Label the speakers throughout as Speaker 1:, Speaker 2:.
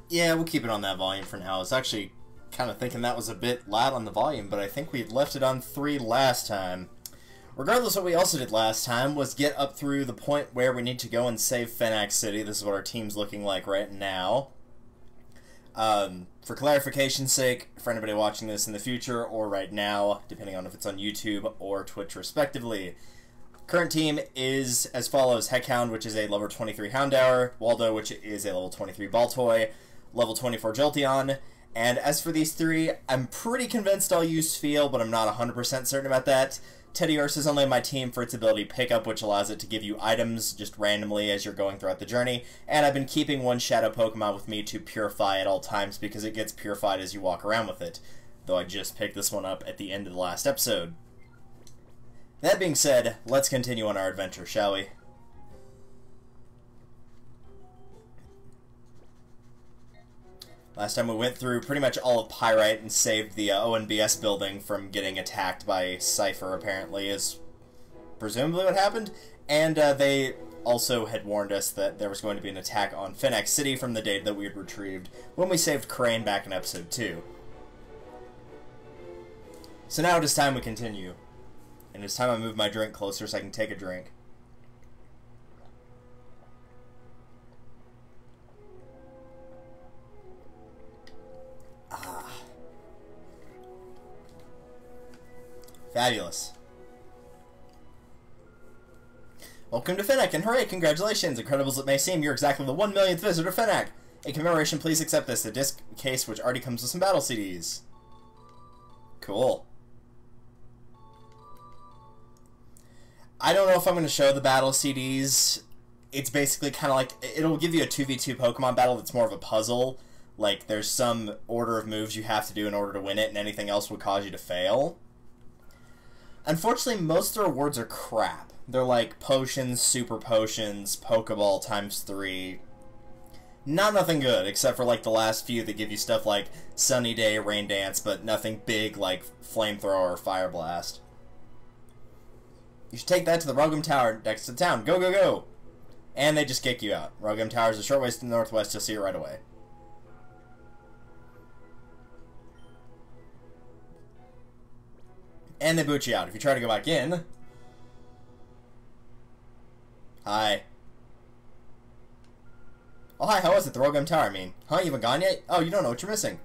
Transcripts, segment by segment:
Speaker 1: Yeah, we'll keep it on that volume for now. I was actually kind of thinking that was a bit loud on the volume, but I think we left it on 3 last time. Regardless, what we also did last time was get up through the point where we need to go and save Fenac City. This is what our team's looking like right now. For clarification's sake, for anybody watching this in the future or right now, depending on if it's on YouTube or Twitch respectively, current team is as follows: Heckhound, which is a level 23 Houndour, Waldo, which is a level 23 Baltoy, level 24 Jolteon, and as for these 3, I'm pretty convinced I'll use Feel, but I'm not 100% certain about that. Teddiursa is only on my team for its ability Pickup, which allows it to give you items just randomly as you're going throughout the journey, and I've been keeping one Shadow Pokemon with me to Purify at all times because it gets purified as you walk around with it, though I just picked this one up at the end of the last episode. That being said, let's continue on our adventure, shall we? Last time we went through pretty much all of Pyrite and saved the ONBS building from getting attacked by Cypher, apparently, is presumably what happened. And they also had warned us that there was going to be an attack on Fenac City from the data that we had retrieved when we saved Crane back in episode 2. So now it is time we continue. And it's time I move my drink closer so I can take a drink. Fabulous. Welcome to Fenac, and hooray, congratulations! Incredible as it may seem, you're exactly the 1 millionth visitor to Fenac! In commemoration, please accept this, a disc case which already comes with some battle CDs. Cool. I don't know if I'm going to show the battle CDs. It's basically kind of like, it'll give you a 2v2 Pokemon battle that's more of a puzzle. Like, there's some order of moves you have to do in order to win it, and anything else would cause you to fail. Unfortunately, most of the rewards are crap. They're like potions, super potions, Pokeball times 3. Nothing good, except for like the last few that give you stuff like Sunny Day, Rain Dance, but nothing big like Flamethrower or Fire Blast. You should take that to the Rogum Tower next to town. Go, go, go! And they just kick you out. Rogum Tower is a short ways to the northwest, you'll see it right away. And they boot you out. If you try to go back in... Hi. Oh, hi, how was it? The Rogum Tower, I mean. Huh, you haven't gone yet? Oh, you don't know what you're missing.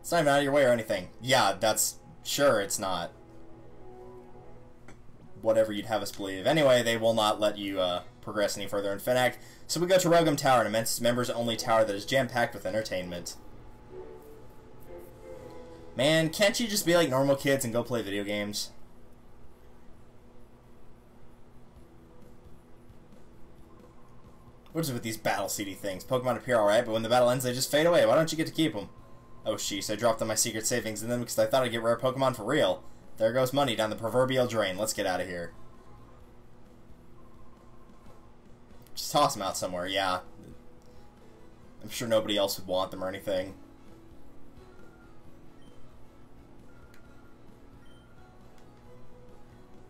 Speaker 1: It's not even out of your way or anything. Yeah, that's... Sure, it's not. Whatever you'd have us believe. Anyway, they will not let you progress any further in Fenac. So we go to Rogum Tower, an immense members-only tower that is jam-packed with entertainment. Man, can't you just be like normal kids and go play video games? What is it with these battle CD things? Pokemon appear alright, but when the battle ends, they just fade away. Why don't you get to keep them? Oh, sheesh, I dropped on my secret savings in them because I thought I'd get rare Pokemon for real. There goes money down the proverbial drain. Let's get out of here. Just toss them out somewhere, yeah. I'm sure nobody else would want them or anything.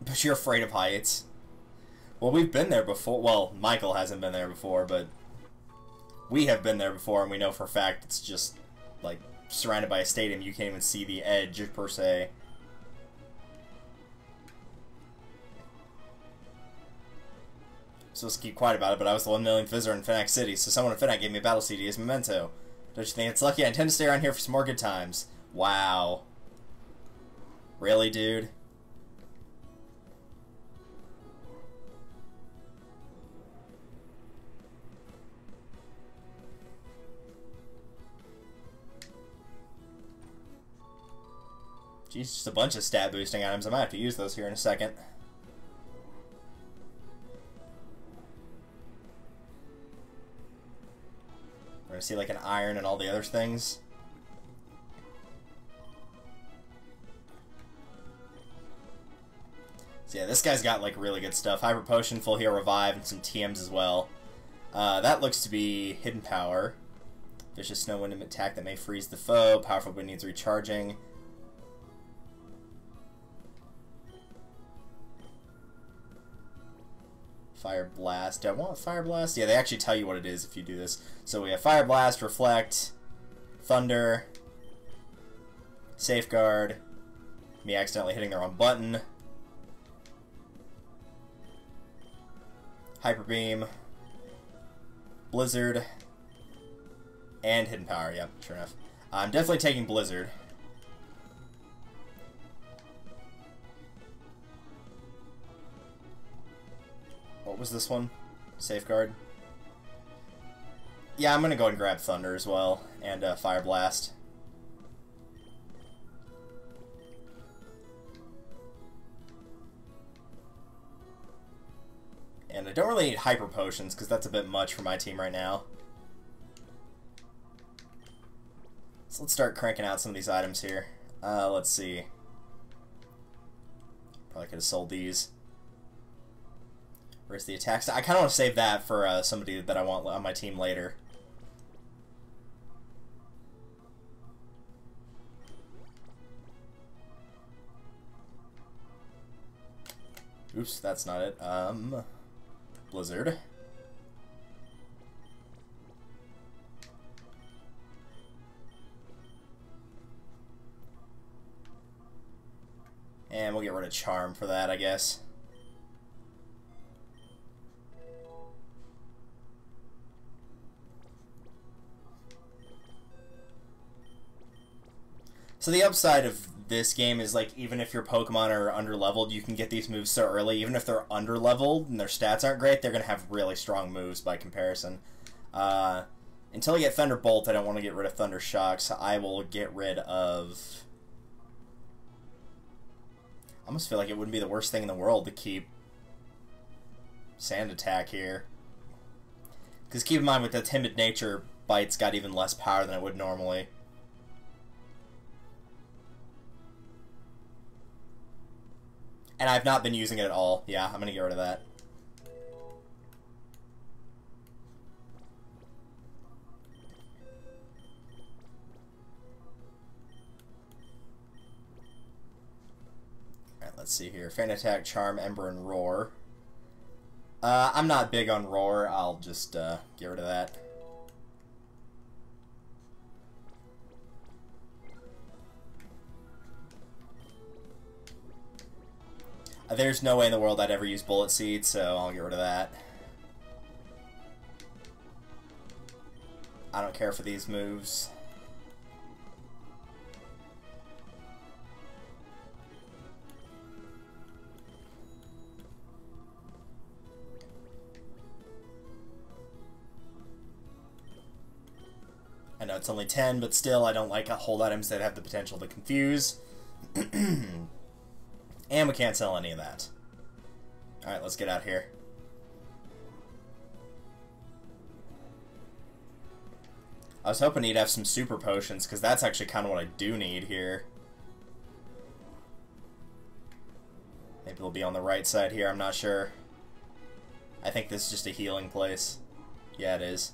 Speaker 1: But you're afraid of heights. Well, we've been there before. Well, Michael hasn't been there before, but we have been there before, and we know for a fact it's just, like, surrounded by a stadium. You can't even see the edge, per se. So let's keep quiet about it, but I was the 1 millionth visitor in Fenac City, so someone in Fenac gave me a battle CD as a memento. Don't you think it's lucky? I intend to stay around here for some more good times. Wow. Really, dude? Jeez, just a bunch of stat boosting items. I might have to use those here in a second. We're gonna see like an iron and all the other things. So yeah, this guy's got like really good stuff. Hyper Potion, Full Heal Revive, and some TMs as well. That looks to be Hidden Power. Vicious Snow Wind attack that may freeze the foe. Powerful Wind needs recharging. Fire Blast. Do I want Fire Blast? Yeah, they actually tell you what it is if you do this. So we have Fire Blast, Reflect, Thunder, Safeguard, me accidentally hitting the wrong button, Hyper Beam, Blizzard, and Hidden Power. Yep, sure enough. I'm definitely taking Blizzard. What was this one? Safeguard. Yeah, I'm gonna go and grab Thunder as well, and Fire Blast. And I don't really need Hyper Potions, because that's a bit much for my team right now. So let's start cranking out some of these items here. Let's see. Probably could have sold these. Where's the attack? I kind of want to save that for somebody that I want on my team later. Oops, that's not it. Blizzard. And we'll get rid of Charm for that, I guess. So the upside of this game is, like, even if your Pokemon are underleveled, you can get these moves so early. Even if they're underleveled and their stats aren't great, they're going to have really strong moves by comparison. Until I get Thunderbolt, I don't want to get rid of Thunder Shock, so I will get rid of... I almost feel like it wouldn't be the worst thing in the world to keep Sand Attack here. Because keep in mind, with the Timid Nature, Bite's got even less power than it would normally. And I've not been using it at all. Yeah, I'm going to get rid of that. Alright, let's see here. Fan Attack, Charm, Ember, and Roar. I'm not big on Roar. I'll just get rid of that. There's no way in the world I'd ever use Bullet Seed, so I'll get rid of that. I don't care for these moves. I know it's only 10, but still, I don't like hold items that have the potential to confuse. And we can't sell any of that. Alright, let's get out of here. I was hoping he'd have some super potions, because that's actually kind of what I do need here. Maybe it'll be on the right side here, I'm not sure. I think this is just a healing place. Yeah, it is.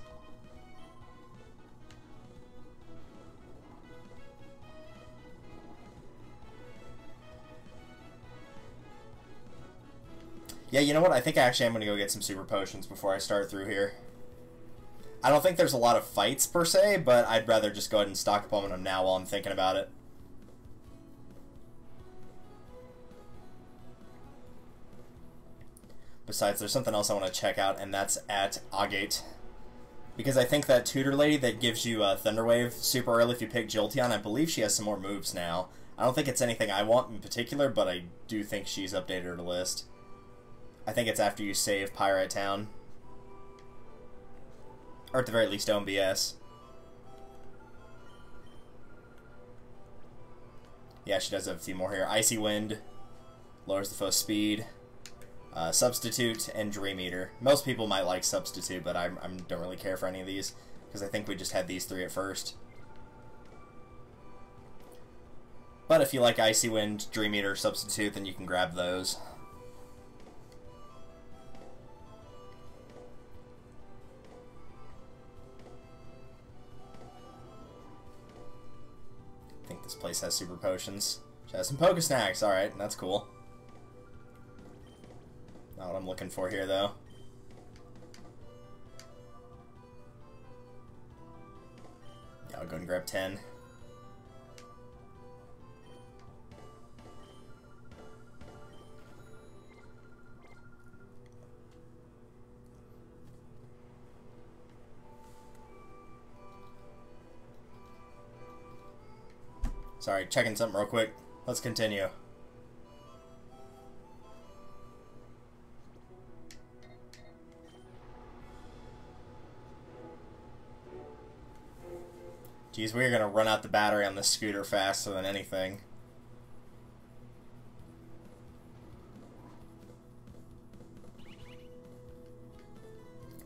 Speaker 1: Yeah, you know what? I think actually I'm going to go get some super potions before I start through here. I don't think there's a lot of fights per se, but I'd rather just go ahead and stock up on them now while I'm thinking about it. Besides, there's something else I want to check out, and that's at Agate. Because I think that tutor lady that gives you Thunder Wave super early if you pick Jolteon, I believe she has some more moves now. I don't think it's anything I want in particular, but I do think she's updated her list. I think it's after you save Pyrite Town. Or at the very least, OMBS. Yeah, she does have a few more here. Icy Wind. Lowers the foe's speed. Substitute and Dream Eater. Most people might like Substitute, but I don't really care for any of these. Because I think we just had these three at first. But if you like Icy Wind, Dream Eater, Substitute, then you can grab those. I think this place has super potions. She has some Poke Snacks, alright, that's cool. Not what I'm looking for here, though. I'll go and grab 10. Sorry, checking something real quick. Let's continue. Geez, we're gonna run out the battery on this scooter faster than anything.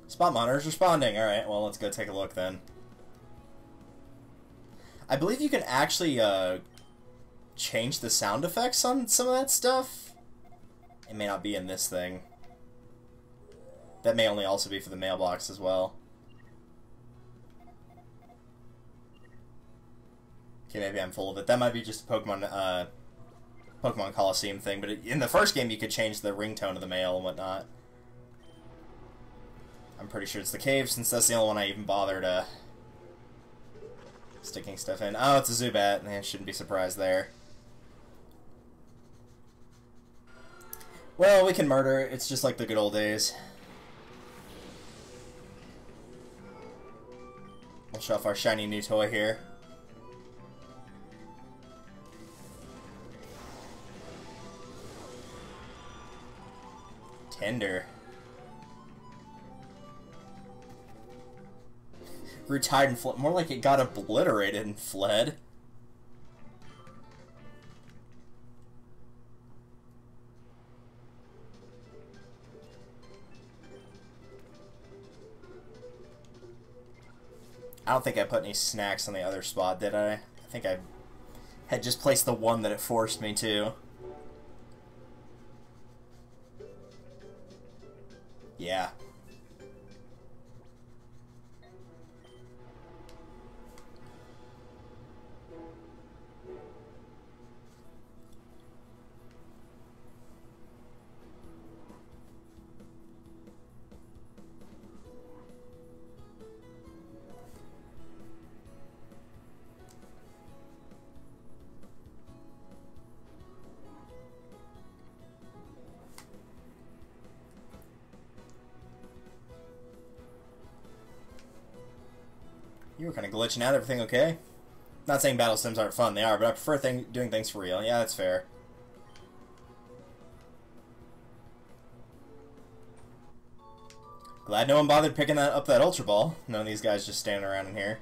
Speaker 1: Spot monitor's responding. Alright, well, let's go take a look then. I believe you can actually change the sound effects on some of that stuff. It may not be in this thing. That may only also be for the mailbox as well. Okay, maybe I'm full of it. That might be just a Pokemon Coliseum thing, but in the first game you could change the ringtone of the mail and whatnot. I'm pretty sure it's the cave, since that's the only one I even bothered sticking stuff in. Oh, it's a Zubat. I shouldn't be surprised there. Well, we can murder. It's just like the good old days. We'll show off our shiny new toy here. Tender. Grew tired and fled. More like it got obliterated and fled. I don't think I put any snacks on the other spot, did I? I think I had just placed the one that it forced me to. Yeah. You were kind of glitching out. Everything okay? Not saying battle sims aren't fun. They are, but I prefer doing things for real. Yeah, that's fair. Glad no one bothered picking up that Ultra Ball. None of these guys just standing around in here.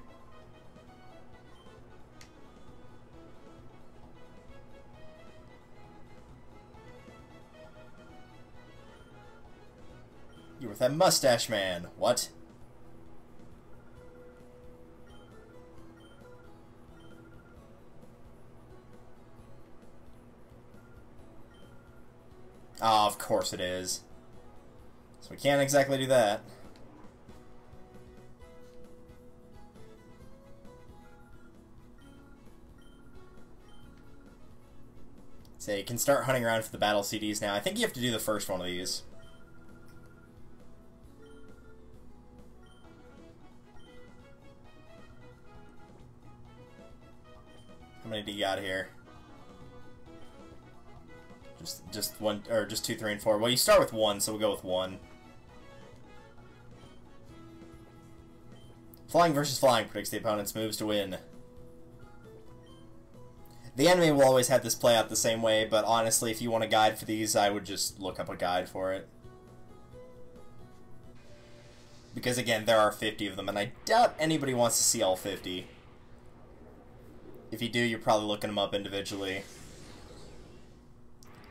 Speaker 1: You with that mustache man. What? Oh, of course it is. So we can't exactly do that. So you can start hunting around for the battle CDs now. I think you have to do the first one of these. How many do you got here? Just one, or just 2, 3, and 4. Well, you start with 1, so we'll go with 1. Flying versus flying predicts the opponent's moves to win. The anime will always have this play out the same way, but honestly, if you want a guide for these, I would just look up a guide for it. Because again, there are 50 of them, and I doubt anybody wants to see all 50. If you do, you're probably looking them up individually.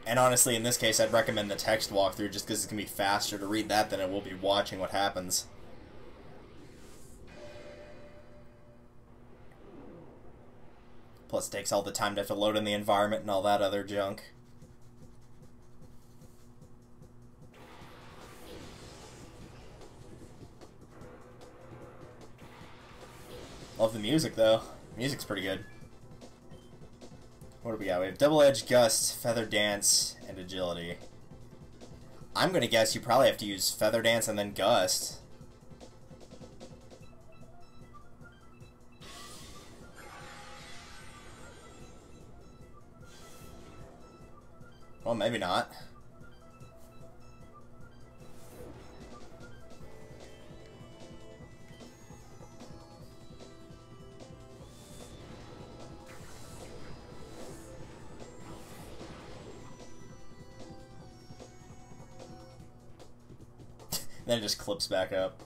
Speaker 1: And honestly, in this case, I'd recommend the text walkthrough just because it's going to be faster to read that than it will be watching what happens. Plus, it takes all the time to have to load in the environment and all that other junk. Love the music, though. Music's pretty good. What do we got? We have Double Edge, Gust, Feather Dance, and Agility. I'm gonna guess you probably have to use Feather Dance and then Gust. Well, maybe not. Then it just clips back up.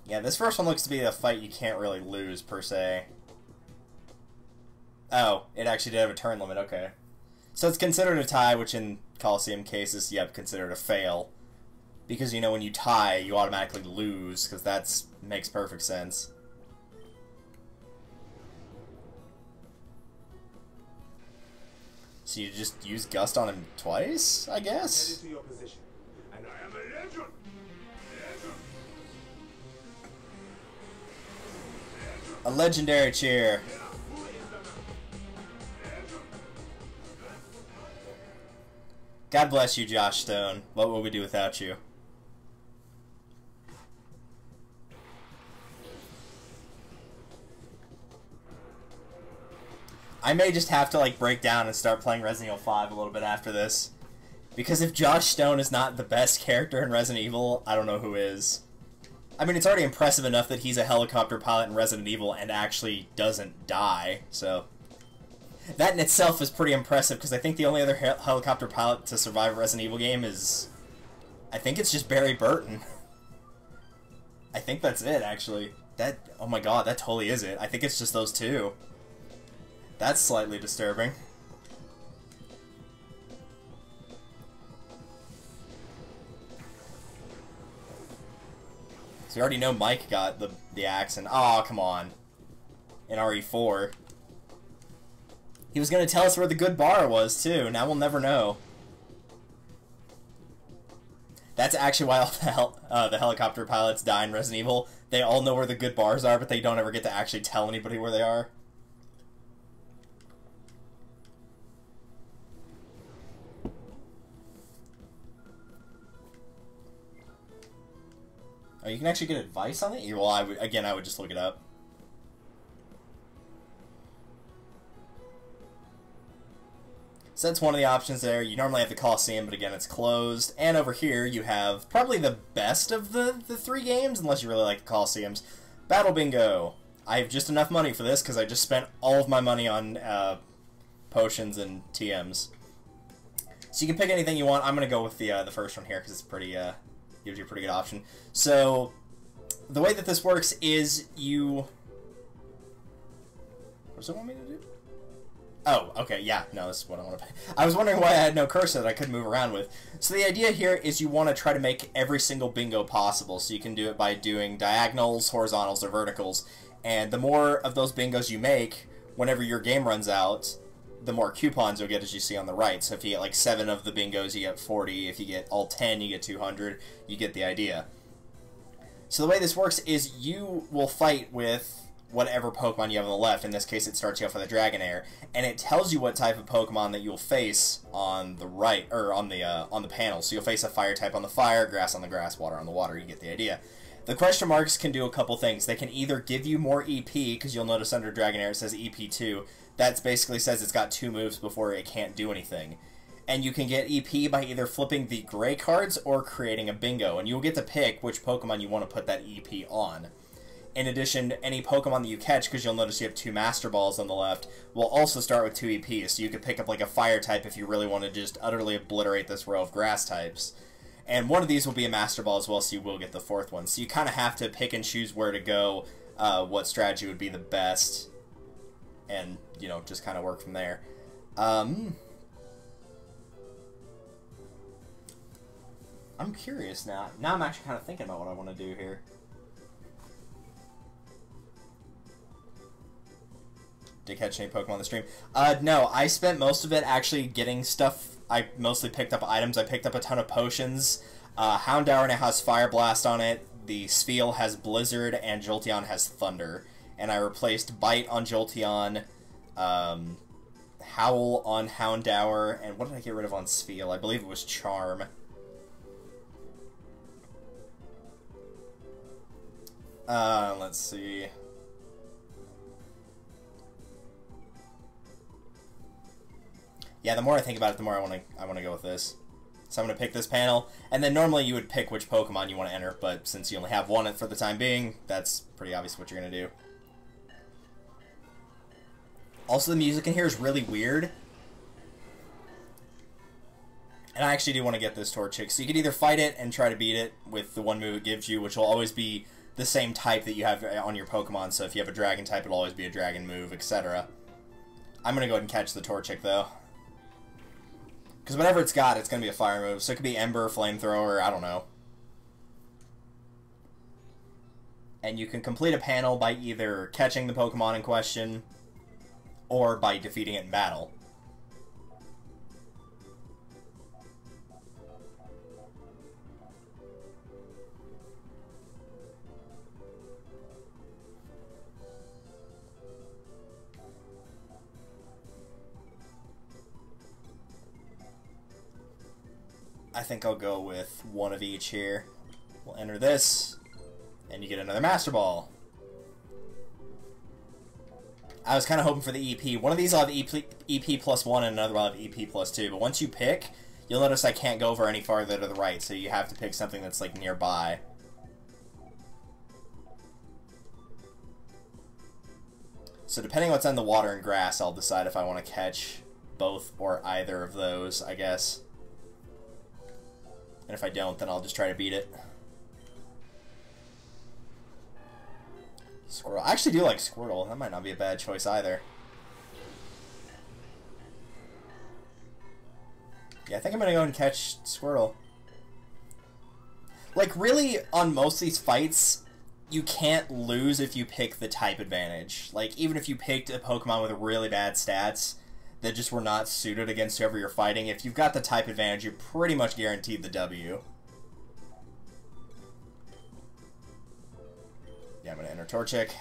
Speaker 1: Yeah, this first one looks to be a fight you can't really lose, per se. Oh, it actually did have a turn limit, okay. So it's considered a tie, which in Coliseum cases, yep, considered a fail. Because, you know, when you tie, you automatically lose, because that makes perfect sense. So you just use Gust on him twice, I guess?
Speaker 2: Head into your position, and I am a legend.
Speaker 1: A legendary cheer. God bless you, Josh Stone. What would we do without you? I may just have to, like, break down and start playing Resident Evil 5 a little bit after this. Because if Josh Stone is not the best character in Resident Evil, I don't know who is. I mean, it's already impressive enough that he's a helicopter pilot in Resident Evil and actually doesn't die, so... That in itself is pretty impressive, because I think the only other helicopter pilot to survive a Resident Evil game is... I think it's just Barry Burton. I think that's it, actually. That... Oh my god, that totally is it. I think it's just those two. That's slightly disturbing. So we already know Mike got the axe, and oh, come on. In RE4. He was going to tell us where the good bar was, too. Now we'll never know. That's actually why all the helicopter pilots die in Resident Evil. They all know where the good bars are, but they don't ever get to actually tell anybody where they are. Oh, you can actually get advice on it? Well, I would just look it up. So that's one of the options there. You normally have the Coliseum, but again, it's closed. And over here, you have probably the best of the three games, unless you really like the Coliseums. Battle Bingo. I have just enough money for this, because I just spent all of my money on potions and TMs. So you can pick anything you want. I'm going to go with the first one here, because it's pretty, gives you a pretty good option. So, the way that this works is you... What does it want me to do? Oh, okay, yeah, no, this is what I want to pay. I was wondering why I had no cursor that I couldn't move around with. So the idea here is you want to try to make every single bingo possible. So you can do it by doing diagonals, horizontals, or verticals. And the more of those bingos you make, whenever your game runs out, the more coupons you'll get, as you see on the right. So if you get like 7 of the bingos, you get 40. If you get all 10, you get 200. You get the idea. So the way this works is you will fight with whatever Pokemon you have on the left. In this case, it starts you off with a Dragonair, and it tells you what type of Pokemon that you'll face on the right, or on the panel. So you'll face a fire type on the fire, grass on the grass, water on the water. You get the idea. The question marks can do a couple things. They can either give you more EP, because you'll notice under Dragonair it says EP2. That basically says it's got 2 moves before it can't do anything. And you can get EP by either flipping the gray cards or creating a bingo, and you'll get to pick which Pokemon you want to put that EP on. In addition, any Pokemon that you catch, because you'll notice you have 2 Master Balls on the left, will also start with 2 EP, so you could pick up like a Fire type if you really want to just utterly obliterate this row of Grass types. And one of these will be a Master Ball as well, so you will get the 4th one. So you kind of have to pick and choose where to go, what strategy would be the best, and, you know, just kind of work from there. I'm curious now. Now I'm actually kind of thinking about what I want to do here. Did catch any Pokemon on the stream? No, I spent most of it actually getting stuff. I mostly picked up items. I picked up a ton of potions. Houndour now has Fire Blast on it. The Spheal has Blizzard, and Jolteon has Thunder. And I replaced Bite on Jolteon, Howl on Houndour, and what did I get rid of on Spheal? I believe it was Charm. Let's see. Yeah, the more I think about it, the more I want to go with this. So I'm going to pick this panel, and then normally you would pick which Pokemon you want to enter, but since you only have one for the time being, that's pretty obvious what you're going to do. Also, the music in here is really weird. And I actually do want to get this Torchic. So you can either fight it and try to beat it with the one move it gives you, which will always be the same type that you have on your Pokemon. So if you have a Dragon type, it'll always be a Dragon move, etc. I'm going to go ahead and catch the Torchic, though. Because whatever it's got, it's going to be a fire move. So it could be Ember, Flamethrower, I don't know. And you can complete a panel by either catching the Pokemon in question or by defeating it in battle. I think I'll go with one of each here. We'll enter this, and you get another Master Ball. I was kind of hoping for the EP. One of these will have EP plus 1 and another will have EP plus 2, but once you pick, you'll notice I can't go over any farther to the right, so you have to pick something that's like nearby. So depending on what's on the water and grass, I'll decide if I want to catch both or either of those, I guess. And if I don't, then I'll just try to beat it. Squirtle. I actually do like Squirtle. That might not be a bad choice either. Yeah, I think I'm going to go and catch Squirtle. Like, really, on most of these fights, you can't lose if you pick the type advantage. Like, even if you picked a Pokemon with really bad stats that just were not suited against whoever you're fighting, if you've got the type advantage, you're pretty much guaranteed the W. Yeah, I'm going to enter Torchic.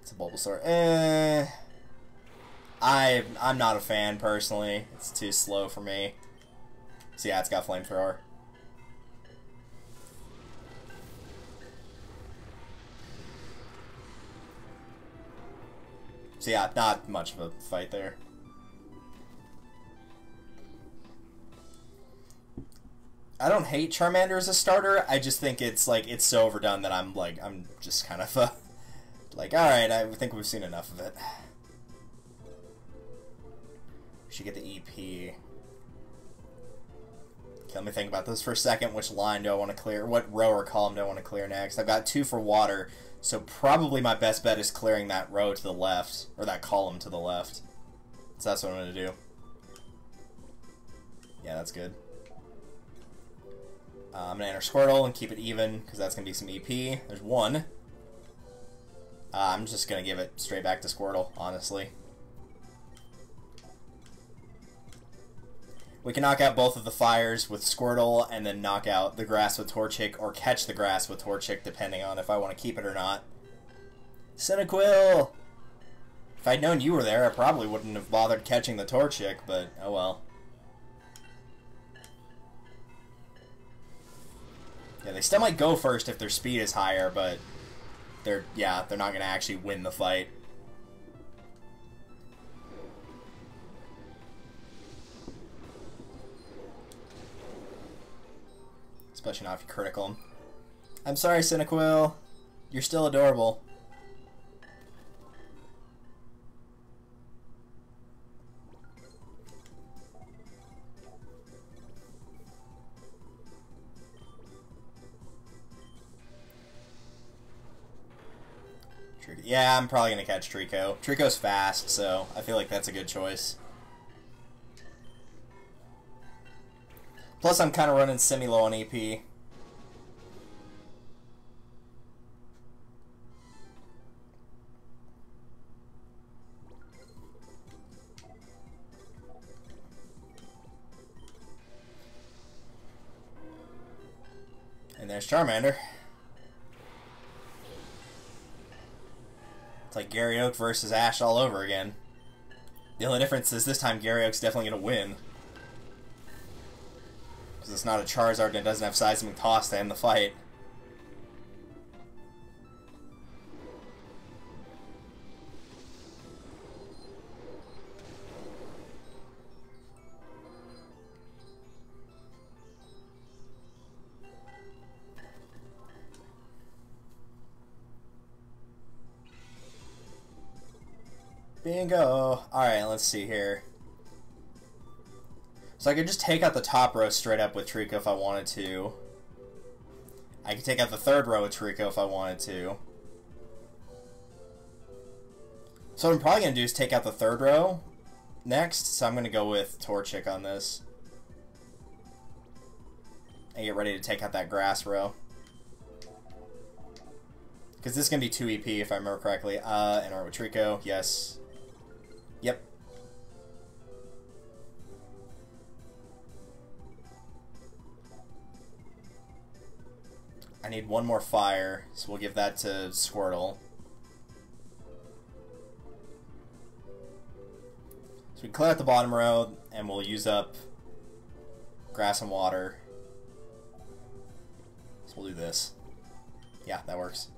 Speaker 1: It's a Bulbasaur. I'm not a fan, personally. It's too slow for me. So yeah, it's got Flamethrower. So yeah, not much of a fight there. I don't hate Charmander as a starter. I just think it's like it's so overdone that I'm just kind of like, all right, I think we've seen enough of it. We should get the EP. Okay, let me think about this for a second. Which line do I want to clear? What row or column do I want to clear next? I've got 2 for water. So probably my best bet is clearing that row to the left, or that column to the left. So that's what I'm going to do. Yeah, that's good. I'm going to enter Squirtle and keep it even, because that's going to be some EP. There's 1. I'm just going to give it straight back to Squirtle, honestly. We can knock out both of the fires with Squirtle, and then knock out the grass with Torchic, or catch the grass with Torchic, depending on if I want to keep it or not. Cyndaquil! If I'd known you were there, I probably wouldn't have bothered catching the Torchic, but oh well. Yeah, they still might go first if their speed is higher, but they're not going to actually win the fight. Especially not if you critical him. I'm sorry, Cyndaquil. You're still adorable. Yeah, I'm probably going to catch Trico. Trico's fast, so I feel like that's a good choice. Plus, I'm kind of running semi-low on EP. And there's Charmander. It's like Gary Oak versus Ash all over again. The only difference is this time Gary Oak's definitely going to win. Because it's not a Charizard and it doesn't have Seismic Toss to end the fight. Bingo! Alright, let's see here. So I could just take out the top row straight up with Trico if I wanted to. I could take out the third row with Trico if I wanted to. So what I'm probably going to do is take out the third row next. So I'm going to go with Torchic on this. And get ready to take out that grass row. Because this is going to be 2 EP if I remember correctly. And with Trico, yes. Yep. I need one more fire, so we'll give that to Squirtle. So we clear out the bottom row, and we'll use up grass and water. So we'll do this. Yeah, that works.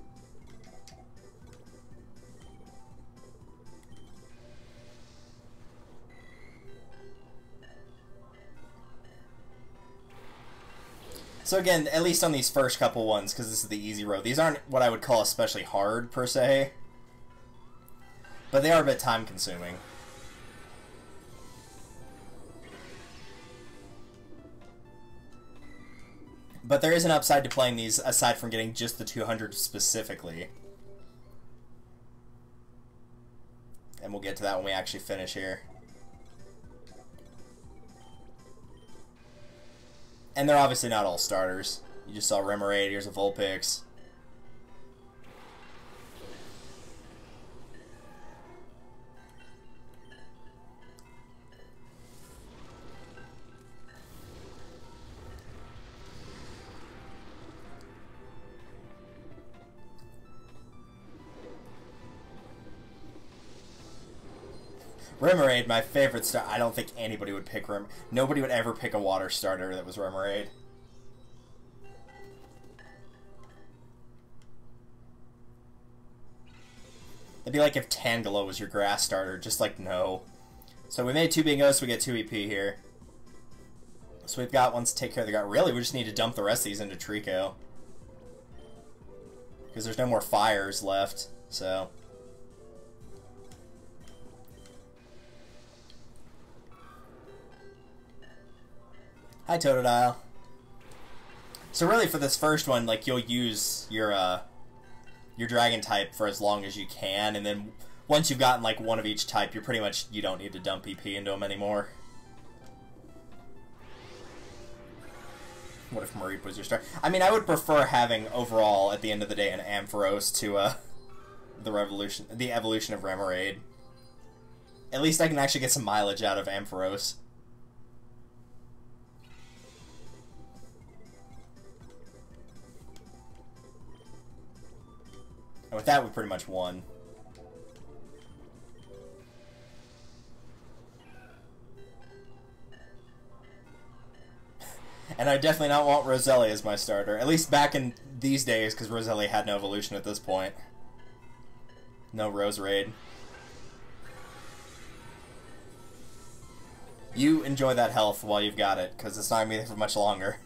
Speaker 1: So again, at least on these first couple ones, because this is the easy row, these aren't what I would call especially hard, per se. But they are a bit time-consuming. But there is an upside to playing these, aside from getting just the 200 specifically. And we'll get to that when we actually finish here. And they're obviously not all starters. You just saw Remoraid, here's a Vulpix. Remoraid, my favorite star. I don't think anybody would pick nobody would ever pick a water starter that was Remoraid. It'd be like if Tangela was your grass starter, just like no. So we made 2 bingos, so we get 2 EP here. So we've got ones to take care of the guy. Really, we just need to dump the rest of these into Trico. Because there's no more fires left, so... Hi, Totodile. So really, for this first one, like, you'll use your dragon type for as long as you can, and then once you've gotten, like, one of each type, you're pretty much, you don't need to dump EP into them anymore. What if Mareep was your star? I mean, I would prefer having, overall, at the end of the day, an Ampharos to, the evolution of Remoraid. At least I can actually get some mileage out of Ampharos. And with that, we pretty much won. And I definitely not want Roselli as my starter. At least back in these days, because Roselli had no evolution at this point. No Roserade. You enjoy that health while you've got it, because it's not going to be there for much longer.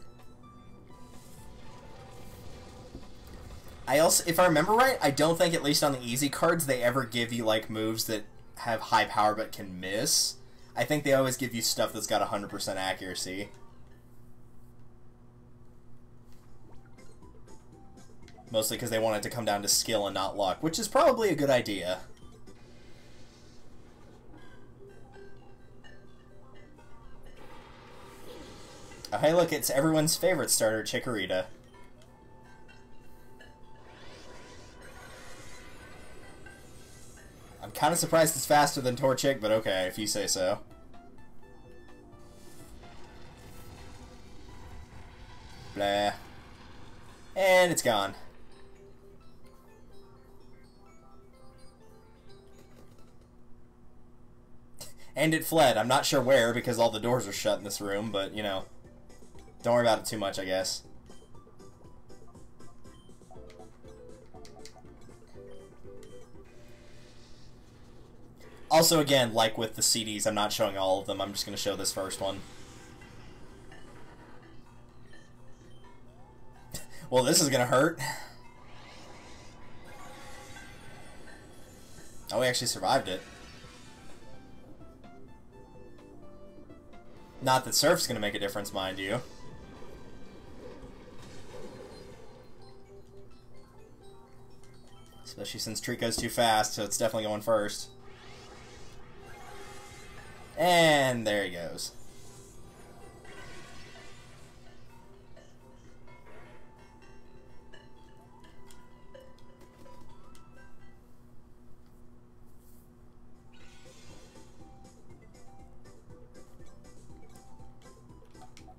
Speaker 1: I also, if I remember right, I don't think, at least on the easy cards, they ever give you, like, moves that have high power but can miss. I think they always give you stuff that's got 100% accuracy. Mostly because they want it to come down to skill and not luck, which is probably a good idea. Oh, hey, look, it's everyone's favorite starter, Chikorita. I'm kind of surprised it's faster than Torchic, but okay, if you say so. Blah. And it's gone. And it fled. I'm not sure where, because all the doors are shut in this room, but, you know, don't worry about it too much, I guess. Also, again, like with the CDs, I'm not showing all of them. I'm just going to show this first one. Well, this is going to hurt. Oh, we actually survived it. Not that Surf's gonna make a difference, mind you. Especially since Trico's too fast, so it's definitely going first. And there he goes.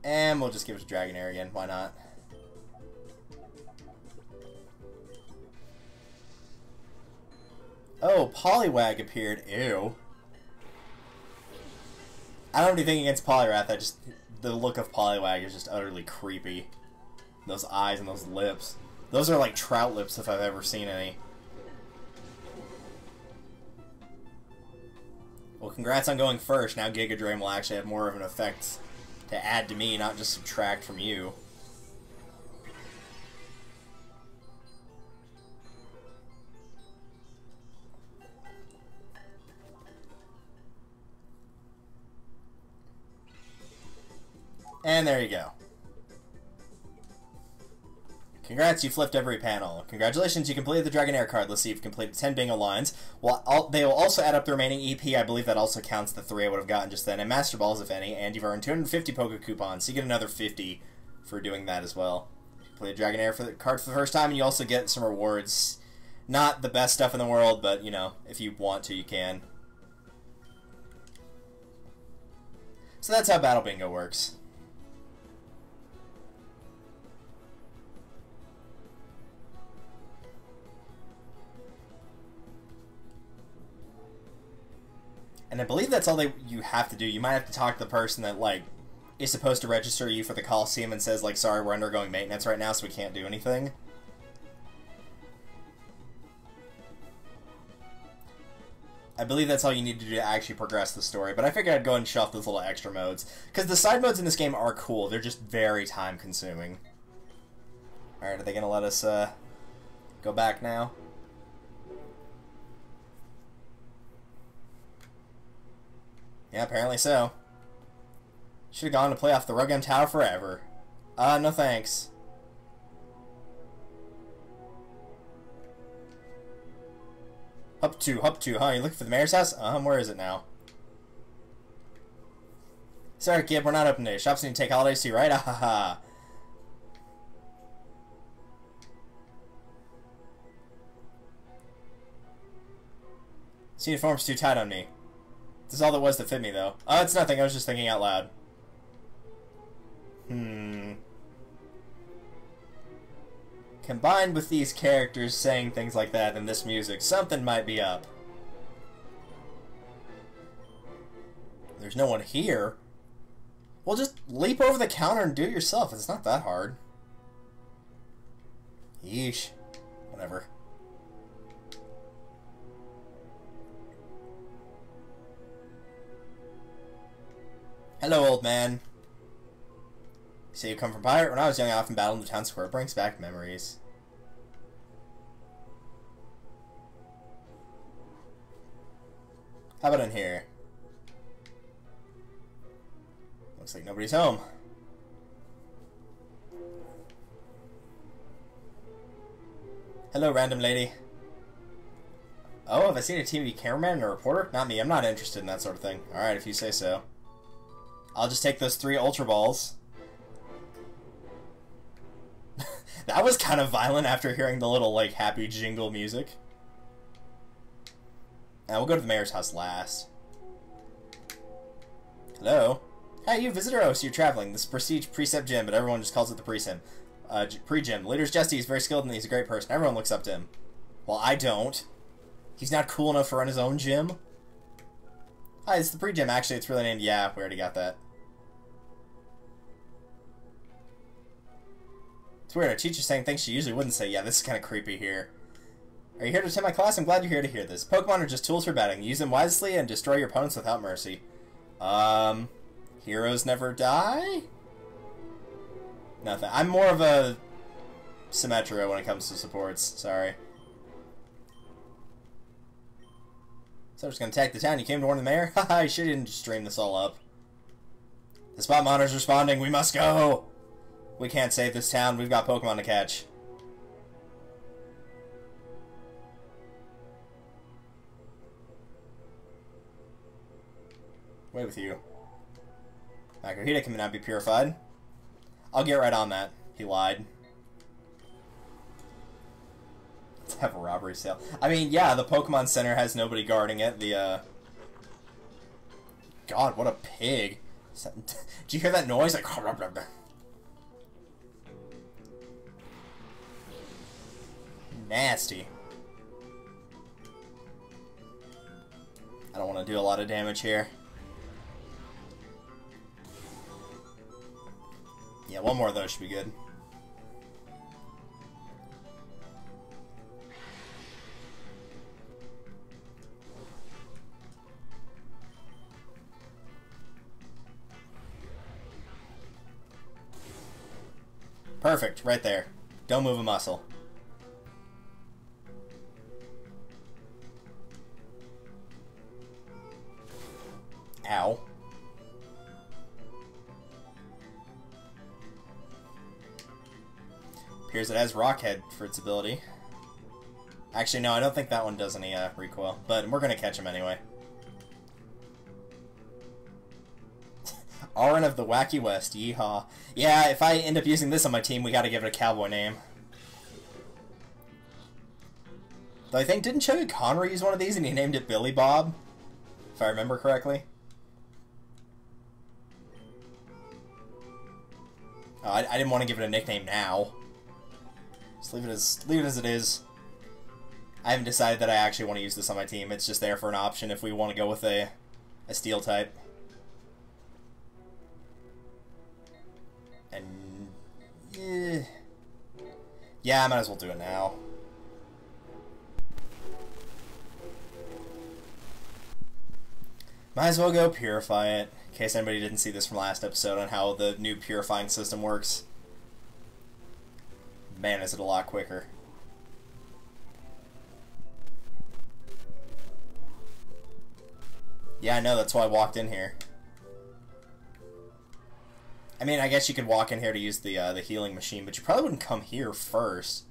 Speaker 1: And we'll just give it to Dragonair again. Why not? Oh, Poliwag appeared. Ew. I don't have anything against Poliwrath. The look of Poliwag is just utterly creepy. Those eyes and those lips. Those are like trout lips if I've ever seen any. Well, congrats on going first. Now Giga Drain will actually have more of an effect to add to me, not just subtract from you. And there you go. Congrats, you flipped every panel. Congratulations, you completed the Dragonair card. Let's see if you completed 10 bingo lines. Well, they will also add up the remaining EP. I believe that also counts the 3 I would have gotten just then. And Master Balls, if any. And you've earned 250 Poke Coupons, so you get another 50 for doing that as well. You completed Dragonair for the card for the first time, and you also get some rewards. Not the best stuff in the world, but, you know, if you want to, you can. So that's how Battle Bingo works. And I believe that's all you have to do. You might have to talk to the person that, like, is supposed to register you for the Coliseum and says, like, sorry, we're undergoing maintenance right now, so we can't do anything. I believe that's all you need to do to actually progress the story, but I figured I'd go and shelf those little extra modes. Because the side modes in this game are cool, they're just very time-consuming. Alright, are they going to let us, go back now? Yeah, apparently so. Should have gone to play off the Ruggun Tower forever. No thanks. Up to, huh? You looking for the mayor's house? Where is it now? Sorry, kid, we're not open today. Shops need to take holidays too, right? Ahaha. This uniform's too tight on me. This is all that was to fit me, though. Oh, it's nothing. I was just thinking out loud. Combined with these characters saying things like that and this music, something might be up. There's no one here. Well, just leap over the counter and do it yourself. It's not that hard. Yeesh. Whatever. Hello, old man. You say you come from Pirate? When I was young, I often battled in the town square. It brings back memories. How about in here? Looks like nobody's home. Hello, random lady. Oh, have I seen a TV cameraman or a reporter? Not me. I'm not interested in that sort of thing. Alright, if you say so. I'll just take those 3 Ultra Balls. That was kind of violent after hearing the little, like, happy jingle music. Now we'll go to the mayor's house last. Hello? Hey, you visitor? Oh, so you're traveling. This is Prestige Precept Gym, but everyone just calls it the Pre-Gym. The leader's Jesse. He's very skilled and he's a great person. Everyone looks up to him. Well, I don't. He's not cool enough to run his own gym. Hi, it's the Pre-Gym. Actually, it's really named... Yeah, we already got that. It's weird. Our teacher's saying things she usually wouldn't say. Yeah, this is kind of creepy here. Are you here to attend my class? I'm glad you're here to hear this. Pokemon are just tools for batting. Use them wisely and destroy your opponents without mercy. Heroes never die? Nothing. I'm more of a Symmetra when it comes to supports. Sorry. So I'm just gonna attack the town. You came to warn the mayor? Haha, you sure didn't just dream this all up. This The spot monitor's responding. We must go. We can't save this town. We've got Pokemon to catch. Away with you. Makuhita cannot be purified. I'll get right on that. He lied. Let's have a robbery sale. I mean, yeah, the Pokemon Center has nobody guarding it. God, what a pig. Did you hear that noise? Like... Nasty. I don't want to do a lot of damage here. Yeah, one more of those should be good. Perfect, right there. Don't move a muscle. Ow. Appears it has Rockhead for its ability. Actually, no, I don't think that one does any recoil, but we're gonna catch him anyway. Arin of the Wacky West, yeehaw. Yeah, if I end up using this on my team, we gotta give it a cowboy name. Though I think, didn't Chugga Conroy use one of these and he named it Billy Bob? If I remember correctly. Oh, I didn't want to give it a nickname now. Just leave it as it is. I haven't decided that I actually want to use this on my team. It's just there for an option if we want to go with a steel type. And yeah, I might as well do it now. Might as well go purify it, in case anybody didn't see this from last episode on how the new purifying system works. Man, is it a lot quicker. Yeah, I know, that's why I walked in here. I mean, I guess you could walk in here to use the healing machine, but you probably wouldn't come here first.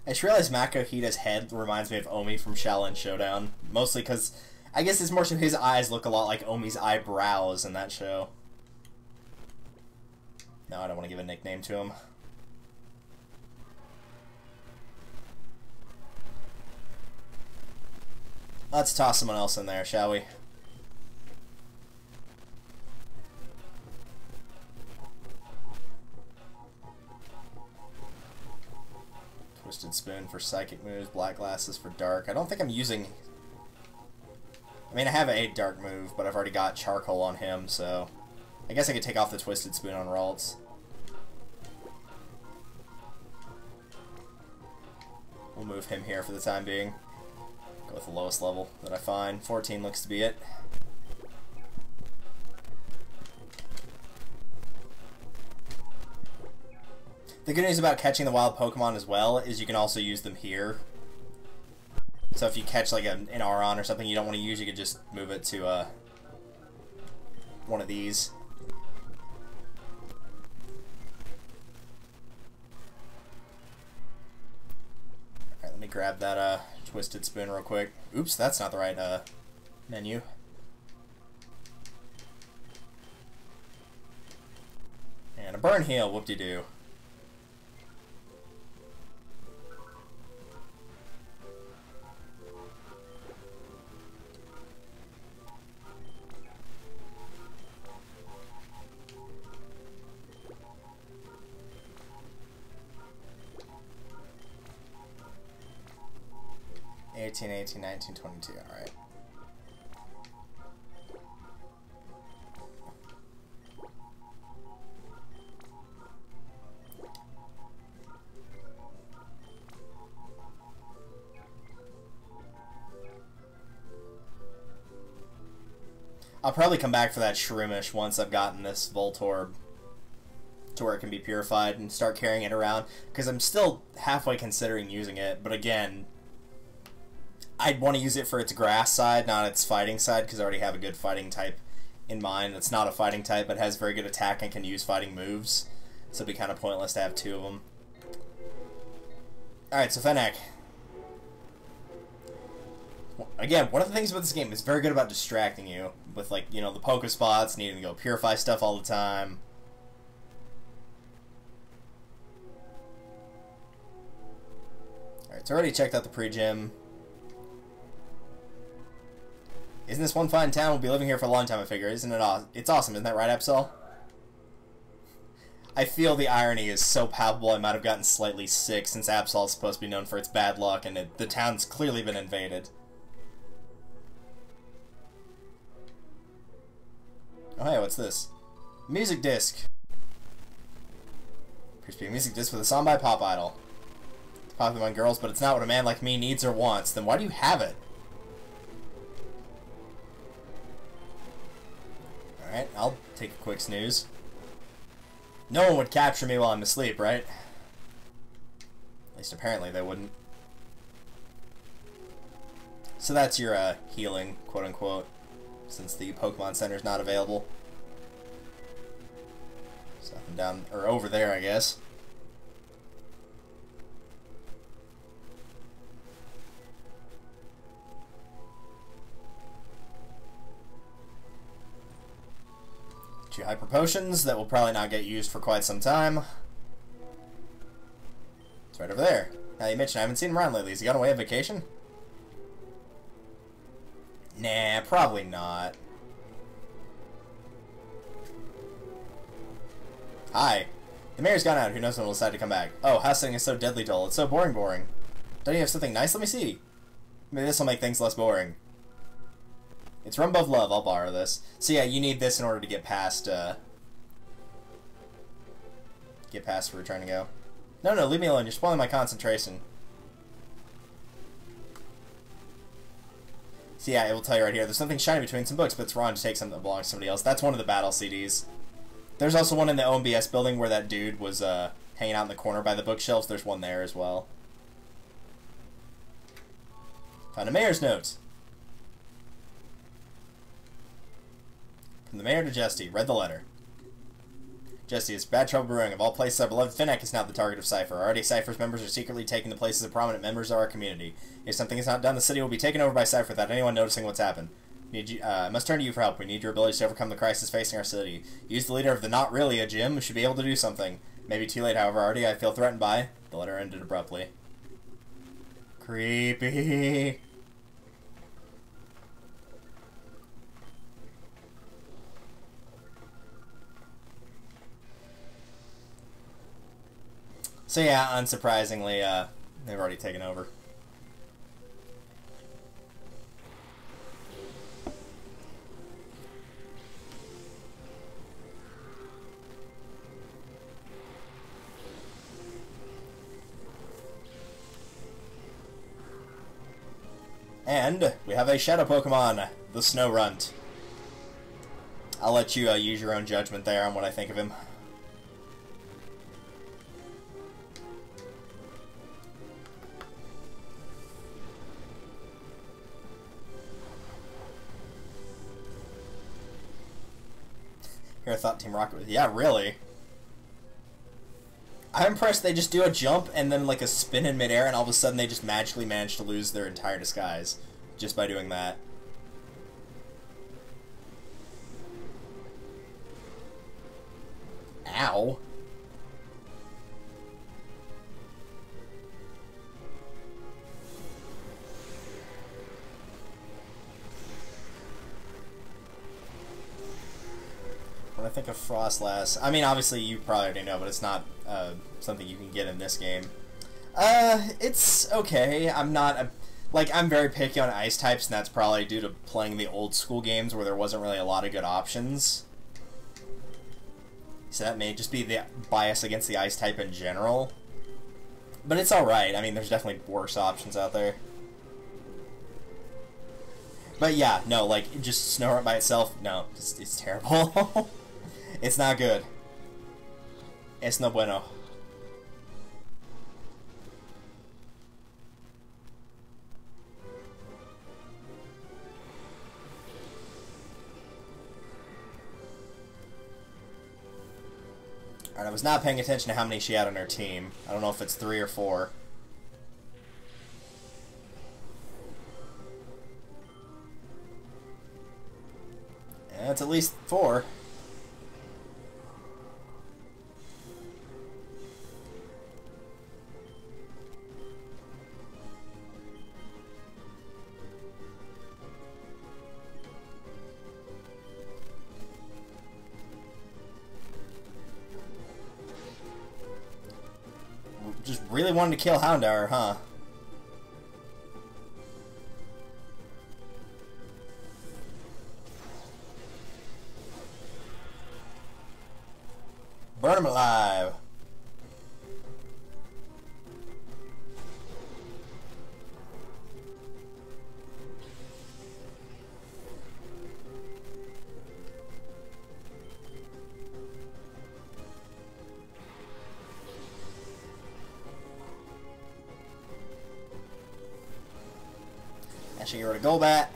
Speaker 1: I just realized Makuhita's head reminds me of Omi from Shaolin Showdown. Mostly because, I guess it's more so his eyes look a lot like Omi's eyebrows in that show. No, I don't want to give a nickname to him. Let's toss someone else in there, shall we? Twisted Spoon for psychic moves, Black Glasses for dark. I don't think I'm using... I mean, I have a dark move, but I've already got Charcoal on him, so... I guess I could take off the Twisted Spoon on Ralts. We'll move him here for the time being. Go with the lowest level that I find. 14 looks to be it. The good news about catching the wild Pokemon as well is you can also use them here. So if you catch like an Aron or something you don't want to use, you could just move it to one of these. Alright, let me grab that Twisted Spoon real quick. Oops, that's not the right menu. And a Burn Heal, whoop-de-doo. $18, $18, $19, $22, alright. I'll probably come back for that Shroomish once I've gotten this Voltorb to where it can be purified and start carrying it around, because I'm still halfway considering using it, but again, I'd want to use it for its grass side, not its fighting side, because I already have a good fighting type in mind. It's not a fighting type, but has very good attack and can use fighting moves, so it'd be kind of pointless to have two of them. Alright, so Fennec. Again, one of the things about this game is very good about distracting you with, like, you know, the Pokespots, needing to go purify stuff all the time. Alright, so I already checked out the pre-gym. Isn't this one fine town? We'll be living here for a long time, I figure. Isn't it awesome? It's awesome, isn't that right, Absol? I feel the irony is so palpable I might have gotten slightly sick, since Absol is supposed to be known for its bad luck, and the town's clearly been invaded. Oh hey, what's this? Music disc. Appears to be a music disc with a song by Pop Idol. It's popular among girls, but it's not what a man like me needs or wants. Then why do you have it? Alright, I'll take a quick snooze. No one would capture me while I'm asleep, right? At least apparently they wouldn't. So that's your healing, quote-unquote, since the Pokemon Center's not available. There's nothing down, or over there, I guess. Two hyper potions that will probably not get used for quite some time. It's right over there. Now you mentioned I haven't seen him around lately. Has he gone away on vacation? Nah, probably not. Hi. The mayor's gone out. Who knows when we'll decide to come back. Oh, house sitting is so deadly dull. It's so boring. Don't you have something nice? Let me see. Maybe this will make things less boring. It's Rum Above Love. I'll borrow this. So yeah, you need this in order to get past where we're trying to go. No, leave me alone. You're spoiling my concentration. So yeah, it will tell you right here. There's something shiny between some books, but it's wrong to take something that belongs to somebody else. That's one of the battle CDs. There's also one in the OMBS building where that dude was hanging out in the corner by the bookshelves. There's one there as well. Found a mayor's note. From the mayor to Jesty. Read the letter. Jesty, it's bad trouble brewing. Of all places, our beloved Finneck is now the target of Cypher. Already, Cypher's members are secretly taking the places of prominent members of our community. If something is not done, the city will be taken over by Cypher without anyone noticing what's happened. I must turn to you for help. We need your abilities to overcome the crisis facing our city. Use the leader of the Not Really a Gym, who should be able to do something. Maybe too late, however. Already, I feel threatened by... The letter ended abruptly. Creepy. So yeah, unsurprisingly, they've already taken over. And we have a Shadow Pokemon, the Snorunt. I'll let you use your own judgment there on what I think of him. Here I thought Team Rocket was... Yeah, really? I'm impressed they just do a jump and then like a spin in midair and all of a sudden they just magically manage to lose their entire disguise just by doing that. Ow. When I think of Frostlass, I mean, obviously you probably already know, but it's not something you can get in this game. It's okay. I'm not I'm very picky on ice types, and that's probably due to playing the old school games where there wasn't really a lot of good options. So that may just be the bias against the ice type in general. But it's alright. I mean, there's definitely worse options out there. But yeah, no, like, just Snow by itself, no, it's terrible. It's not good. Es no bueno. Alright, I was not paying attention to how many she had on her team. I don't know if it's 3 or 4. Yeah, it's at least 4. Just really wanted to kill Houndour, huh? Burn him alive! Actually, get rid of Golbat.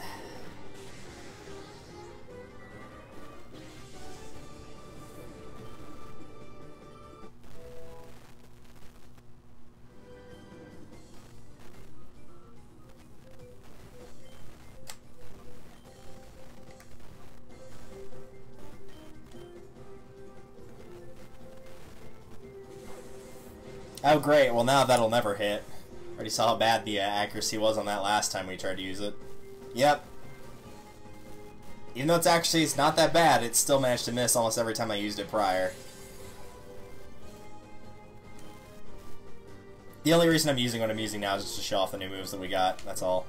Speaker 1: Oh great, well now that'll never hit. Already saw how bad the accuracy was on that last time we tried to use it. Yep. Even though it's not that bad, it still managed to miss almost every time I used it prior. The only reason I'm using what I'm using now is just to show off the new moves that we got, that's all.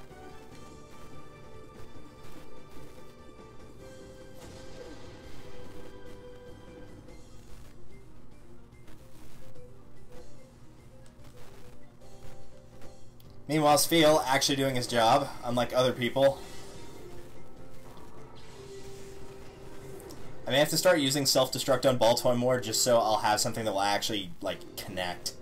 Speaker 1: Meanwhile, Spheal actually doing his job, unlike other people. I may have to start using self-destruct on Baltoy more just so I'll have something that will actually, like, connect.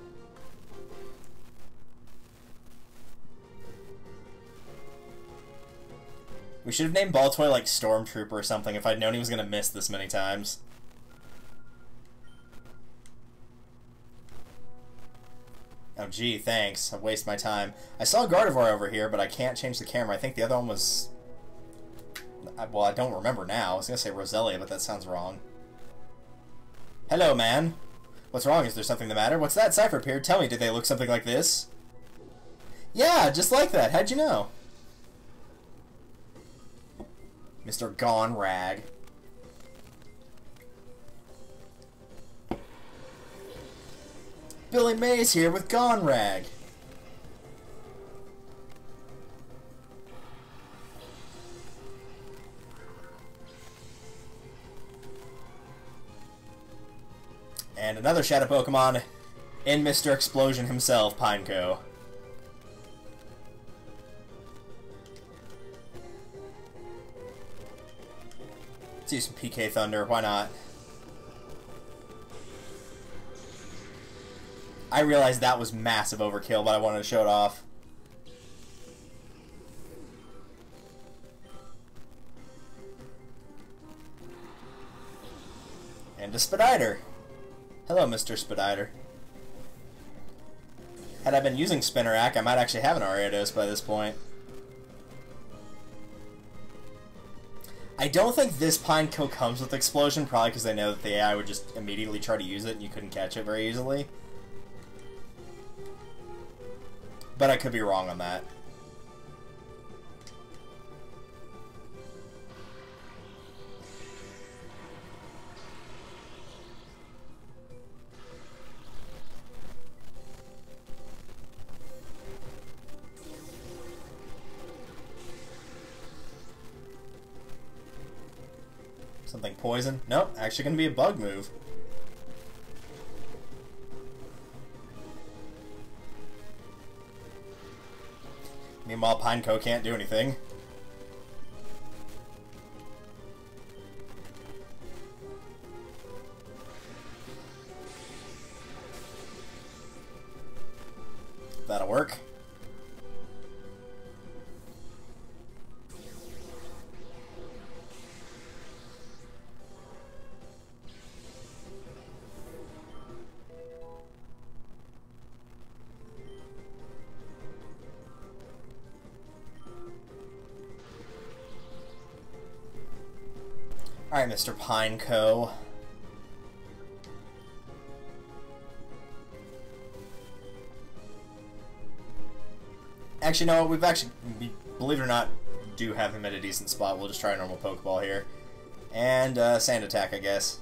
Speaker 1: We should have named Baltoy, like, Stormtrooper or something if I'd known he was going to miss this many times. Oh gee, thanks. I waste my time. I saw Gardevoir over here, but I can't change the camera. I think the other one was... Well, I don't remember now. I was going to say Roselia, but that sounds wrong. Hello, man. What's wrong? Is there something the matter? What's that? Cypher appeared. Tell me, did they look something like this? Yeah, just like that. How'd you know? Mr. Gone Rag. Billy Mays here with Gone Rag. And another Shadow Pokemon in Mr. Explosion himself, Pineco. Let's use some PK Thunder, why not? I realized that was massive overkill, but I wanted to show it off. And a Spiditer. Hello, Mr. Spiditer. Had I been using Spinnerack, I might actually have an Ariados by this point. I don't think this Pineco comes with Explosion, probably because they know that the AI would just immediately try to use it and you couldn't catch it very easily. But I could be wrong on that. Something poison? Nope, actually gonna be a bug move. Meanwhile, Pineco can't do anything. That'll work. Alright, Mr. Pineco. Actually, no, we, believe it or not, do have him at a decent spot. We'll just try a normal Pokeball here. And, Sand Attack, I guess.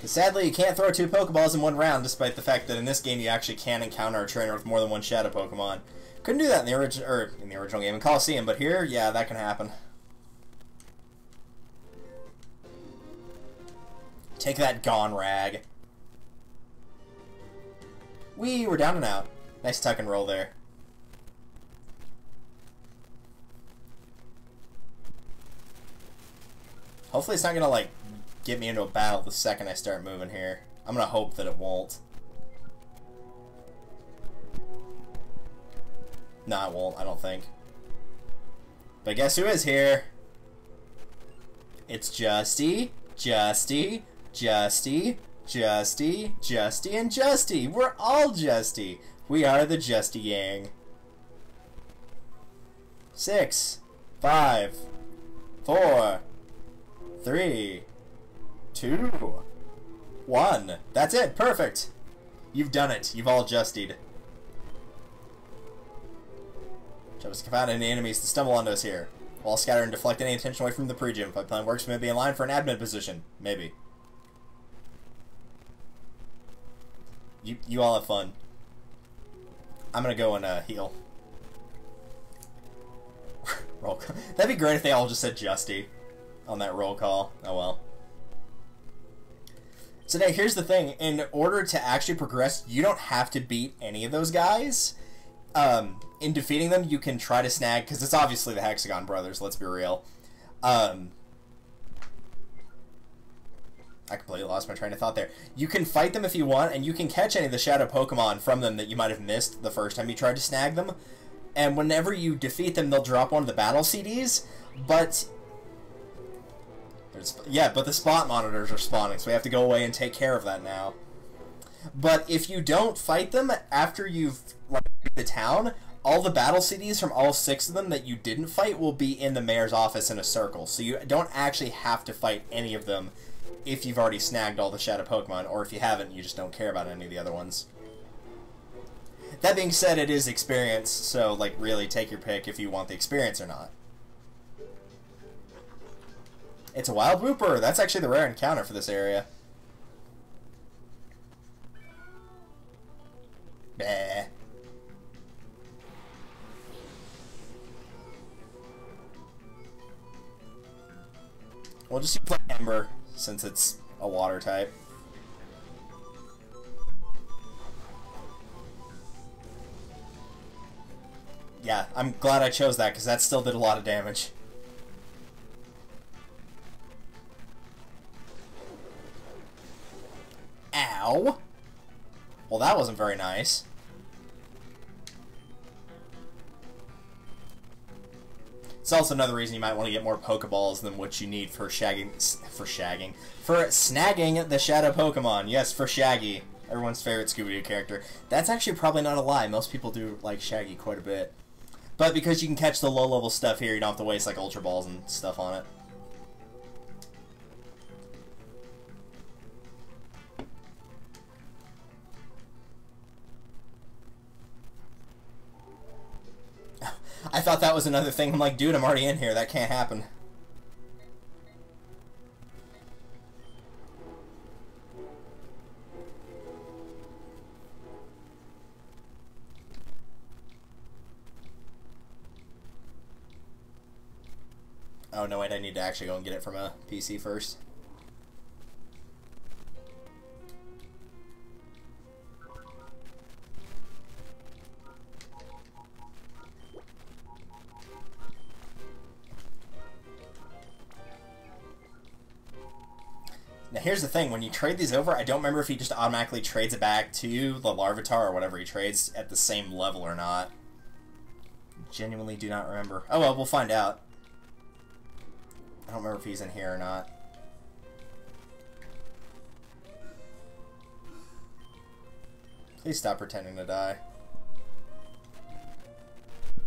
Speaker 1: Sadly, you can't throw 2 Pokeballs in one round, despite the fact that in this game you actually can encounter a trainer with more than one Shadow Pokemon. Couldn't do that in the original game in Coliseum, but here, yeah, that can happen. Take that, Gone Rag. We're down and out. Nice tuck and roll there. Hopefully it's not gonna, like, get me into a battle the second I start moving here. I'm gonna hope that it won't. No, it won't, I don't think. But guess who is here? It's Justy, Justy, Justy, Justy, Justy, and Justy. We're all Justy. We are the Justy Gang. 6, 5, 4, 3, 2, 1. That's it. Perfect. You've done it. You've all justied. Just confound any enemies to stumble onto us here. While scatter and deflect any attention away from the pre-gym. If my plan works, we may be in line for an admin position. Maybe. You all have fun. I'm gonna go and heal. Roll call. That'd be great if they all just said Justy on that roll call. Oh well. So now here's the thing. In order to actually progress, you don't have to beat any of those guys. In defeating them, you can try to snag, because it's obviously the Hexagon Brothers, let's be real. I completely lost my train of thought there. You can fight them if you want, and you can catch any of the Shadow Pokemon from them that you might have missed the first time you tried to snag them. And whenever you defeat them, they'll drop one of the battle CDs, but... yeah, but the spot monitors are spawning, so we have to go away and take care of that now. But if you don't fight them after you've like the town, all the battle CDs from all 6 of them that you didn't fight will be in the mayor's office in a circle. So you don't actually have to fight any of them if you've already snagged all the Shadow Pokemon, or if you haven't, you just don't care about any of the other ones. That being said, it is experience, so like really take your pick if you want the experience or not. It's a wild Wooper. That's actually the rare encounter for this area. Bah. We'll just use Ember, since it's a water type. Yeah, I'm glad I chose that, because that still did a lot of damage. Ow! Well, that wasn't very nice. It's also another reason you might want to get more Pokeballs than what you need for snagging the Shadow Pokemon. Yes, for Shaggy, everyone's favorite Scooby-Doo character. That's actually probably not a lie. Most people do like Shaggy quite a bit. But because you can catch the low-level stuff here, you don't have to waste like Ultra Balls and stuff on it. I thought that was another thing. I'm like, dude, I'm already in here. That can't happen. Oh, no, wait, I need to actually go and get it from a PC first. Now here's the thing, when you trade these over, I don't remember if he just automatically trades it back to the Larvitar or whatever he trades at the same level or not. Genuinely do not remember. Oh well, we'll find out. I don't remember if he's in here or not. Please stop pretending to die.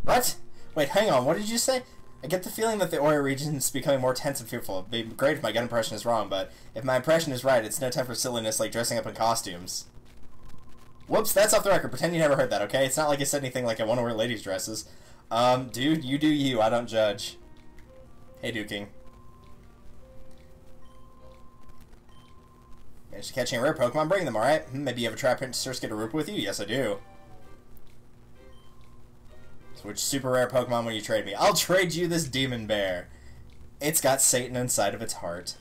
Speaker 1: What? Wait, hang on, what did you say? I get the feeling that the Ori region is becoming more tense and fearful. It'd be great if my gut impression is wrong, but if my impression is right, it's no time for silliness like dressing up in costumes. Whoops, that's off the record. Pretend you never heard that, okay? It's not like I said anything like I want to wear ladies' dresses. Dude, you do you. I don't judge. Hey, Duking. Managed to catching a rare Pokemon, bring them, alright? Maybe you have a trap hint to get a Rupa with you? Yes, I do. So which super rare Pokemon will you trade me? I'll trade you this Demon Bear. It's got Satan inside of its heart.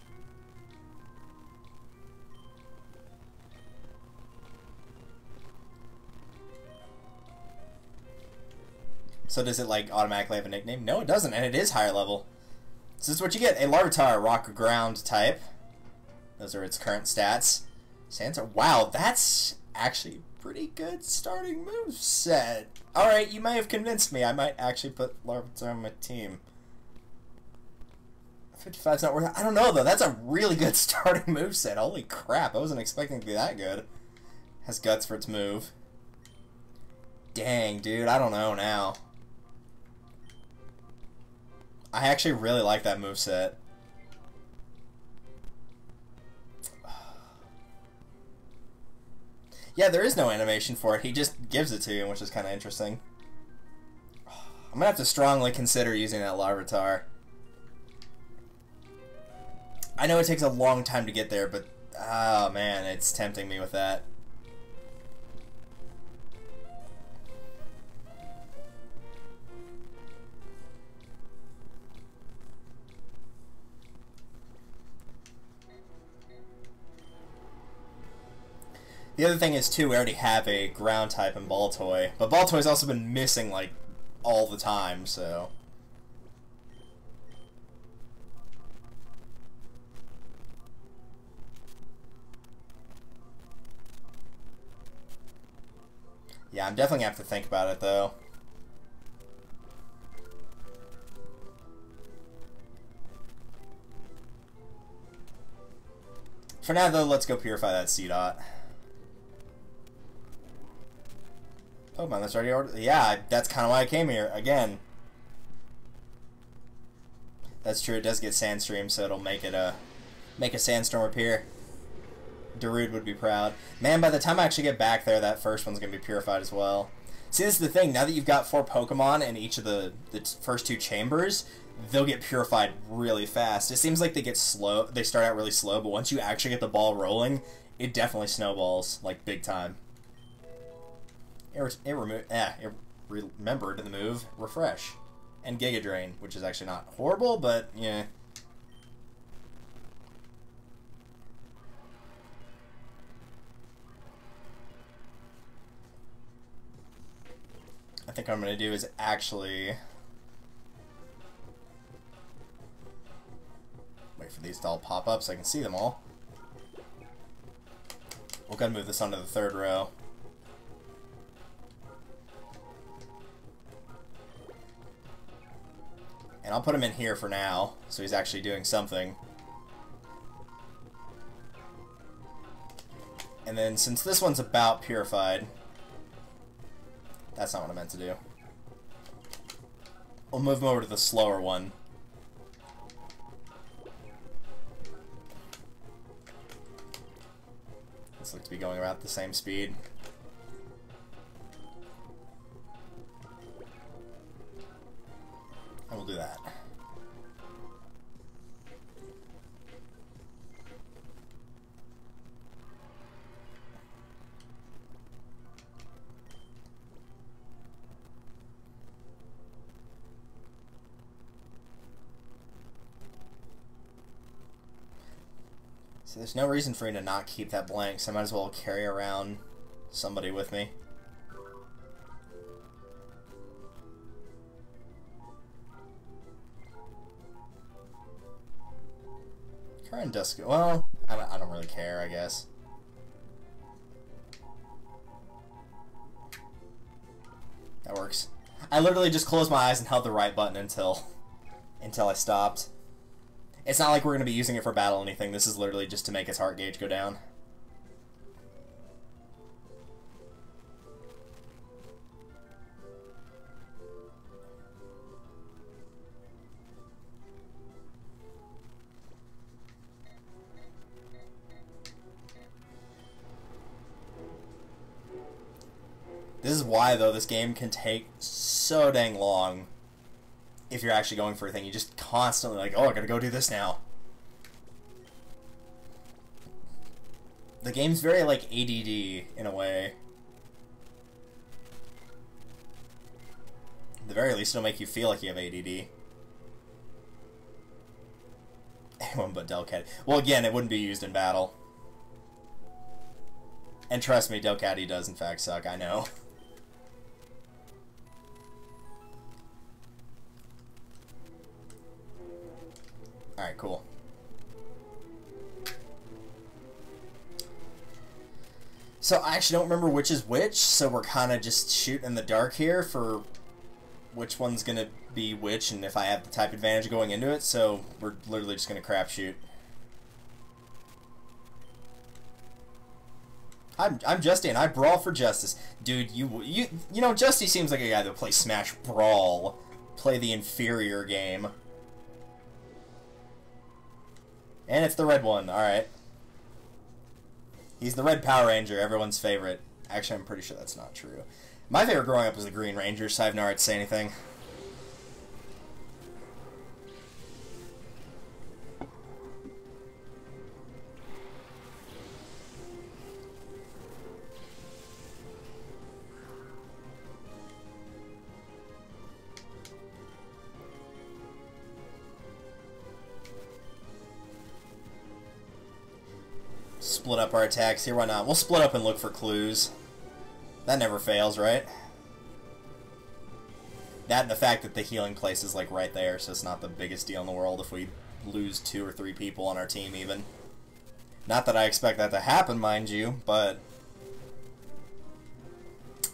Speaker 1: So does it, like, automatically have a nickname? No, it doesn't, and it is higher level. So this is what you get. A Larvitar, Rock Ground type. Those are its current stats. Santa, wow, that's actually pretty good starting moveset. Alright, you may have convinced me. I might actually put Larvitar on my team. 55's not worth it. I don't know, though. That's a really good starting moveset. Holy crap, I wasn't expecting it to be that good. Has guts for its move. Dang, dude, I don't know now. I actually really like that moveset. Yeah, there is no animation for it. He just gives it to you, which is kind of interesting. I'm going to have to strongly consider using that Larvitar. I know it takes a long time to get there, but... oh, man, it's tempting me with that. The other thing is, too, we already have a ground type in Baltoy. But Baltoy's also been missing, like, all the time, so... yeah, I'm definitely going to have to think about it, though. For now, though, let's go purify that C-Dot. Pokemon that's already ordered. Yeah, that's kind of why I came here. Again. That's true, it does get Sandstream, so it'll make it make a Sandstorm appear. Darude would be proud. Man, by the time I actually get back there, that first one's going to be purified as well. See, this is the thing. Now that you've got 4 Pokemon in each of the first 2 chambers, they'll get purified really fast. It seems like they get slow. They start out really slow, but once you actually get the ball rolling, it definitely snowballs, like, big time. It remembered the move Refresh and Giga Drain, which is actually not horrible, but yeah. I think what I'm going to do is actually wait for these to all pop up so I can see them all. We'll go ahead and move this onto the 3rd row. And I'll put him in here for now, so he's actually doing something. And then, since this one's about purified, that's not what I meant to do. We'll move him over to the slower one. This looks to be going about the same speed. I will do that. So there's no reason for me to not keep that blank, so I might as well carry around somebody with me. Current Dusk. Well, I don't really care, I guess. That works. I literally just closed my eyes and held the right button until I stopped. It's not like we're going to be using it for battle or anything. This is literally just to make his heart gauge go down. This is why, though, this game can take so dang long if you're actually going for a thing. You just constantly like, oh, I gotta go do this now. The game's very, like, ADD in a way. At the very least, it'll make you feel like you have ADD. Anyone but Delcat. Well, again, it wouldn't be used in battle. And trust me, Delcatty does, in fact, suck. I know. Alright, cool. So I actually don't remember which is which, so we're kind of just shooting in the dark here for which one's going to be which and if I have the type advantage going into it, so we're literally just going to crapshoot. I'm Justy and I brawl for justice. Dude, you know, Justy seems like a guy that would play Smash Brawl. Play the inferior game. And it's the red one, alright. He's the red Power Ranger, everyone's favorite. Actually, I'm pretty sure that's not true. My favorite growing up was the Green Ranger, so I have no right to say anything. Split up our attacks here, why not? We'll split up and look for clues. That never fails, right? That and the fact that the healing place is like right there, so it's not the biggest deal in the world if we lose 2 or 3 people on our team even. Not that I expect that to happen, mind you, but...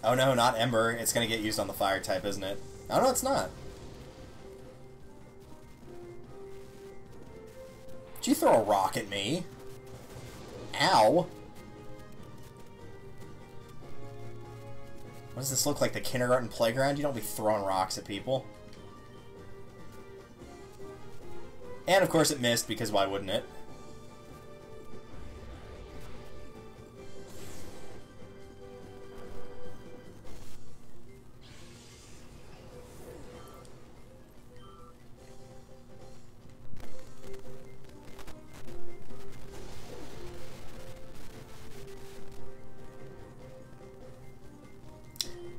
Speaker 1: Oh no, not Ember. It's gonna get used on the fire type, isn't it? Oh no, it's not. Did you throw a rock at me? Ow! What does this look like, the kindergarten playground? You don't be throwing rocks at people. And of course it missed, because why wouldn't it?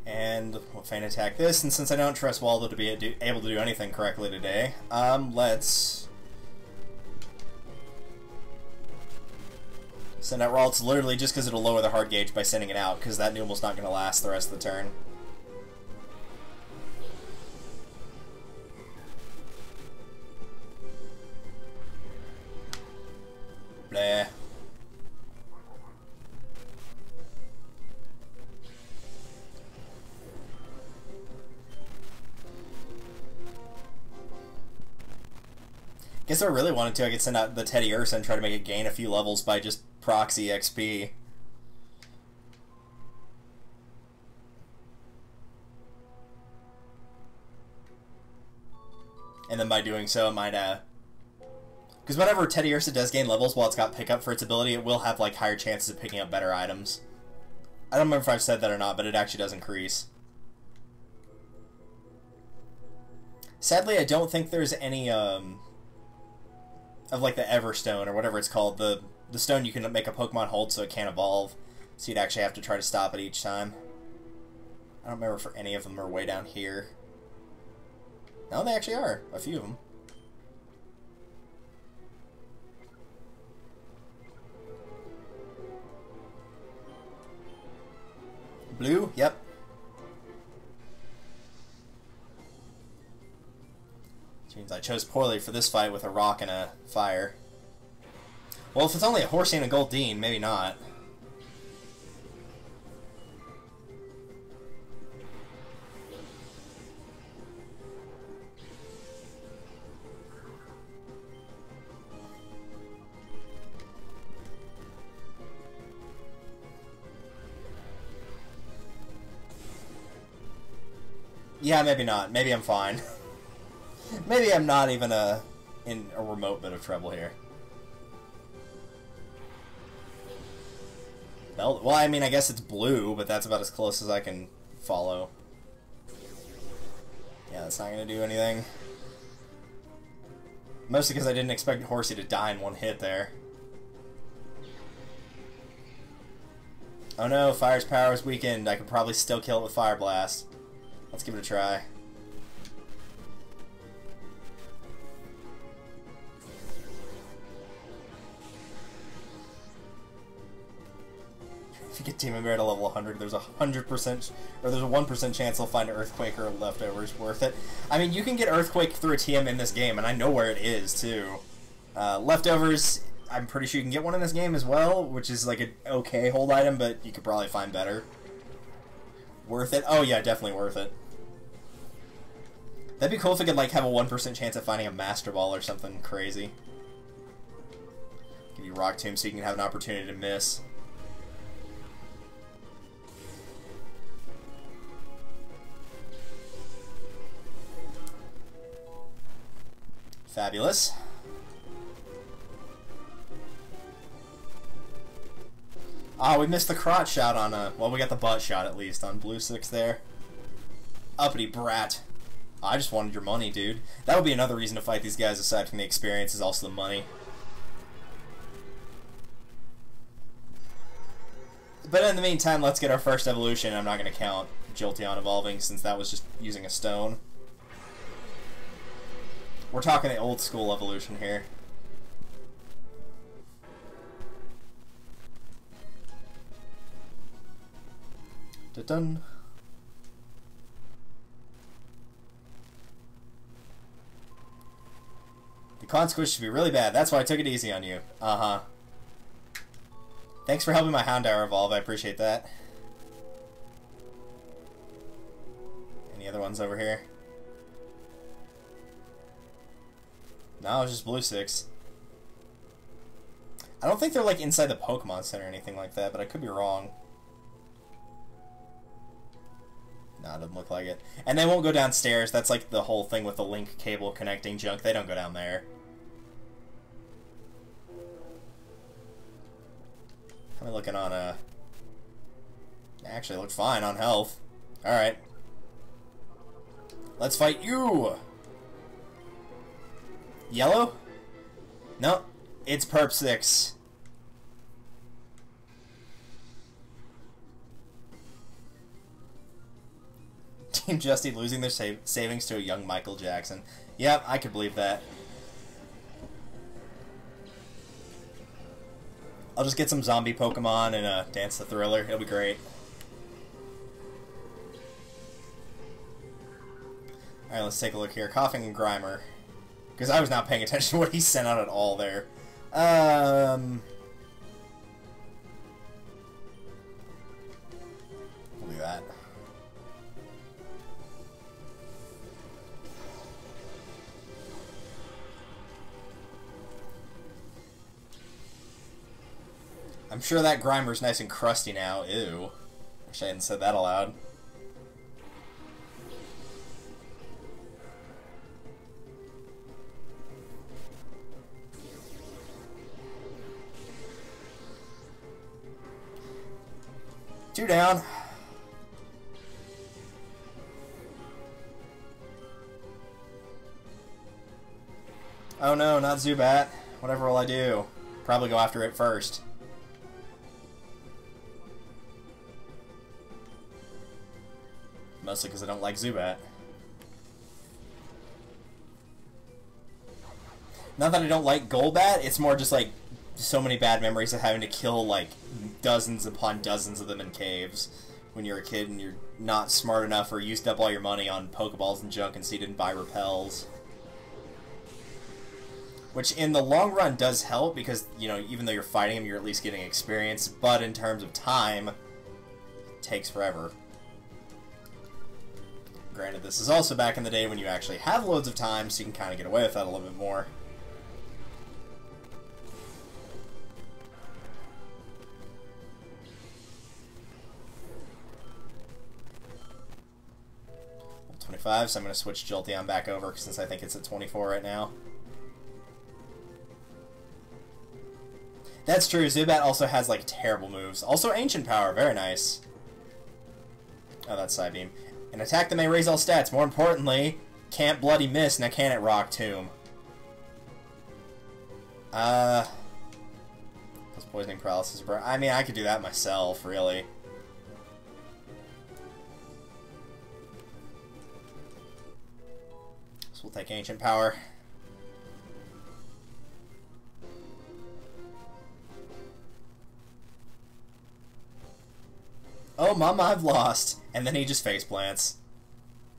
Speaker 1: And we'll feint attack this, and since I don't trust Waldo to be able to do anything correctly today, let's send out Ralts literally just because it'll lower the hard gauge by sending it out, because that Numel's not going to last the rest of the turn. Bleh. Guess if I really wanted to, I could send out the Teddy Ursa and try to make it gain a few levels by just proxy XP. And then by doing so, it might, because whenever Teddy Ursa does gain levels while it's got pickup for its ability, it will have, like, higher chances of picking up better items. I don't remember if I've said that or not, but it actually does increase. Sadly, I don't think there's any, of like the Everstone or whatever it's called, the stone you can make a Pokemon hold so it can't evolve, so you'd actually have to try to stop it each time. I don't remember if any of them are way down here. No, they actually are. A few of them. Blue? Yep. Which means I chose poorly for this fight with a rock and a fire. Well, if it's only a Horsey and a Goldeen, maybe not. Yeah, maybe not. Maybe I'm fine. Maybe I'm not even in a remote bit of trouble here. Well, I mean, I guess it's blue, but that's about as close as I can follow. Yeah, that's not going to do anything. Mostly because I didn't expect Horsey to die in one hit there. Oh no, Fire's power is weakened. I could probably still kill it with Fire Blast. Let's give it a try. If you get Demon Bear to level 100, there's a 100%, or there's a 1% chance they'll find an Earthquake or Leftovers worth it. I mean, you can get Earthquake through a TM in this game, and I know where it is, too. Leftovers, I'm pretty sure you can get one in this game as well, which is like an okay hold item, but you could probably find better. Worth it? Oh yeah, definitely worth it. That'd be cool if it could like have a 1% chance of finding a Master Ball or something crazy. Give you Rock Tomb so you can have an opportunity to miss. Fabulous. Ah, we missed the crotch shot on well, we got the butt shot at least on blue 6 there. Uppity brat. I just wanted your money, dude. That would be another reason to fight these guys aside from the experience, is also the money. But in the meantime, let's get our first evolution. I'm not going to count Jolteon evolving since that was just using a stone. We're talking the old school evolution here. Dun-dun. The consequence should be really bad. That's why I took it easy on you. Uh-huh. Thanks for helping my Houndour evolve. I appreciate that. Any other ones over here? No, it's just blue 6. I don't think they're like inside the Pokemon Center or anything like that, but I could be wrong. No, it doesn't look like it. And they won't go downstairs. That's like the whole thing with the link cable connecting junk. They don't go down there. How am I looking on actually, it looked fine on health. Alright. Let's fight you! Yellow? No, it's Perp 6. Team Justy losing their savings to a young Michael Jackson. Yep, I could believe that. I'll just get some zombie Pokemon and Dance the Thriller. It'll be great. Alright, let's take a look here. Coughing and Grimer. Because I was not paying attention to what he sent out at all there. We'll do that. I'm sure that Grimer's nice and crusty now. Ew. Wish I hadn't said that aloud. Two down. Oh no, not Zubat. Whatever will I do? Probably go after it first. Mostly because I don't like Zubat. Not that I don't like Golbat, it's more just like so many bad memories of having to kill like dozens upon dozens of them in caves when you're a kid and you're not smart enough or used up all your money on Pokeballs and junk and so you didn't buy repels. which in the long run does help because, you know, even though you're fighting him, you're at least getting experience, but in terms of time, it takes forever. Granted, this is also back in the day when you actually have loads of time, so you can kind of get away with that a little bit more. Level 25, so I'm going to switch Jolteon back over since I think it's at 24 right now. That's true, Zubat also has, like, terrible moves. Also Ancient Power, very nice. Oh, that's Psybeam. An attack that may raise all stats. More importantly, can't Bloody Miss, now can it Rock Tomb? Those Poisoning Paralysis, bro. I mean, I could do that myself, really. So we'll take Ancient Power. Oh, mama, I've lost. And then he just face plants.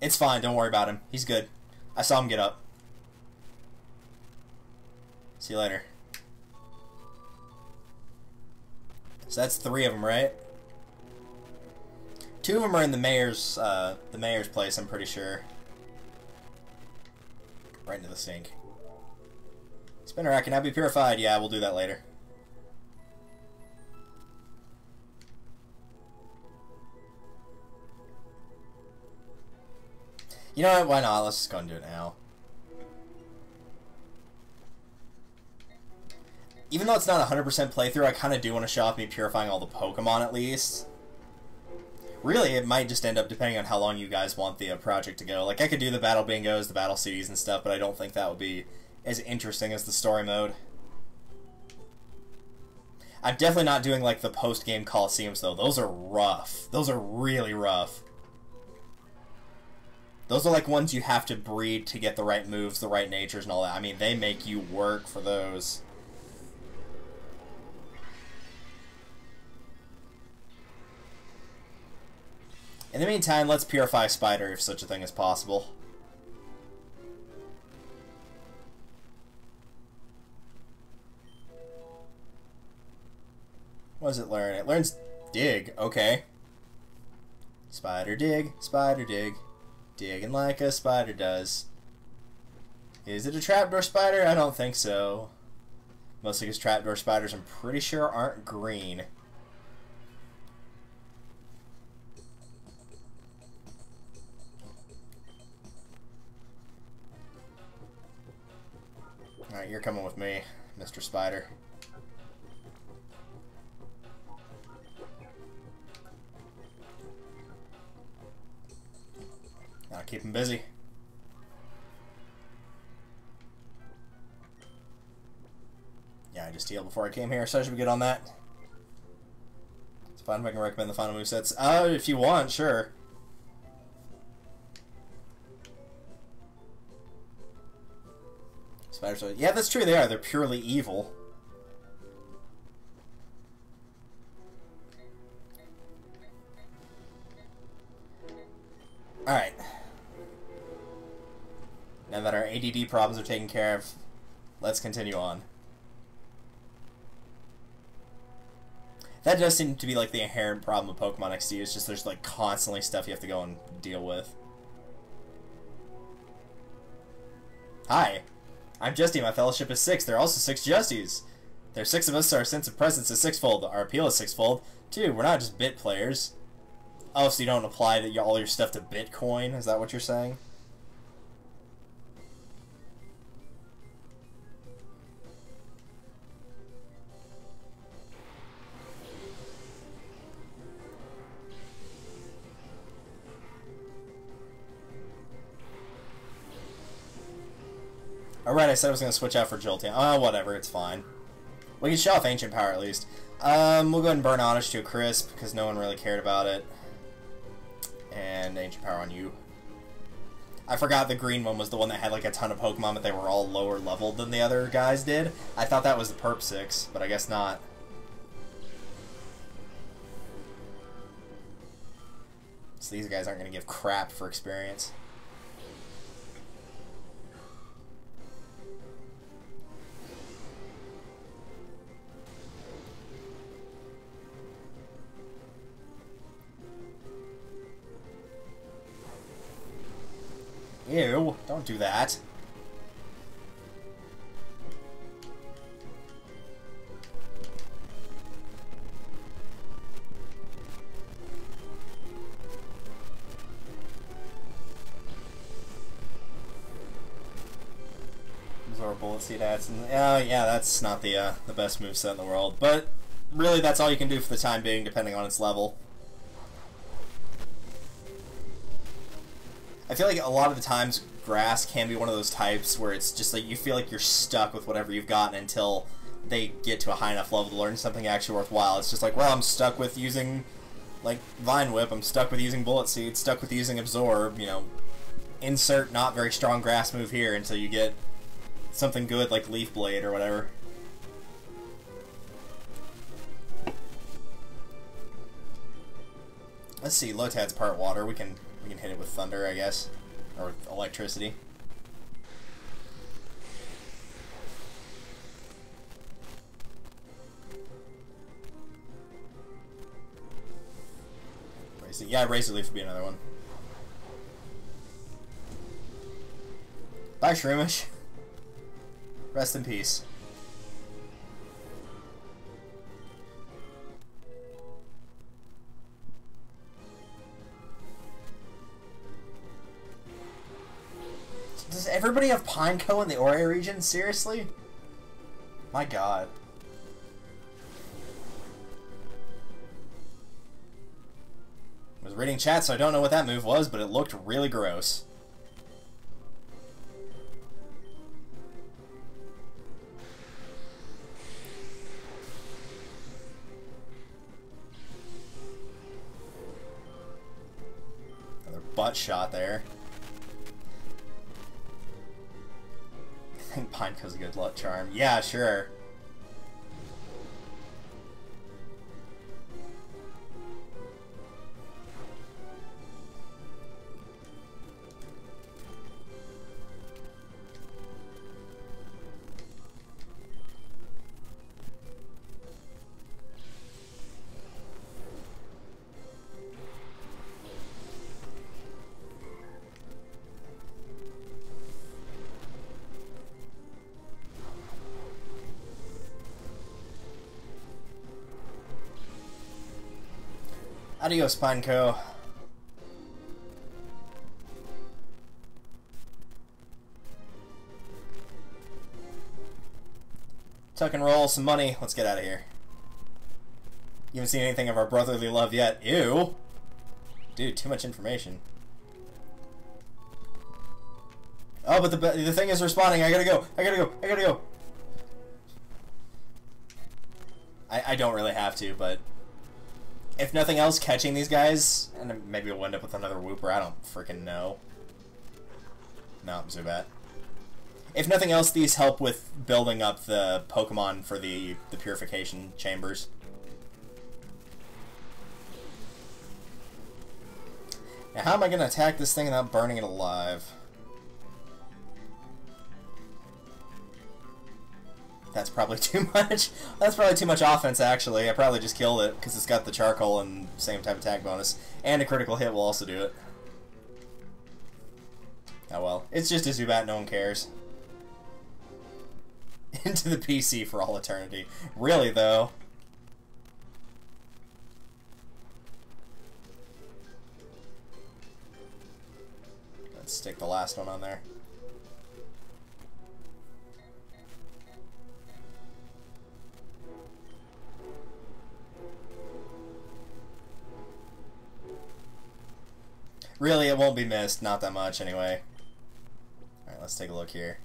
Speaker 1: It's fine, don't worry about him. He's good. I saw him get up. See you later. So that's 3 of them, right? 2 of them are in the mayor's place, I'm pretty sure. Right into the sink. Spinnerack can now be purified. Yeah, we'll do that later. You know what? Why not? Let's just go and do it now. Even though it's not 100% playthrough, I kind of do want to show off me purifying all the Pokemon at least. Really, it might just end up depending on how long you guys want the project to go. Like, I could do the Battle Bingos, the Battle CDs and stuff, but I don't think that would be as interesting as the story mode. I'm definitely not doing, like, the post-game Coliseums, though. Those are rough. Those are really rough. Those are like ones you have to breed to get the right moves, the right natures, and all that. I mean, they make you work for those. In the meantime, let's purify Spider if such a thing is possible. What does it learn? It learns Dig. Okay. Spider dig, Spider dig. Digging like a spider does. Is it a trapdoor spider? I don't think so. Mostly because trapdoor spiders, I'm pretty sure, aren't green. Alright, you're coming with me, Mr. Spider. Gotta keep him busy. Yeah, I just healed before I came here, so I should be good on that. It's fine if I can recommend the final movesets. If you want, sure. Spiders are... Yeah, that's true, they are. They're purely evil. Alright. Now that our ADD problems are taken care of, let's continue on. That does seem to be like the inherent problem of Pokemon XD, it's just there's like constantly stuff you have to go and deal with. Hi, I'm Justy, my fellowship is 6. There are also 6 Justies. There's 6 of us, so our sense of presence is 6-fold. Our appeal is 6-fold. 2, we're not just bit players. Oh, so you don't apply all your stuff to Bitcoin? Is that what you're saying? Alright, I said I was going to switch out for Jolteon. Oh, whatever, it's fine. We can show off Ancient Power at least. We'll go ahead and burn Oddish to a crisp, because no one really cared about it. And Ancient Power on you. I forgot the green one was the one that had like a ton of Pokemon, but they were all lower leveled than the other guys did. I thought that was the Perp 6, but I guess not. So these guys aren't going to give crap for experience. Ew, don't do that. Absorb bullet seed hats, and yeah, that's not the best moveset in the world, but really that's all you can do for the time being, depending on its level. I feel like a lot of the times grass can be one of those types where it's just like you feel like you're stuck with whatever you've gotten until they get to a high enough level to learn something actually worthwhile. It's just like, well, I'm stuck with using like Vine Whip, I'm stuck with using Bullet Seed, stuck with using Absorb, you know, insert not very strong grass move here until you get something good like Leaf Blade or whatever. Let's see, Lotad's part water. We can hit it with thunder, I guess, or with electricity. Yeah, Razor Leaf would be another one. Bye, Shroomish. Rest in peace. Does everybody have Pineco in the Ore region? Seriously? My god. I was reading chat, so I don't know what that move was, but it looked really gross. Another butt shot there. I think Pineco's a good luck charm. Yeah, sure. Adios, Pineco. Tuck and roll some money. Let's get out of here. You haven't seen anything of our brotherly love yet. Ew. Dude, too much information. Oh, but the thing is responding. I gotta go. I gotta go. I gotta go. I don't really have to, but if nothing else, catching these guys, and maybe we'll end up with another Whooper, I don't freaking know. No, Zubat. If nothing else, these help with building up the Pokemon for the purification chambers. Now, how am I going to attack this thing without burning it alive? That's probably too much. That's probably too much offense, actually. I probably just killed it, because it's got the charcoal and same type attack bonus. And a critical hit will also do it. Oh well. It's just a Zubat, no one cares. Into the PC for all eternity. Really, though. Let's stick the last one on there. Really, it won't be missed. Not that much, anyway. Alright, let's take a look here.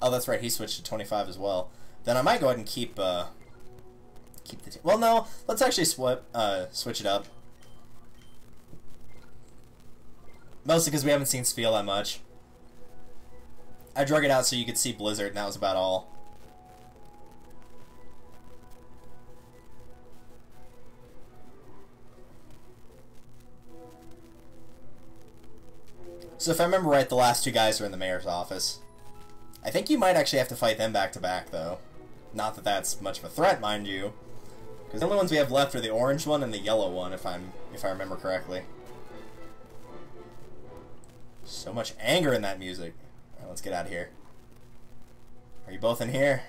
Speaker 1: Oh, that's right. He switched to 25 as well. Then I might go ahead and keep the... Well, no. Let's actually switch it up. Mostly because we haven't seen Spiel that much. I drug it out so you could see Blizzard, and that was about all. So if I remember right, the last two guys are in the mayor's office. I think you might actually have to fight them back to back, though. Not that that's much of a threat, mind you. Because the only ones we have left are the orange one and the yellow one, if I remember correctly. So much anger in that music. Alright, let's get out of here. Are you both in here?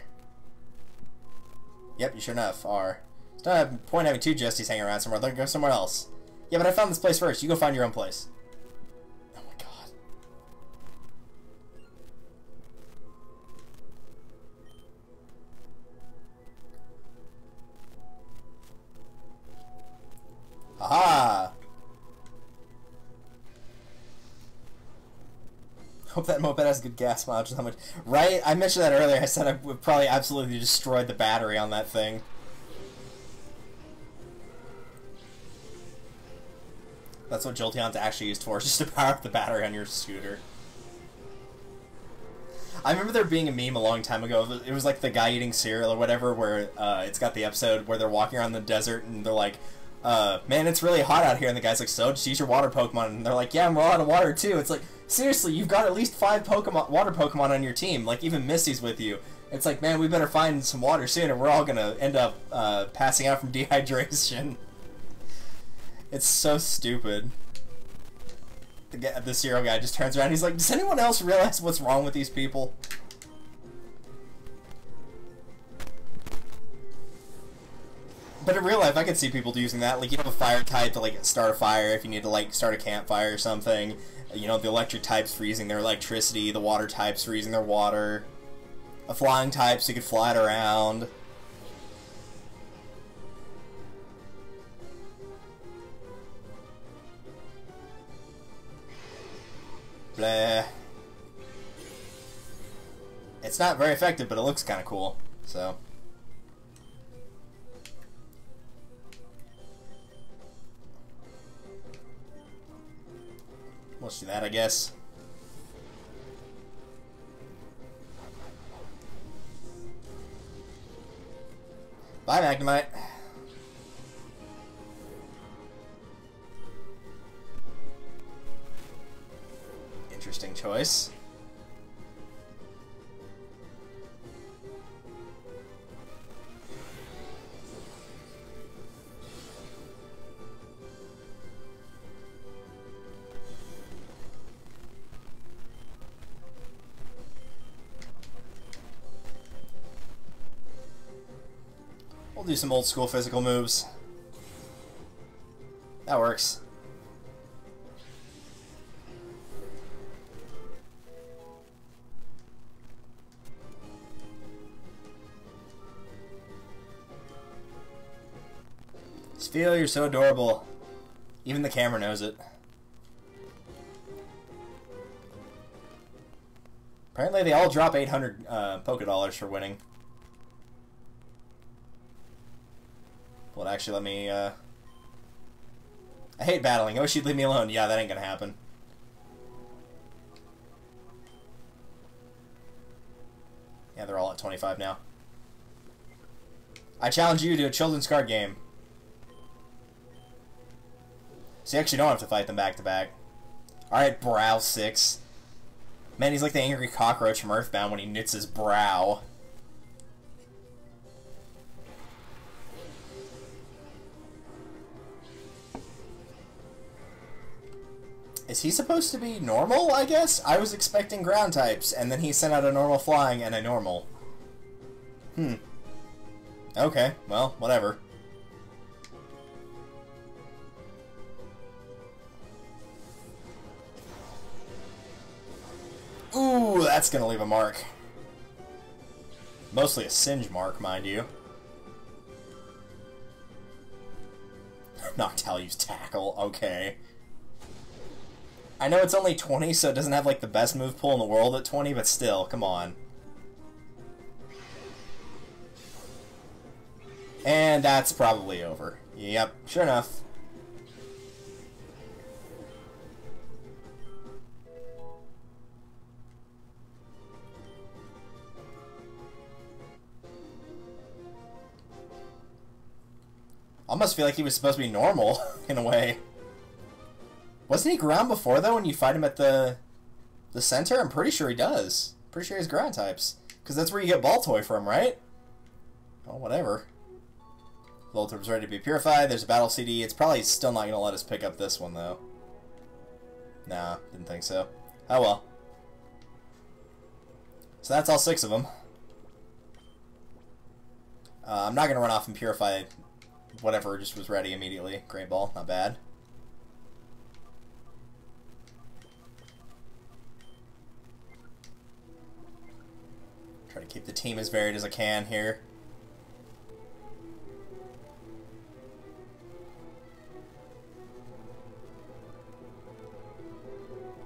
Speaker 1: Yep, you sure enough are. It's not a point having two Justies hanging around somewhere. Let go somewhere else. Yeah, but I found this place first. You go find your own place. Oh my god. Aha! Hope that moped has good gas mileage. How much? Right? I mentioned that earlier. I said I would probably absolutely destroyed the battery on that thing. That's what Jolteon's actually used for, just to power up the battery on your scooter. I remember there being a meme a long time ago. It was like the guy eating cereal or whatever, where it's got the episode where they're walking around the desert and they're like, man, it's really hot out here. And the guy's like, so, just use your water Pokemon. And they're like, yeah, I'm out of water too. It's like, seriously, you've got at least 5 water Pokemon on your team. Like, even Misty's with you. It's like, man, we better find some water soon or we're all gonna end up passing out from dehydration. It's so stupid. The cereal guy just turns around. He's like, does anyone else realize what's wrong with these people? But in real life, I could see people using that. Like, you have a fire type to, like, start a fire if you need to, like, start a campfire or something. You know, the electric types for using their electricity. The water types for using their water. A flying type so you could fly it around. Blah. It's not very effective, but it looks kind of cool, so. Let's do that, I guess. Bye, Magnemite. Interesting choice. We'll do some old school physical moves. That works. Feel, you're so adorable. Even the camera knows it. Apparently they all drop 800 Poké Dollars for winning. Well, actually, let me, I hate battling. Oh, she'd leave me alone. Yeah, that ain't gonna happen. Yeah, they're all at 25 now. I challenge you to a children's card game. So you actually don't have to fight them back to back. Alright, Brow 6. Man, he's like the angry cockroach from Earthbound when he knits his brow. Is he supposed to be normal, I guess? I was expecting ground types, and then he sent out a normal flying and a normal. Okay, well, whatever. Ooh, that's gonna leave a mark. Mostly a singe mark, mind you. Noctaliu's tackle, okay. I know it's only 20, so it doesn't have like the best move pool in the world at 20, but still, come on. And that's probably over. Yep, sure enough. Almost feel like he was supposed to be normal, in a way. Wasn't he ground before, though, when you fight him at the center? I'm pretty sure he does. Pretty sure he's ground types. Because that's where you get Baltoy from, right? Oh, whatever. Voltorb's ready to be purified. There's a battle CD. It's probably still not going to let us pick up this one, though. Nah, didn't think so. Oh well. So that's all 6 of them. I'm not going to run off and purify whatever just was ready immediately. Great ball, not bad. Try to keep the team as varied as I can here.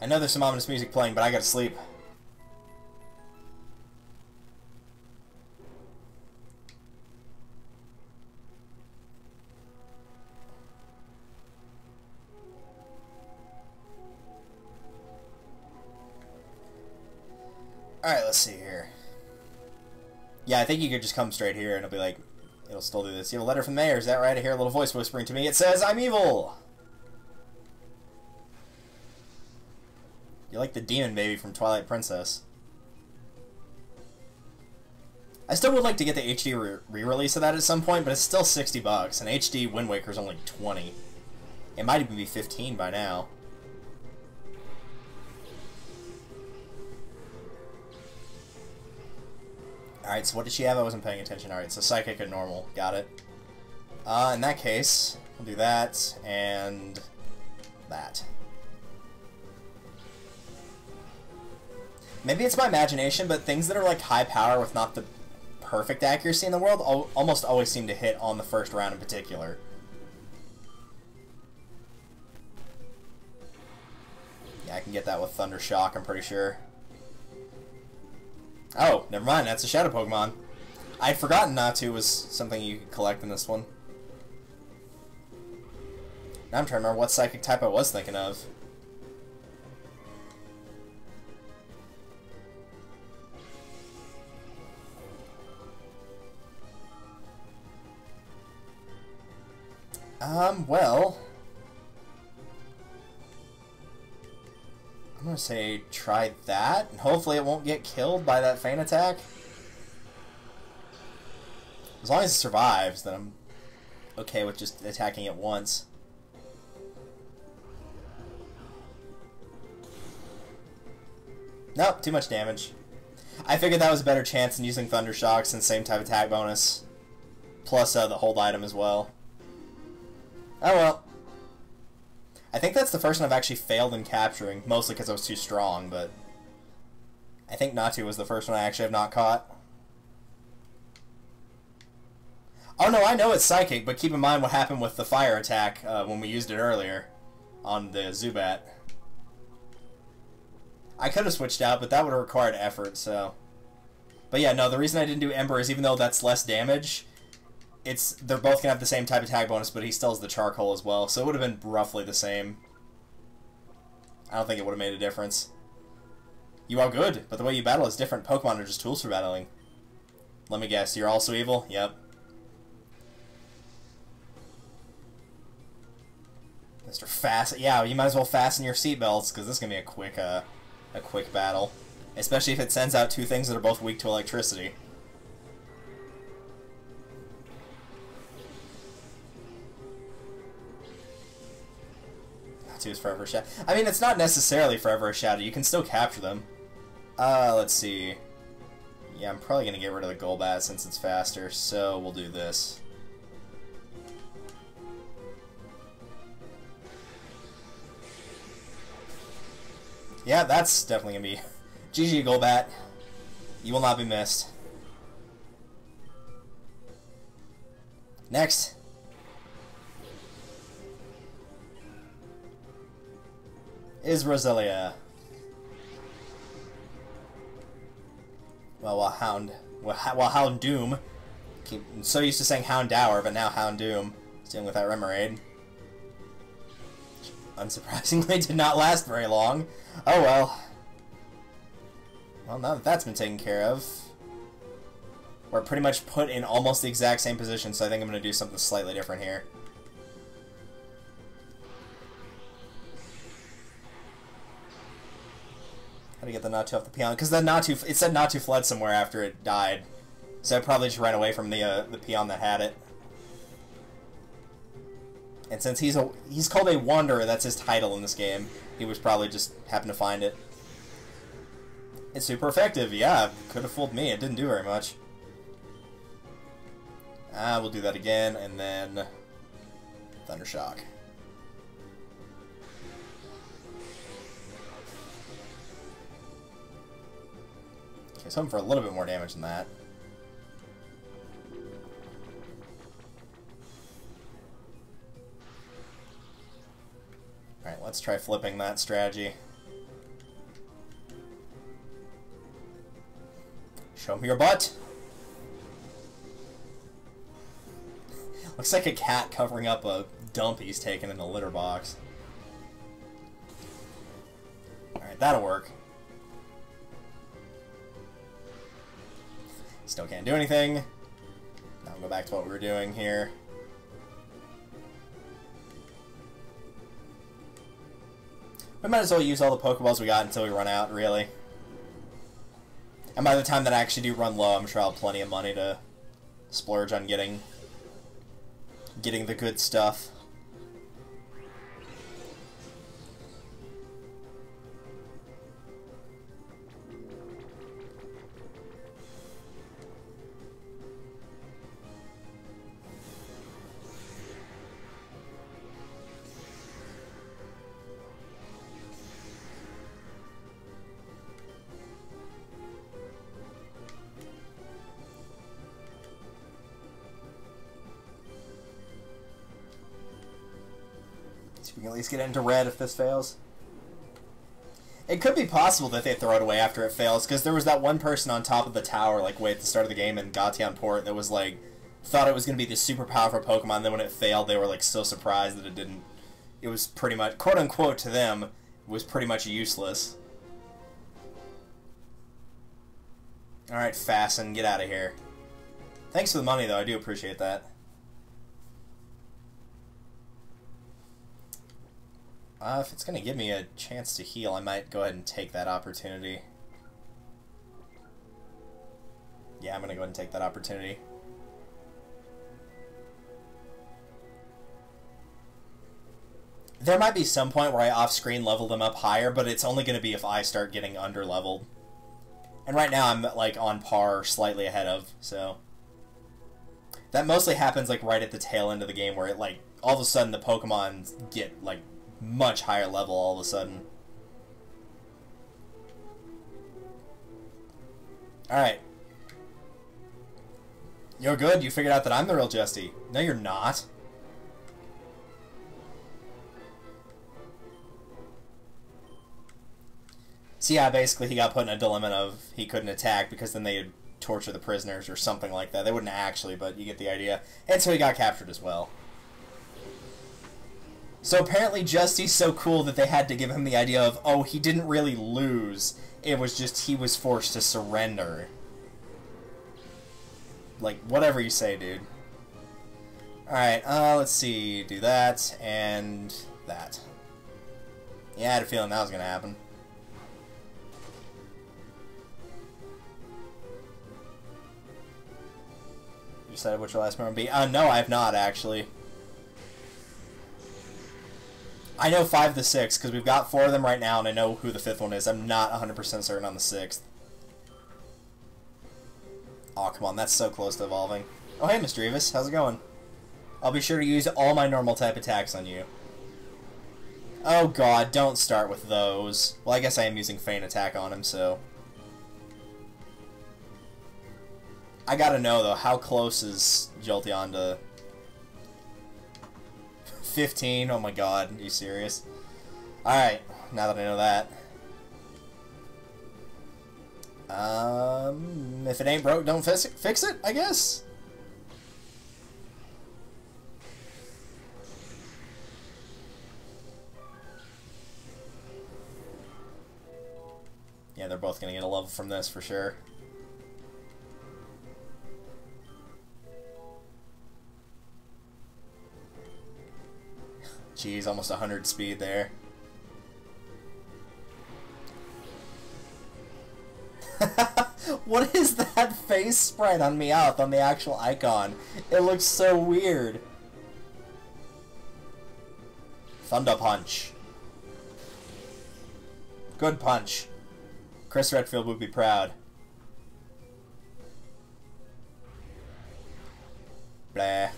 Speaker 1: I know there's some ominous music playing, but I gotta sleep. Alright, let's see here. Yeah, I think you could just come straight here and it'll be like, it'll still do this. You have a letter from the mayor, is that right? I hear a little voice whispering to me. It says, I'm evil! You're like the demon baby from Twilight Princess. I still would like to get the HD re-release of that at some point, but it's still $60, and HD Wind Waker's only 20. It might even be 15 by now. Alright, so what did she have? I wasn't paying attention. Alright, so Psychic and Normal. Got it. In that case, we'll do that, and that. Maybe it's my imagination, but things that are like high power with not the perfect accuracy in the world almost always seem to hit on the first round in particular. Yeah, I can get that with Thunder Shock, I'm pretty sure. Oh, never mind, that's a Shadow Pokemon. I'd forgotten Natu was something you could collect in this one. Now I'm trying to remember what Psychic type I was thinking of. Well... I'm gonna say try that, and hopefully it won't get killed by that feint attack. As long as it survives, then I'm okay with just attacking it once. Nope, too much damage. I figured that was a better chance than using Thunder Shock since same type attack bonus. Plus the hold item as well. Oh well. I think that's the first one I've actually failed in capturing, mostly because I was too strong, but I think Natu was the first one I actually have not caught. Oh no, I know it's Psychic, but keep in mind what happened with the fire attack when we used it earlier on the Zubat. I could have switched out, but that would have required effort, so... But yeah, no, the reason I didn't do Ember is even though that's less damage... They're both gonna have the same type of attack bonus, but he still has the charcoal as well, so it would have been roughly the same. I don't think it would have made a difference. You are good, but the way you battle is different. Pokemon are just tools for battling. Let me guess, you're also evil? Yep. Mr. Fast. Yeah, you might as well fasten your seatbelts, because this is gonna be a quick battle. Especially if it sends out 2 things that are both weak to electricity. Is Forever Shadow. I mean, it's not necessarily Forever Shadow. You can still capture them. Let's see. Yeah, I'm probably going to get rid of the Golbat since it's faster, so we'll do this. Yeah, that's definitely going to be... GG, Golbat. You will not be missed. Next. Is Roselia. Well, while Houndoom, I'm so used to saying Houndour, but now Houndoom is dealing with that Remoraid. Unsurprisingly, did not last very long. Oh well. Well, now that that's been taken care of, we're pretty much put in almost the exact same position, so I think I'm going to do something slightly different here. To get the Natu off the Peon, because the Natu, it said Natu fled somewhere after it died, so I probably just ran away from the Peon that had it. And since he's called a Wanderer, that's his title in this game, he was probably just happened to find it. It's super effective, yeah. Could have fooled me, it didn't do very much. We'll do that again, and then Thundershock. Okay, so I'm for a little bit more damage than that. Alright, let's try flipping that strategy. Show me your butt! Looks like a cat covering up a dump he's taken in the litter box. Alright, that'll work. Still can't do anything. Now we'll go back to what we were doing here. We might as well use all the Pokeballs we got until we run out, really. And by the time that I actually do run low, I'm sure I'll have plenty of money to splurge on getting the good stuff. We can at least get it into red if this fails. It could be possible that they throw it away after it fails, because there was that one person on top of the tower, like, way at the start of the game in Gatian Port that was, like, thought it was going to be this super powerful Pokemon, and then when it failed, they were, like, so surprised that it didn't. It was pretty much, quote-unquote to them, it was pretty much useless. Alright, Fasten, get out of here. Thanks for the money, though, I do appreciate that. If it's going to give me a chance to heal, I might go ahead and take that opportunity. Yeah, I'm going to go ahead and take that opportunity. There might be some point where I off-screen level them up higher, but it's only going to be if I start getting under-leveled. And right now I'm, like, on par, slightly ahead of, so... That mostly happens, like, right at the tail end of the game, where it, like, all of a sudden the Pokemon get, like, much higher level all of a sudden. Alright. You're good? You figured out that I'm the real Justy. No, you're not. So yeah, basically he got put in a dilemma of he couldn't attack because then they'd torture the prisoners or something like that. They wouldn't actually, but you get the idea. And so he got captured as well. So apparently Justy's so cool that they had to give him the idea of, oh, he didn't really lose. It was just he was forced to surrender. Like, whatever you say, dude. Alright, let's see. Do that, and that. Yeah, I had a feeling that was going to happen. You decided which your last member would be? No, I have not, actually. I know 5 of the 6, because we've got 4 of them right now, and I know who the 5th one is. I'm not 100% certain on the 6th. Aw, come on, that's so close to evolving. Oh, hey, Mr. Evis, how's it going? I'll be sure to use all my normal type attacks on you. Oh god, don't start with those. Well, I guess I am using Feint Attack on him, so... I gotta know, though, how close is Jolteon to... 15? Oh my god, are you serious? Alright, now that I know that. If it ain't broke, don't fix it, I guess? Yeah, they're both gonna get a level from this for sure. Jeez, almost 100 speed there. What is that face sprite on Meowth on the actual icon? It looks so weird. Thunder Punch. Good punch. Chris Redfield would be proud. Blah.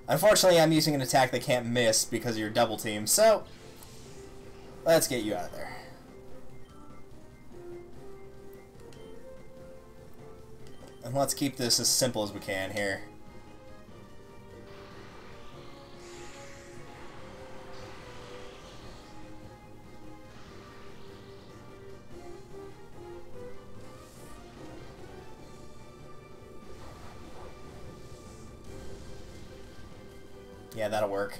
Speaker 1: Unfortunately, I'm using an attack that can't miss because of your double team, so let's get you out of there. And let's keep this as simple as we can here. Yeah, that'll work.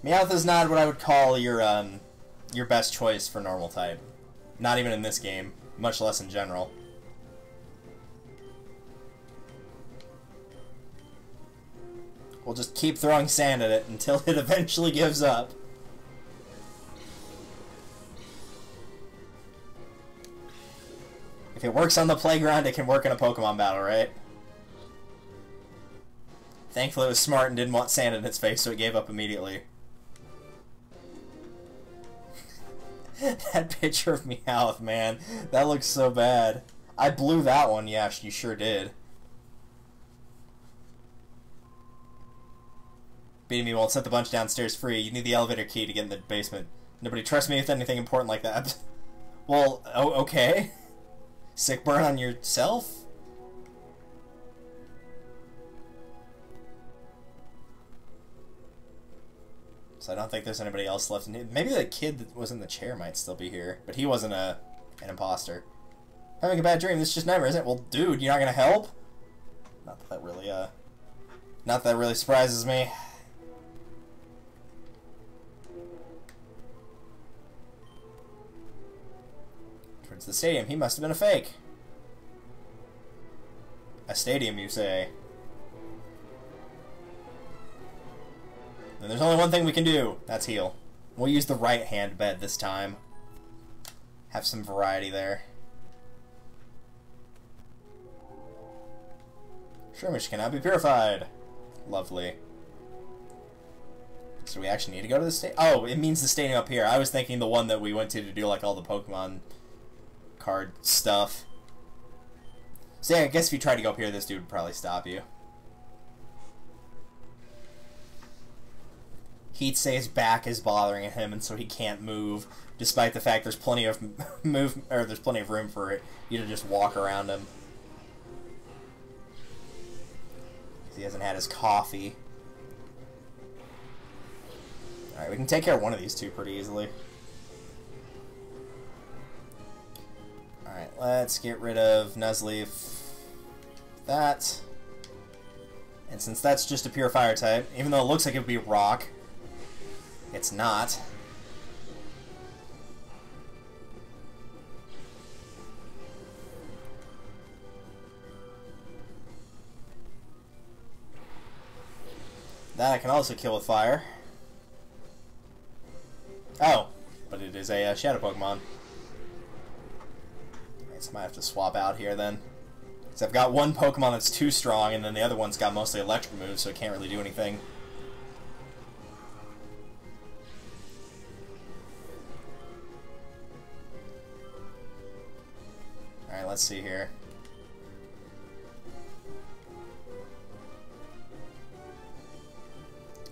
Speaker 1: Meowth is not what I would call your best choice for normal type. Not even in this game, much less in general. We'll just keep throwing sand at it until it eventually gives up. If it works on the playground, it can work in a Pokemon battle, right? Thankfully it was smart and didn't want sand in its face, so it gave up immediately. That picture of Meowth, man. That looks so bad. I blew that one, yeah, you sure did. Beating me won't set the bunch downstairs free. You need the elevator key to get in the basement. Nobody trusts me with anything important like that. Well, okay. Sick burn on yourself? So I don't think there's anybody else left in here. Maybe the kid that was in the chair might still be here, but he wasn't an imposter. Having a bad dream, this is just nightmare, isn't it? Well, dude, you're not gonna help? Not that that really surprises me. Towards the stadium, he must have been a fake. A stadium, you say? And there's only one thing we can do. That's heal. We'll use the right hand bed this time. Have some variety there. Shroomish cannot be purified. Lovely. So we actually need to go to the stadium? Oh, it means the stadium up here. I was thinking the one that we went to do like all the Pokemon card stuff. So yeah, I guess if you tried to go up here, this dude would probably stop you. He'd say his back is bothering him, and so he can't move, despite the fact there's plenty of there's plenty of room for you to just walk around him. He hasn't had his coffee. All right, we can take care of one of these two pretty easily. All right, let's get rid of Nuzleaf. That, and since that's just a pure fire type, even though it looks like it would be rock. It's not. That I can also kill with fire. Oh, but it is a shadow Pokemon. Alright, so I might have to swap out here then. Because I've got one Pokemon that's too strong, and then the other one's got mostly electric moves, so it can't really do anything. Alright, let's see here.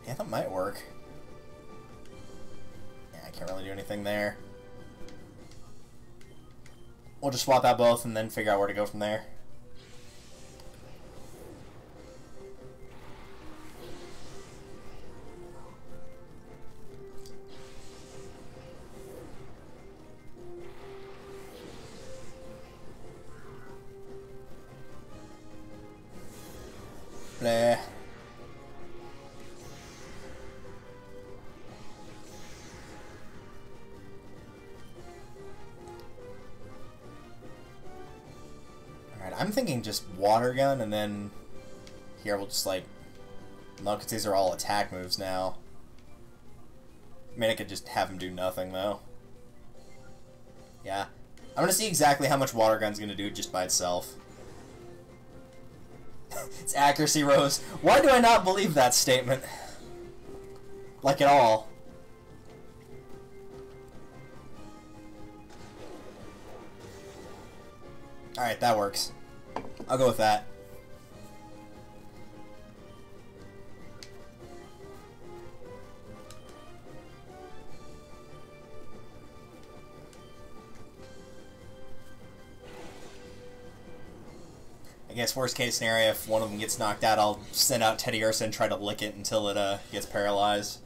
Speaker 1: Yeah, that might work. Yeah, I can't really do anything there. We'll just swap out both and then figure out where to go from there. Blah. Alright, I'm thinking just water gun, and then here we'll just like, no, because these are all attack moves now. I mean, I could just have him do nothing though. Yeah, I'm gonna see exactly how much water gun's gonna do just by itself. It's accuracy, Rose. Why do I not believe that statement? Like at all. Alright, that works. I'll go with that. I guess worst case scenario, if one of them gets knocked out, I'll send out Teddy Ursa and try to lick it until it gets paralyzed.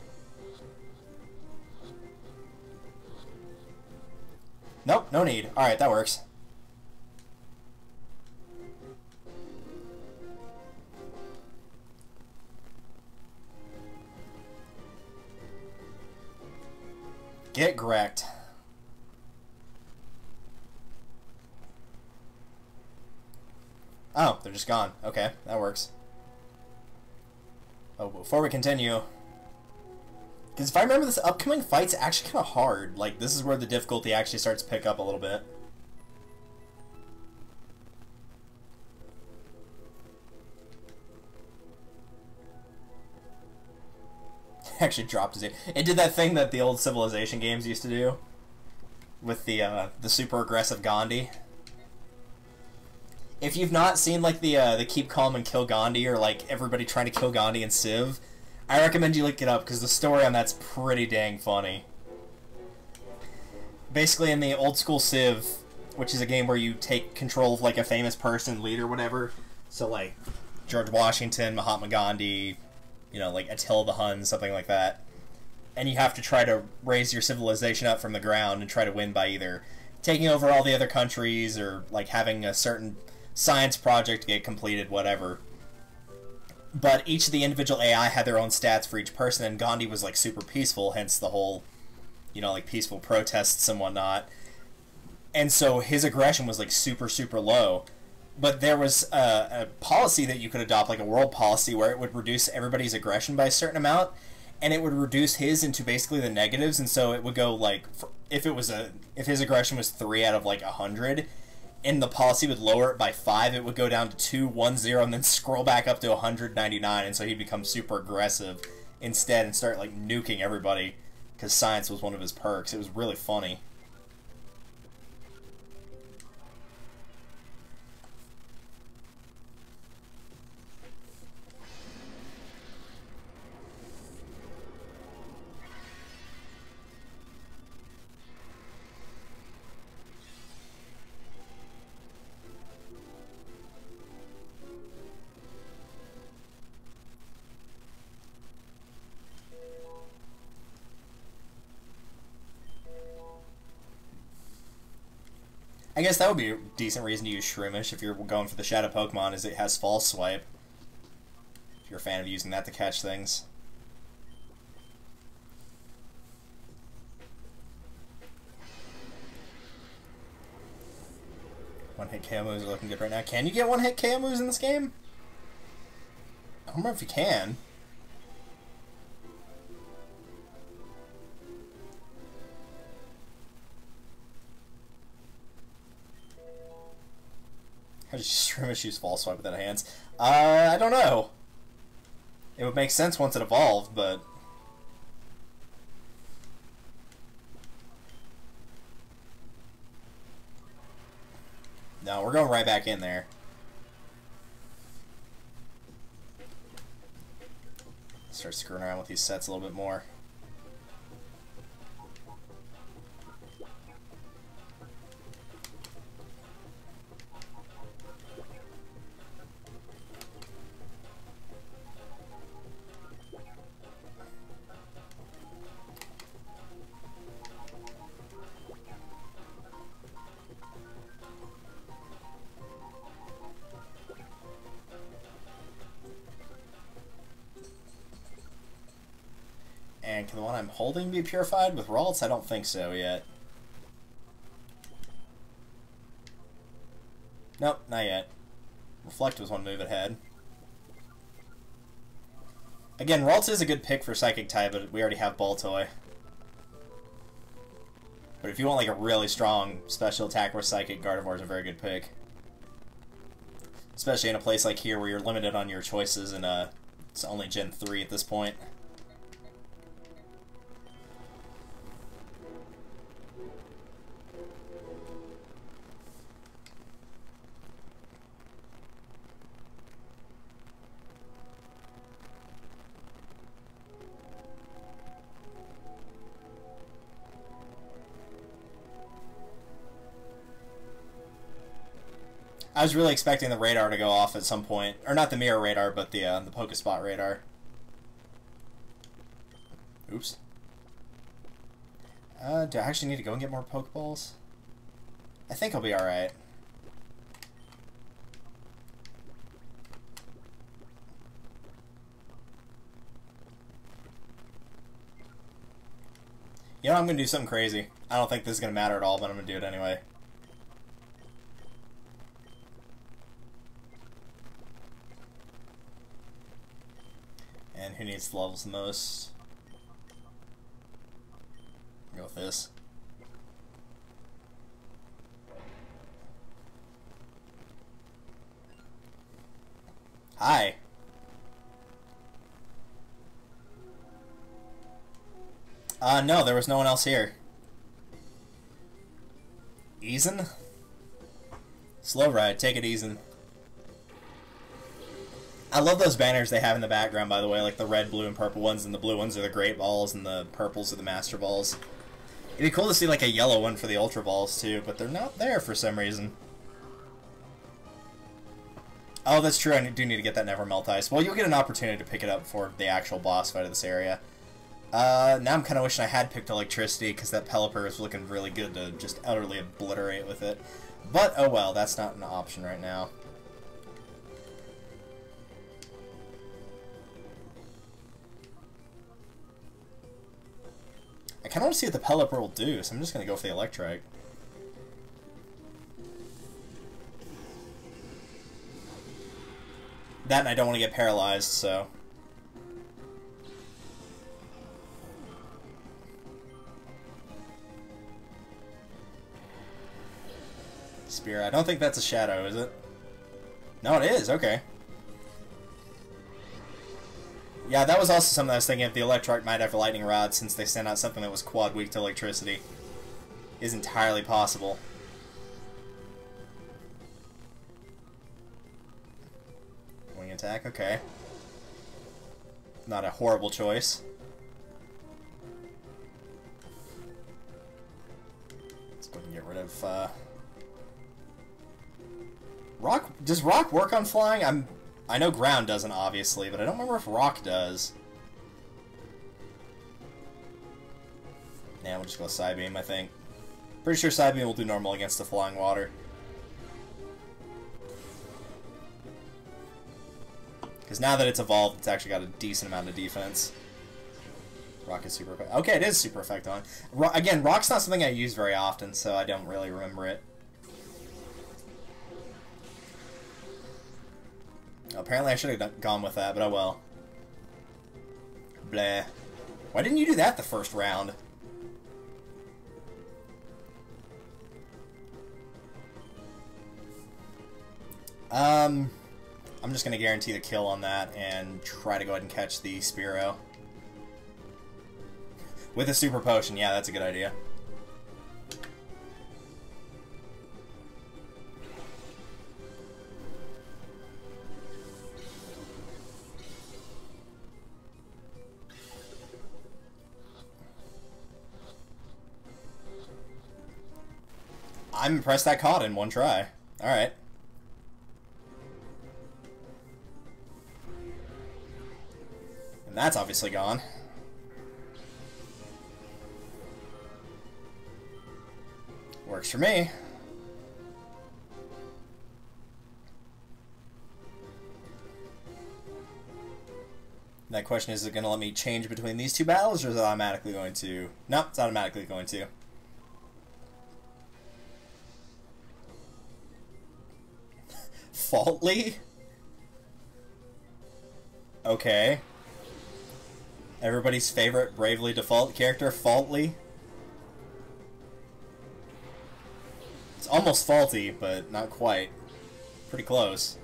Speaker 1: Nope, no need. Alright, that works. Get wrecked. Oh, they're just gone. Okay, that works. Oh, before we continue, because if I remember, this upcoming fight's actually kind of hard. Like, this is where the difficulty actually starts to pick up a little bit. Actually dropped his... It did that thing that the old Civilization games used to do with the super aggressive Gandhi. If you've not seen, like, the Keep Calm and Kill Gandhi, or, like, everybody trying to kill Gandhi in Civ, I recommend you look it up, because the story on that's pretty dang funny. Basically, in the old school Civ, which is a game where you take control of, like, a famous person, leader, whatever, so, like, George Washington, Mahatma Gandhi, you know, like, Attila the Hun, something like that, and you have to try to raise your civilization up from the ground and try to win by either taking over all the other countries or, like, having a certain science project get completed, whatever. But each of the individual AI had their own stats for each person, and Gandhi was, like, super peaceful, hence the whole, you know, like, peaceful protests and whatnot. And so his aggression was, like, super, super low. But there was a policy that you could adopt, like a world policy, where it would reduce everybody's aggression by a certain amount, and it would reduce his into basically the negatives, and so it would go, like, if his aggression was 3 out of, like, 100, and the policy would lower it by 5, it would go down to 2, 1, 0, and then scroll back up to 199, and so he'd become super aggressive instead and start, like, nuking everybody, because science was one of his perks. It was really funny. I guess that would be a decent reason to use Shroomish if you're going for the Shadow Pokemon, is it has False Swipe. If you're a fan of using that to catch things. One-hit KO moves are looking good right now. Can you get one-hit KO moves in this game? I don't remember if you can. How does Shroomish use False Swipe without hands? I don't know. It would make sense once it evolved, but... No, we're going right back in there. Start screwing around with these sets a little bit more. And can the one I'm holding be purified with Ralts? I don't think so yet. Nope, not yet. Reflect was one move it had. Again, Ralts is a good pick for Psychic type, but we already have Baltoy. But if you want like a really strong special attack with Psychic, Gardevoir is a very good pick. Especially in a place like here where you're limited on your choices and it's only Gen 3 at this point. I was really expecting the radar to go off at some point. Or not the mirror radar, but the Pokespot radar. Oops. Do I actually need to go and get more Pokeballs? I think I'll be alright. You know, I'm going to do something crazy. I don't think this is going to matter at all, but I'm going to do it anyway. And who needs the levels the most? Go with this. Hi. No, there was no one else here. Eason? Slow ride, take it easy. I love those banners they have in the background, by the way, like the red, blue, and purple ones, and the blue ones are the Great Balls, and the purples are the Master Balls. It'd be cool to see like a yellow one for the Ultra Balls, too, but they're not there for some reason. Oh, that's true, I do need to get that Never Melt Ice. Well, you'll get an opportunity to pick it up for the actual boss fight of this area. Now I'm kind of wishing I had picked Electricity, because that Pelipper is looking really good to just utterly obliterate with it. But, oh well, that's not an option right now. I kind of want to see what the Pelipper will do, so I'm just going to go for the Electrike. That and I don't want to get paralyzed, so... Spear. I don't think that's a shadow, is it? No, it is. Okay. Yeah, that was also something I was thinking if the Electrike might have a Lightning Rod, since they sent out something that was quad weak to electricity. Is entirely possible. Wing attack, okay. Not a horrible choice. Let's go ahead and get rid of, Rock? Does Rock work on flying? I know Ground doesn't, obviously, but I don't remember if Rock does. Yeah, we'll just go Psybeam, I think. Pretty sure Psybeam will do normal against the flying water. Because now that it's evolved, it's actually got a decent amount of defense. Rock is super effective. Okay, it is super effective on. Again, Rock's not something I use very often, so I don't really remember it. Apparently I should have gone with that, but oh well. Bleh. Why didn't you do that the first round? I'm just going to guarantee the kill on that and try to go ahead and catch the Spearow. With a Super Potion, yeah, that's a good idea. I'm impressed that caught in one try. Alright. And that's obviously gone. Works for me. That question is it going to let me change between these two battles, or is it automatically going to... No, it's automatically going to. Faultly? Okay. Everybody's favorite Bravely Default character, Faultly. It's almost faulty, but not quite. Pretty close.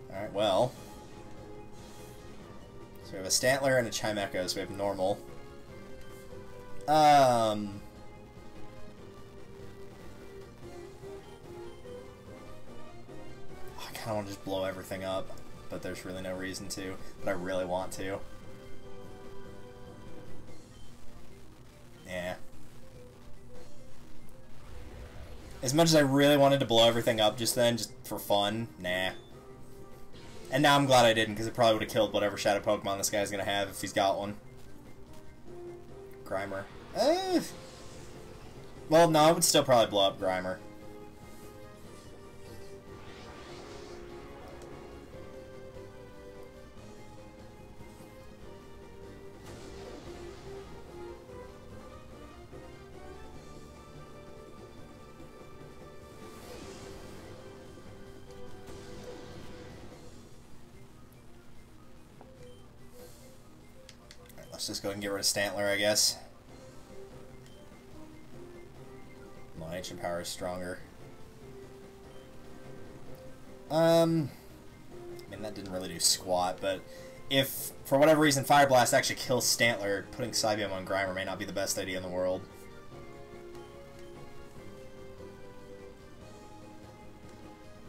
Speaker 1: Alright, well. So we have a Stantler and a Chimecho, so we have normal. I kind of want to just blow everything up, but there's really no reason to, but I really want to. Yeah. As much as I really wanted to blow everything up just then, just for fun, nah. And now I'm glad I didn't, because it probably would have killed whatever shadow Pokemon this guy's going to have if he's got one. Grimer. Well, no, I would still probably blow up Grimer. Let's just go ahead and get rid of Stantler, I guess. My ancient power is stronger. I mean, that didn't really do squat, but if, for whatever reason, Fire Blast actually kills Stantler, putting Psybeam on Grimer may not be the best idea in the world.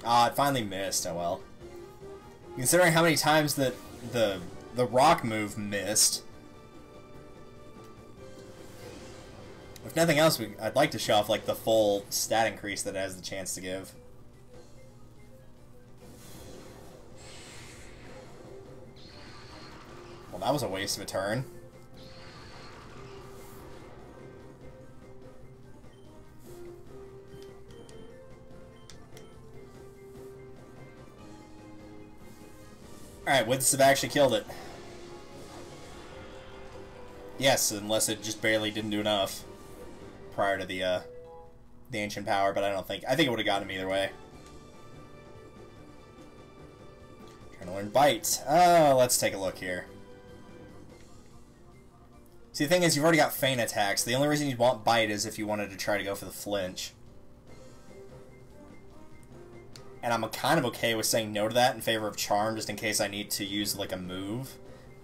Speaker 1: Ah, it finally missed. Oh well. Considering how many times that the rock move missed. If nothing else, I'd like to show off like the full stat increase that it has the chance to give. Well, that was a waste of a turn. Alright, would this have actually killed it? Yes, unless it just barely didn't do enough prior to the ancient power, but I think it would have gotten him either way. Trying to learn Bite. Oh, let's take a look here. See, the thing is, you've already got Feint attacks. The only reason you'd want Bite is if you wanted to try to go for the flinch. And I'm kind of okay with saying no to that in favor of Charm, just in case I need to use, like, a move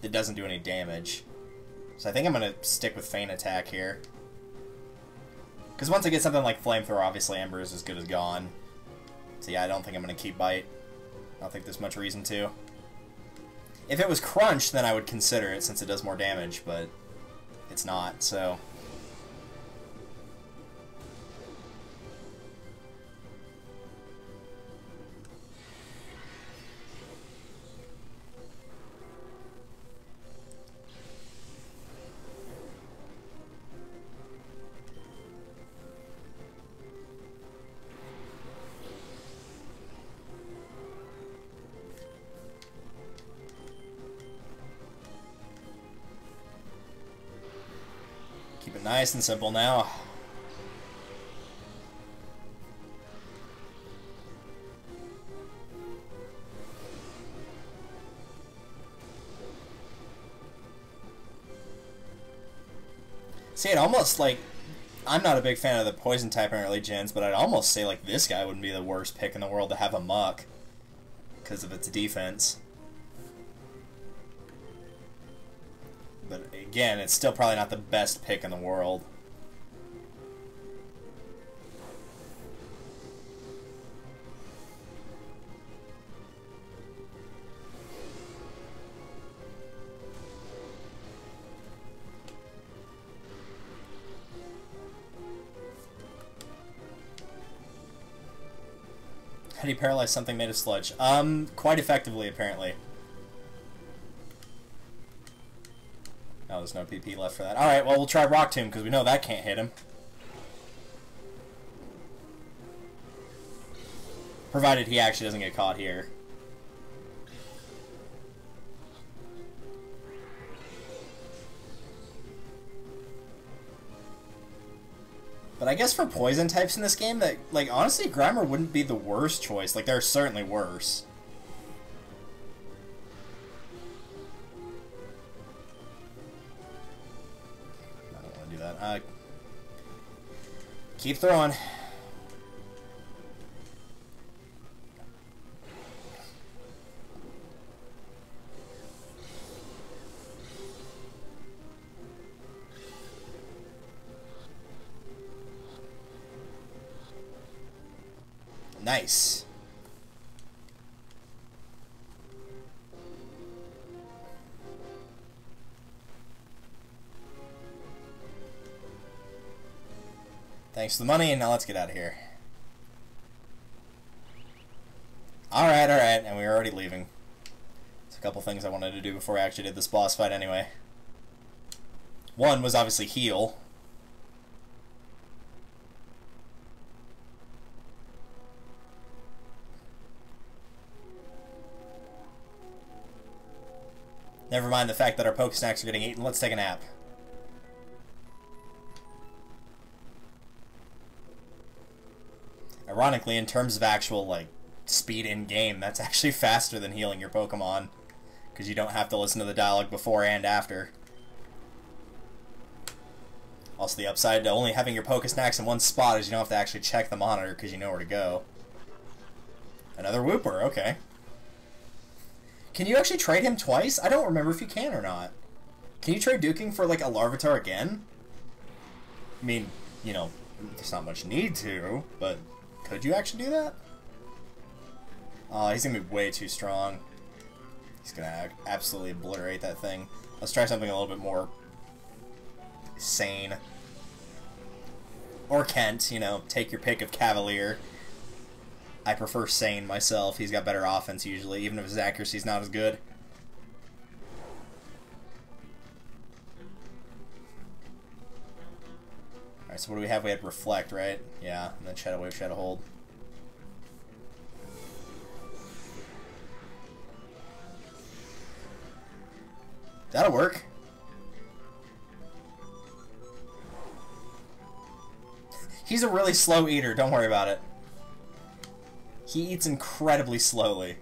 Speaker 1: that doesn't do any damage. So I think I'm going to stick with Feint Attack here. Because once I get something like Flamethrower, obviously Ember is as good as gone. So yeah, I don't think I'm going to keep Bite. I don't think there's much reason to. If it was Crunch, then I would consider it, since it does more damage, but it's not, so... Keep it nice and simple now. See, it almost, like, I'm not a big fan of the poison type in early gens, but I'd almost say, like, this guy wouldn't be the worst pick in the world to have a Muck because of its defense. But again, it's still probably not the best pick in the world. How do you paralyze something made of sludge? Quite effectively, apparently. Oh, there's no PP left for that. Alright, well, we'll try Rock Tomb, because we know that can't hit him. Provided he actually doesn't get caught here. But I guess for poison types in this game, that, like, honestly, Grimer wouldn't be the worst choice. Like, there's certainly worse. Keep throwing. Nice. Thanks for the money, and now let's get out of here. Alright, alright, and we were already leaving. There's a couple things I wanted to do before I actually did this boss fight anyway. One was obviously heal. Never mind the fact that our poke snacks are getting eaten. Let's take a nap. Ironically, in terms of actual, like, speed in-game, that's actually faster than healing your Pokemon. Because you don't have to listen to the dialogue before and after. Also, the upside to only having your Pokesnacks in one spot is you don't have to actually check the monitor because you know where to go. Another Wooper, okay. Can you actually trade him twice? I don't remember if you can or not. Can you trade Duking for, like, a Larvitar again? I mean, you know, there's not much need to, but could you actually do that? Oh, he's gonna be way too strong. He's gonna absolutely obliterate that thing. Let's try something a little bit more sane. Or Kent, you know, take your pick of Cavalier. I prefer Sane myself. He's got better offense usually, even if his accuracy's not as good. Alright, so what do we have? We had Reflect, right? Yeah, and then Shadow Wave, Shadow Hold. That'll work. He's a really slow eater, don't worry about it. He eats incredibly slowly.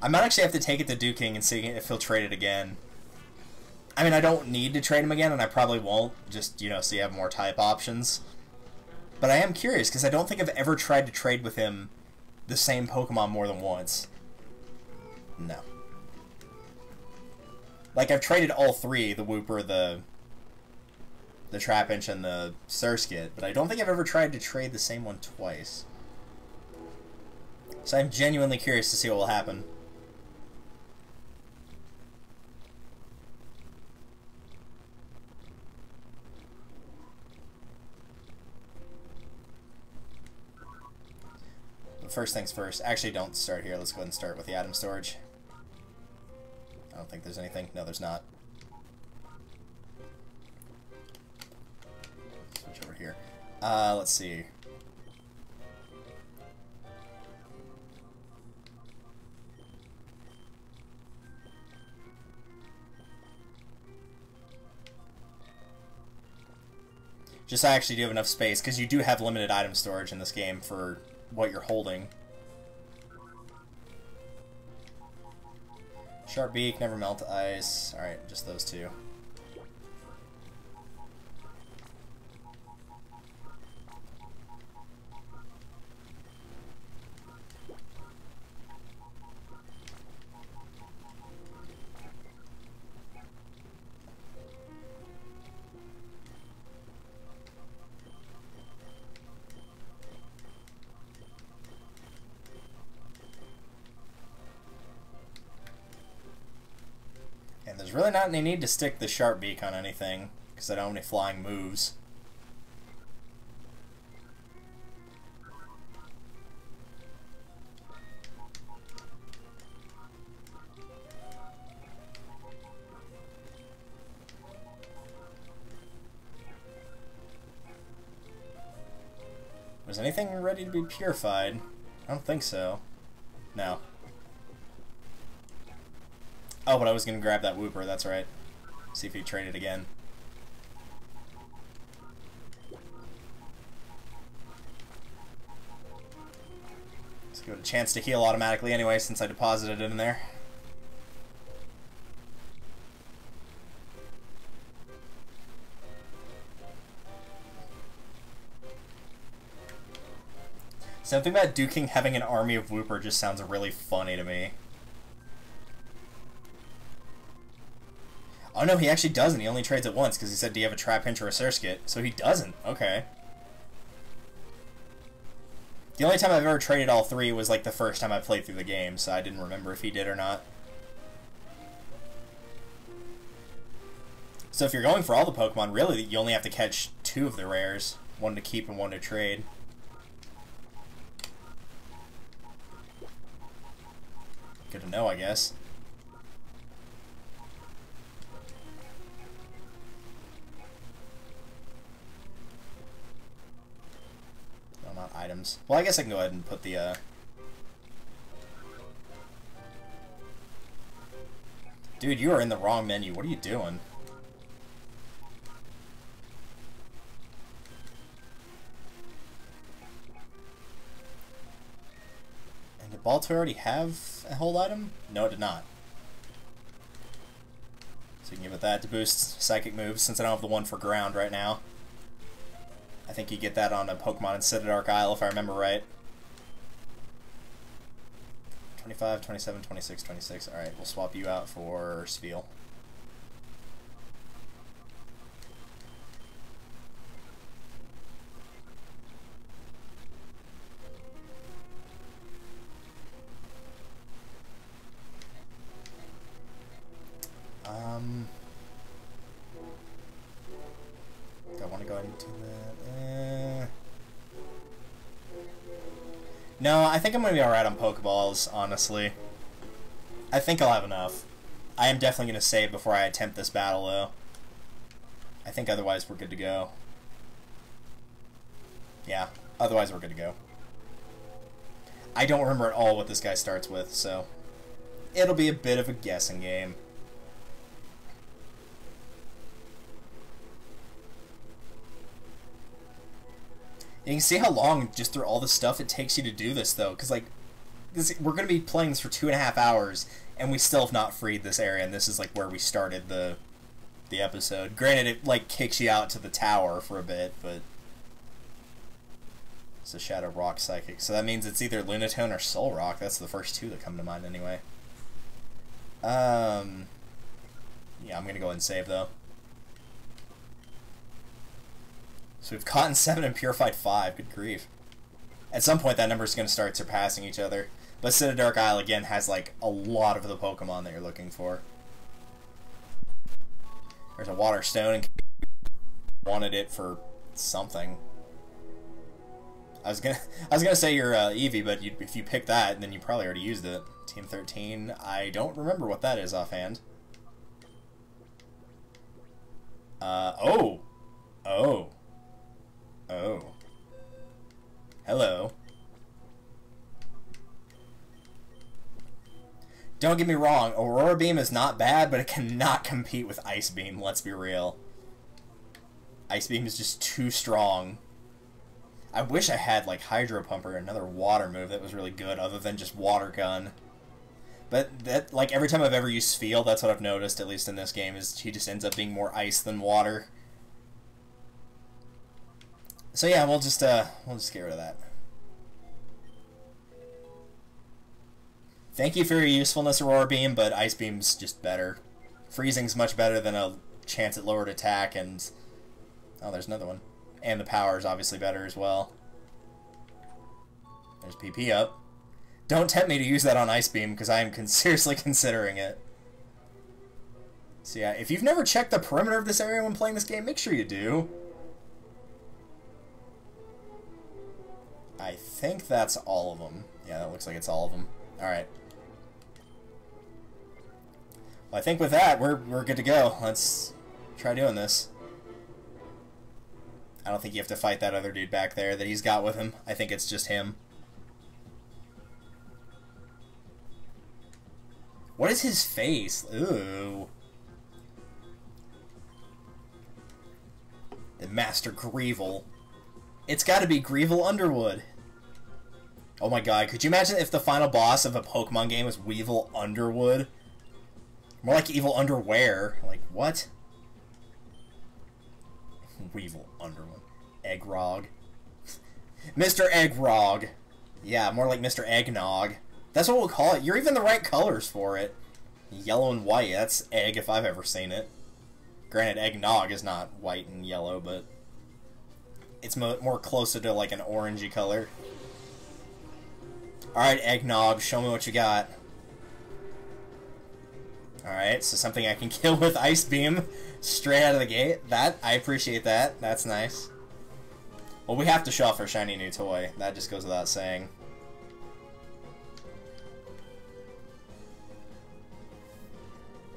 Speaker 1: I might actually have to take it to Duking and see if he'll trade it again. I mean, I don't need to trade him again, and I probably won't, just, you know, so you have more type options. But I am curious, because I don't think I've ever tried to trade with him the same Pokemon more than once. No. Like, I've traded all three, the Wooper, the Trapinch, and the Surskit, but I don't think I've ever tried to trade the same one twice. So I'm genuinely curious to see what will happen. But first things first. Actually, don't start here. Let's go ahead and start with the item storage. I don't think there's anything. No, there's not. Switch over here. Let's see. Just I actually do have enough space, because you do have limited item storage in this game for what you're holding. Sharp Beak, Never Melt Ice. Alright, just those two. And there's really not any need to stick the Sharp Beak on anything, because I don't have any flying moves. Was anything ready to be purified? I don't think so. No. Oh, but I was going to grab that Wooper, that's right. See if he traded again. Let's give it a chance to heal automatically anyway, since I deposited it in there. Something about Duking having an army of Wooper just sounds really funny to me. Oh no, he actually doesn't. He only trades it once, because he said, do you have a Trapinch or a Surskit? So he doesn't. Okay. The only time I've ever traded all three was like the first time I played through the game, so I didn't remember if he did or not. So if you're going for all the Pokemon, really, you only have to catch two of the rares. One to keep and one to trade. Good to know, I guess. No, not items. Well, I guess I can go ahead and put the, Dude, you are in the wrong menu. What are you doing? And did Balto already have a hold item? No, it did not. So you can give it that to boost psychic moves, since I don't have the one for ground right now. I think you get that on a Pokemon instead of Dark Isle, if I remember right. 25, 27, 26, 26. Alright, we'll swap you out for Spiel. Do I want to go ahead and do that? No, I think I'm going to be alright on Pokeballs, honestly. I think I'll have enough. I am definitely going to save before I attempt this battle, though. I think otherwise we're good to go. Yeah, otherwise we're good to go. I don't remember at all what this guy starts with, so it'll be a bit of a guessing game. You can see how long, just through all the stuff, it takes you to do this, though. Because, like, we're going to be playing this for 2.5 hours, and we still have not freed this area, and this is, like, where we started the episode. Granted, it, like, kicks you out to the tower for a bit, but it's a Shadow Rock Psychic. So that means it's either Lunatone or Soul Rock. That's the first two that come to mind, anyway. Yeah, I'm going to go ahead and save, though. So we've caught in 7 and purified 5. Good grief. At some point, that number is going to start surpassing each other. But City Dark Isle, again, has, like, a lot of the Pokemon that you're looking for. There's a Water Stone, and wanted it for something. I was gonna say you're Eevee, but if you pick that, then you probably already used it. Team 13. I don't remember what that is offhand. Oh. Oh. Oh. Hello. Don't get me wrong, Aurora Beam is not bad, but it cannot compete with Ice Beam, let's be real. Ice Beam is just too strong. I wish I had, like, Hydro Pump or another water move that was really good, other than just Water Gun. But, that, like, every time I've ever used Spiel, that's what I've noticed, at least in this game, is he just ends up being more ice than water. So yeah, we'll just get rid of that. Thank you for your usefulness, Aurora Beam, but Ice Beam's just better. Freezing's much better than a chance at lowered attack, and oh, there's another one. And the power is obviously better as well. There's PP up. Don't tempt me to use that on Ice Beam, because I am seriously considering it. So yeah, if you've never checked the perimeter of this area when playing this game, make sure you do. I think that's all of them. Yeah, that looks like it's all of them. Alright. Well, I think with that, we're good to go. Let's try doing this. I don't think you have to fight that other dude back there that he's got with him. I think it's just him. What is his face? Ooh. The Master Greevil. It's got to be Greevil Underwood. Oh my god, could you imagine if the final boss of a Pokemon game was Weevil Underwood? More like Evil Underwear. Like, what? Weevil Underwood. Eggrog. Mr. Eggrog. Yeah, more like Mr. Eggnog. That's what we'll call it. You're even the right colors for it. Yellow and white. That's egg if I've ever seen it. Granted, Eggnog is not white and yellow, but it's more closer to like an orangey color. Alright, Eggnog, show me what you got. Alright, so something I can kill with Ice Beam straight out of the gate. I appreciate that. That's nice. Well, we have to show off our shiny new toy. That just goes without saying.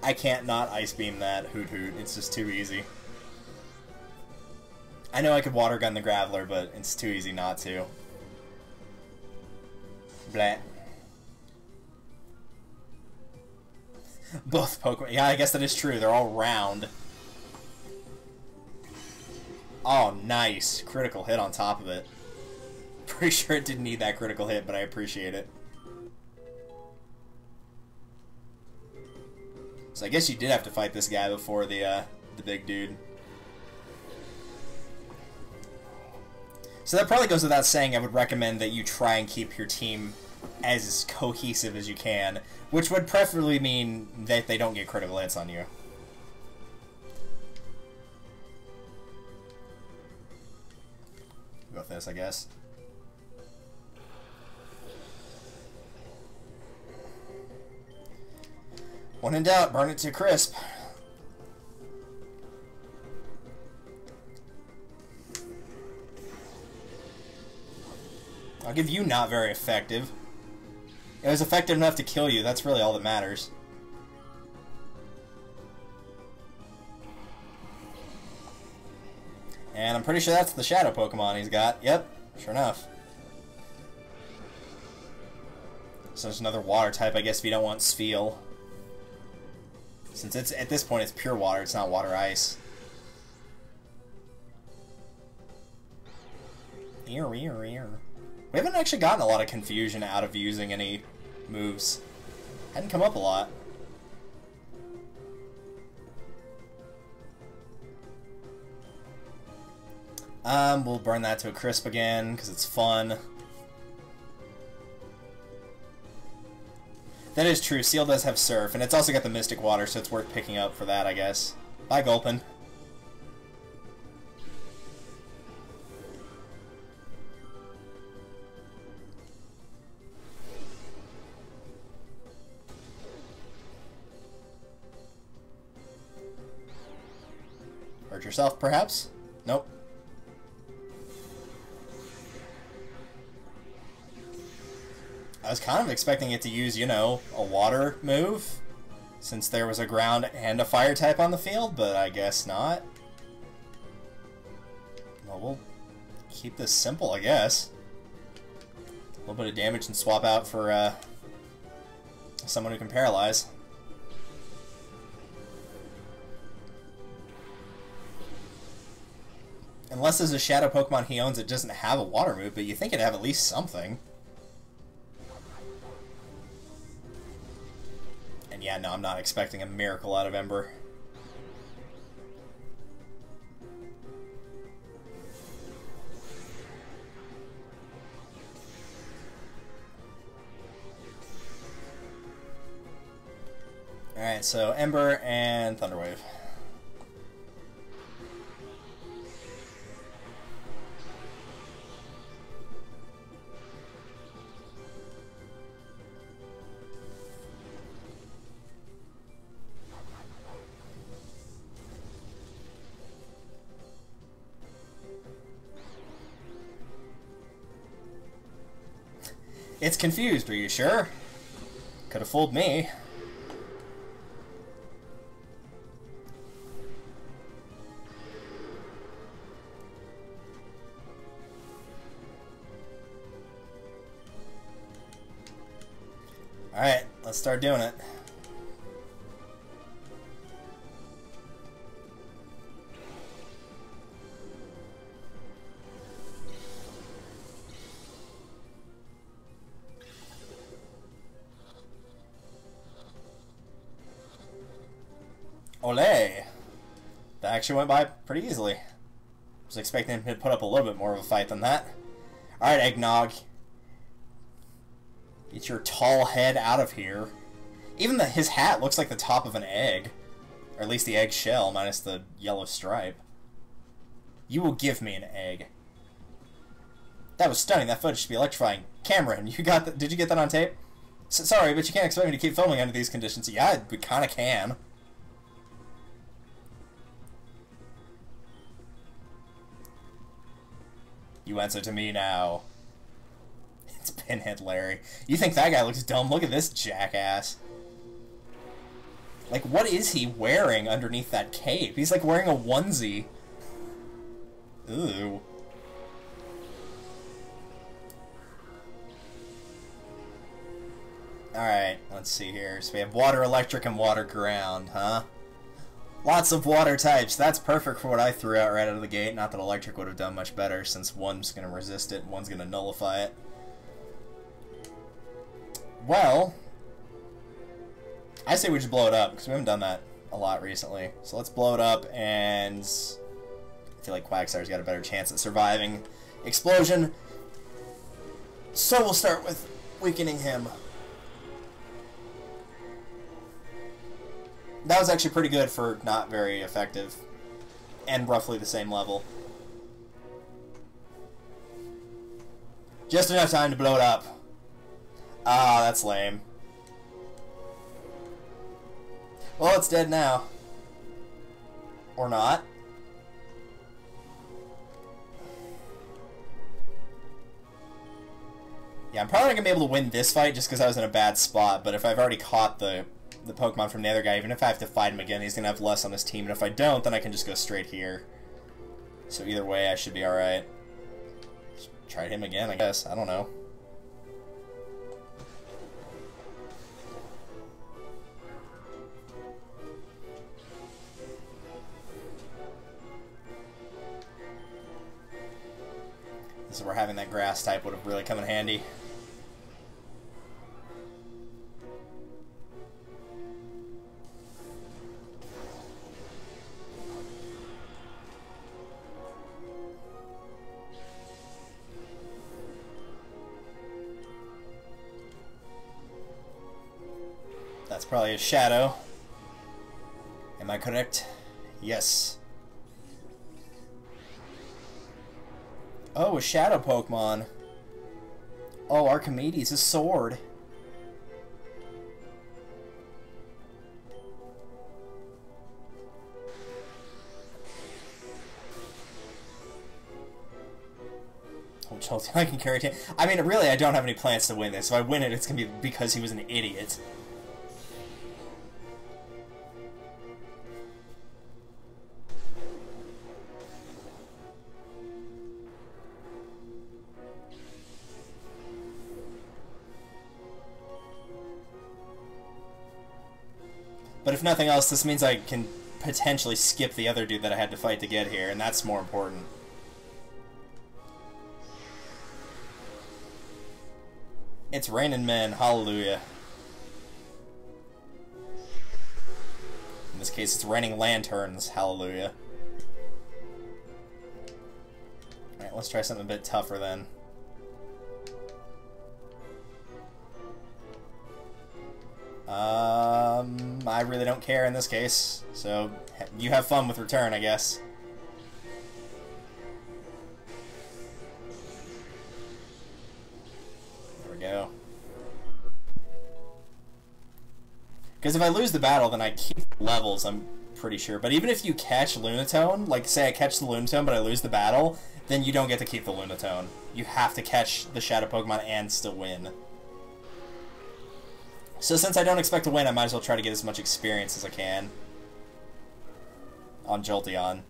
Speaker 1: I can't not Ice Beam that Hoot Hoot. It's just too easy. I know I could Water Gun the Graveler, but it's too easy not to. Blah. Both Pokemon. Yeah, I guess that is true. They're all round. Oh, nice. Critical hit on top of it. Pretty sure it didn't need that critical hit, but I appreciate it. So I guess you did have to fight this guy before the big dude. So that probably goes without saying. I would recommend that you try and keep your team as cohesive as you can, which would preferably mean that they don't get critical hits on you. Go with this, I guess. When in doubt, burn it to crisp. I'll give you not very effective. It was effective enough to kill you. That's really all that matters. And I'm pretty sure that's the Shadow Pokemon he's got. Yep, sure enough. So there's another Water type, I guess, if you don't want Spheal. Since it's at this point it's pure water, it's not water ice. Ear, ear, ear. We haven't actually gotten a lot of confusion out of using any moves. Hadn't come up a lot. We'll burn that to a crisp again, because it's fun. That is true, Seal does have Surf, and it's also got the Mystic Water, so it's worth picking up for that, I guess. Bye, Gulpin. Hurt yourself, perhaps? Nope. I was kind of expecting it to use, you know, a water move, since there was a ground and a fire type on the field, but I guess not. Well, we'll keep this simple, I guess. A little bit of damage and swap out for someone who can paralyze. Unless there's a Shadow Pokemon he owns that doesn't have a water move, but you think it'd have at least something. And yeah, no, I'm not expecting a miracle out of Ember. Alright, so Ember and Thunderwave. It's confused, are you sure? Could have fooled me. Alright, let's start doing it. Ole! That actually went by pretty easily. Was expecting him to put up a little bit more of a fight than that. Alright, Eggnog. Get your tall head out of here. Even his hat looks like the top of an egg. Or at least the egg shell, minus the yellow stripe. You will give me an egg. That was stunning. That footage should be electrifying. Cameron, you got that? Did you get that on tape? Sorry, but you can't expect me to keep filming under these conditions. Yeah, we kind of can. You answer to me now. It's Pinhead Larry. You think that guy looks dumb? Look at this jackass. Like, what is he wearing underneath that cape? He's like wearing a onesie. Ooh. Alright, let's see here. So we have water, electric, and water ground, huh? Lots of water types. That's perfect for what I threw out right out of the gate. Not that electric would have done much better, since one's going to resist it and one's going to nullify it. Well, I say we just blow it up, because we haven't done that a lot recently. So let's blow it up, and I feel like Quagsire's got a better chance at surviving explosion. So we'll start with weakening him. That was actually pretty good for not very effective. And roughly the same level. Just enough time to blow it up. Ah, that's lame. Well, it's dead now. Or not. Yeah, I'm probably not going to be able to win this fight just because I was in a bad spot, but if I've already caught the Pokemon from the other guy, even if I have to fight him again, he's going to have less on his team, and if I don't, then I can just go straight here. So either way, I should be alright. Try him again, I guess. I don't know. This is where having that grass type would have really come in handy. That's probably a shadow. Am I correct? Yes. Oh, a shadow Pokemon. Oh, Archimedes, a sword. Oh, Chelsea, I can carry it. I mean, really, I don't have any plans to win this. If I win it, it's going to be because he was an idiot. But if nothing else, this means I can potentially skip the other dude that I had to fight to get here, and that's more important. It's raining men, hallelujah. In this case, it's raining lanterns, hallelujah. Alright, let's try something a bit tougher then. I really don't care in this case, so you have fun with return, I guess. There we go. Because if I lose the battle, then I keep levels, I'm pretty sure. But even if you catch Lunatone, like say I catch the Lunatone but I lose the battle, then you don't get to keep the Lunatone. You have to catch the Shadow Pokemon and still win. So since I don't expect to win, I might as well try to get as much experience as I can on Jolteon.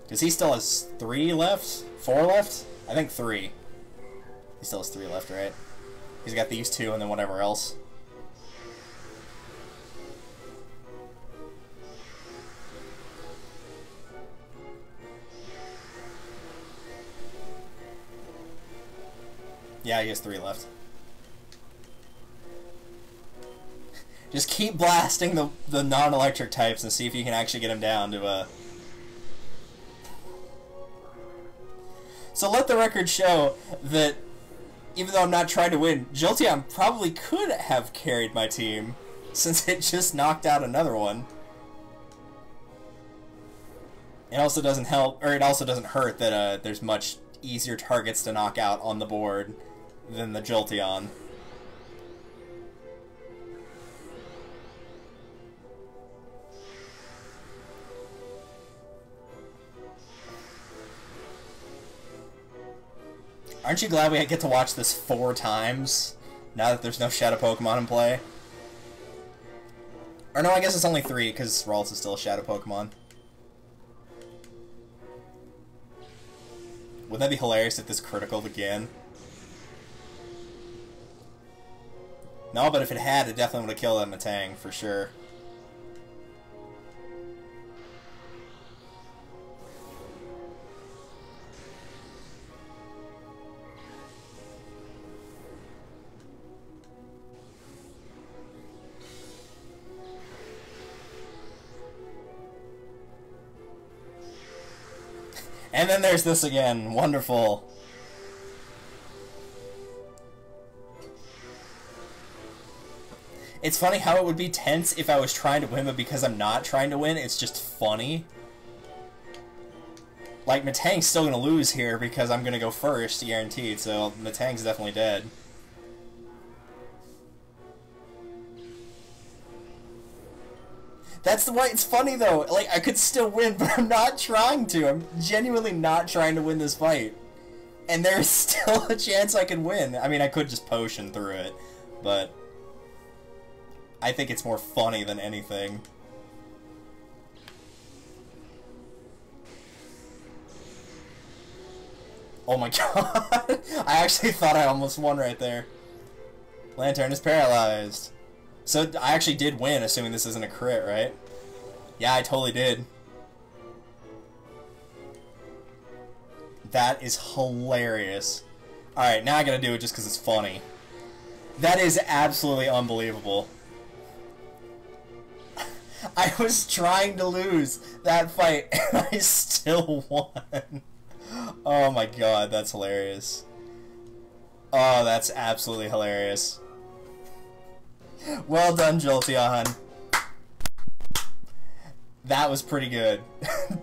Speaker 1: Because he still has 3 left? 4 left? I think 3. He still has 3 left, right? He's got these 2 and then whatever else. Yeah, he has 3 left. Just keep blasting the non-electric types and see if you can actually get him down to a... So let the record show that even though I'm not trying to win, Jolteon probably could have carried my team since it just knocked out another one. It also doesn't help, or it also doesn't hurt that there's much easier targets to knock out on the board than the Jolteon. Aren't you glad we get to watch this 4 times, now that there's no Shadow Pokemon in play? Or no, I guess it's only 3, because Ralts is still a Shadow Pokemon. Wouldn't that be hilarious if this critical again? No, but if it had, it definitely would have killed that Metang, for sure. And then there's this again. Wonderful. It's funny how it would be tense if I was trying to win, but because I'm not trying to win, it's just funny. Like, Metang's still gonna lose here because I'm gonna go first, guaranteed, so Metang's definitely dead. That's the way it's funny though. Like, I could still win, but I'm not trying to. I'm genuinely not trying to win this fight. And there's still a chance I can win. I mean, I could just potion through it, but I think it's more funny than anything. Oh my god. I actually thought I almost won right there. Lantern is paralyzed. So I actually did win, assuming this isn't a crit, right? Yeah, I totally did. That is hilarious. Alright, now I gotta do it just because it's funny. That is absolutely unbelievable. I was trying to lose that fight, and I still won. Oh my god, that's hilarious. Oh, that's absolutely hilarious. Well done, Jolteon. That was pretty good.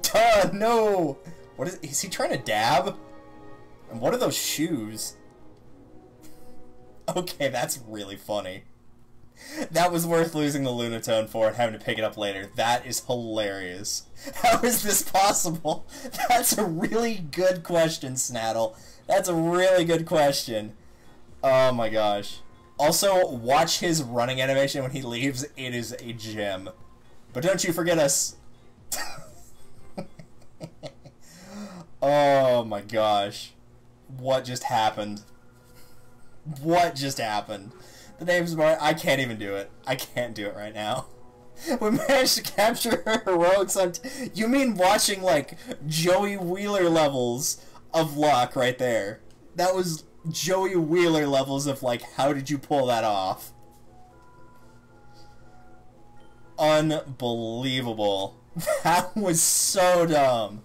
Speaker 1: Duh, no! What is he trying to dab? And what are those shoes? Okay, that's really funny. That was worth losing the Lunatone for and having to pick it up later. That is hilarious. How is this possible? That's a really good question, Snaddle. That's a really good question. Oh my gosh. Also, watch his running animation when he leaves. It is a gem. But don't you forget us. Oh my gosh. What just happened? What just happened? The name's Mar- I can't even do it. I can't do it right now. We managed to capture her heroics on... You mean watching, like, Joey Wheeler levels of luck right there. That was Joey Wheeler levels of, like, how did you pull that off? Unbelievable. That was so dumb.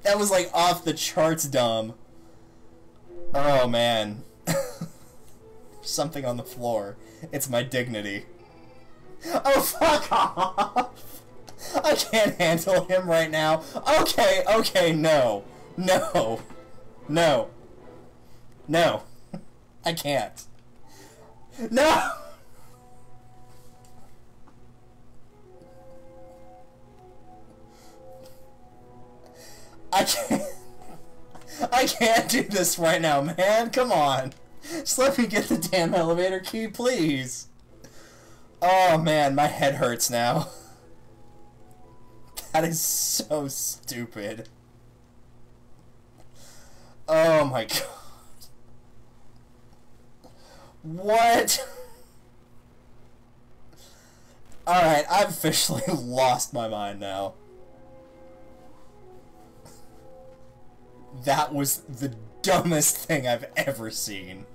Speaker 1: That was, like, off the charts dumb. Oh, man. Something on the floor. It's my dignity. Oh, fuck off! I can't handle him right now. Okay, okay, no. No. No. No. I can't. No! I can't. I can't do this right now, man. Come on. Just let me get the damn elevator key, please. Oh, man, my head hurts now. That is so stupid. Oh, my God. What? Alright, I've officially lost my mind now. That was the dumbest thing I've ever seen.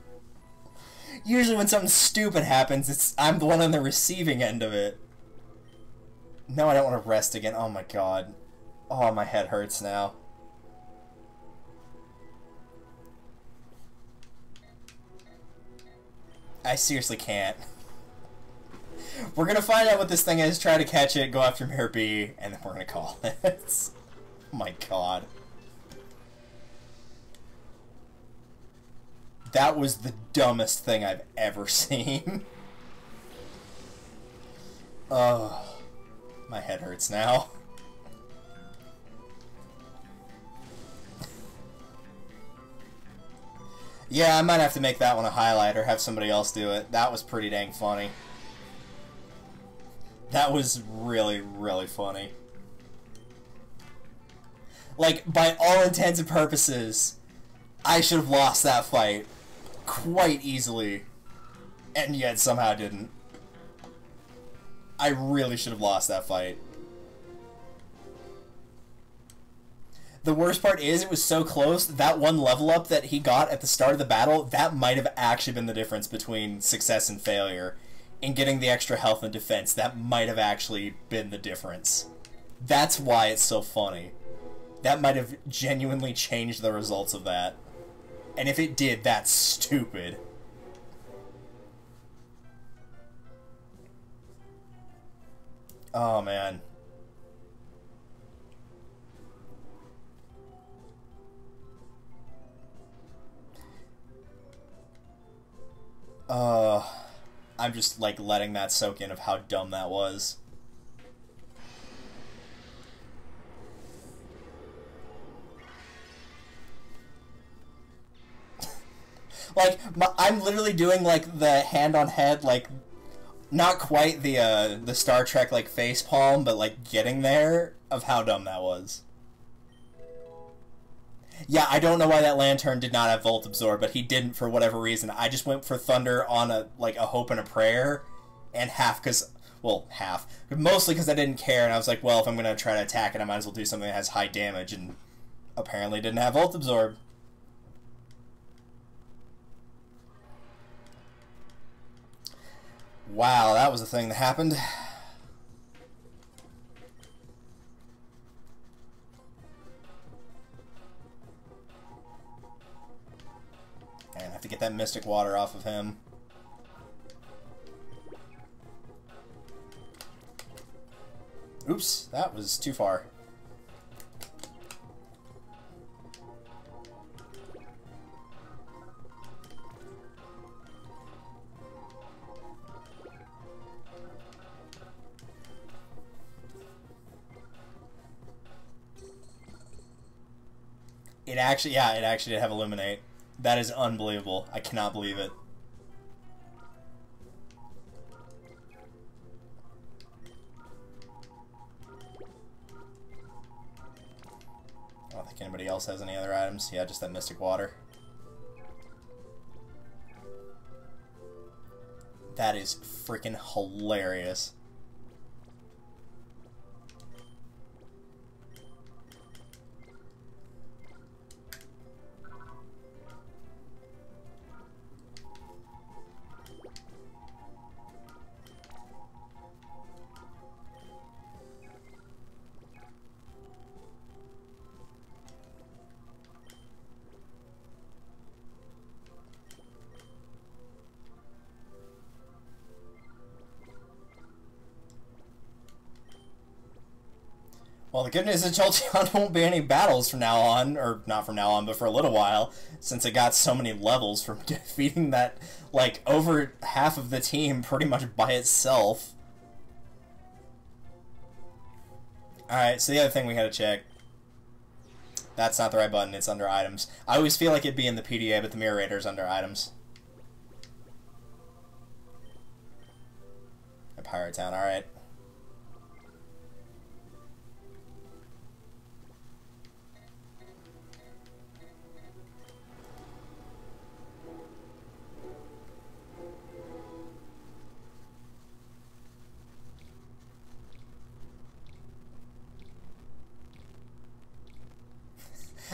Speaker 1: Usually when something stupid happens, I'm the one on the receiving end of it. No, I don't want to rest again. Oh my god. Oh, my head hurts now. I seriously can't. We're gonna find out what this thing is, try to catch it, go after Mirror B, and then we're gonna call it. Oh my god. That was the dumbest thing I've ever seen. Oh, my head hurts now. Yeah, I might have to make that one a highlight or have somebody else do it. That was pretty dang funny. That was really, really funny. Like, by all intents and purposes, I should have lost that fight quite easily, and yet somehow didn't. I really should have lost that fight. The worst part is, it was so close, that one level up that he got at the start of the battle, that might have actually been the difference between success and failure. In getting the extra health and defense, that might have actually been the difference. That's why it's so funny. That might have genuinely changed the results of that. And if it did, that's stupid. Oh, man. I'm just, like, letting that soak in of how dumb that was. Like, I'm literally doing, like, the hand on head, like, not quite the Star Trek, like, face palm, but, like, getting there of how dumb that was. Yeah, I don't know why that Lantern did not have Volt Absorb, but he didn't for whatever reason. I just went for Thunder on a hope and a prayer, and half because, well, half. Mostly because I didn't care, and I was like, well, if I'm going to try to attack it, I might as well do something that has high damage, and apparently didn't have Volt Absorb. Wow, that was a thing that happened. And I have to get that Mystic Water off of him. Oops, that was too far. It actually did have Illuminate. That is unbelievable. I cannot believe it. I don't think anybody else has any other items. Yeah, just that Mystic Water. That is freaking hilarious. Well, the good news is Jolteon won't be any battles from now on, or not from now on, but for a little while, since it got so many levels from defeating that, like, over half of the team pretty much by itself. Alright, so the other thing we gotta check. That's not the right button, it's under items. I always feel like it'd be in the PDA, but the Mirror Raider's under items. A Pirate Town, alright.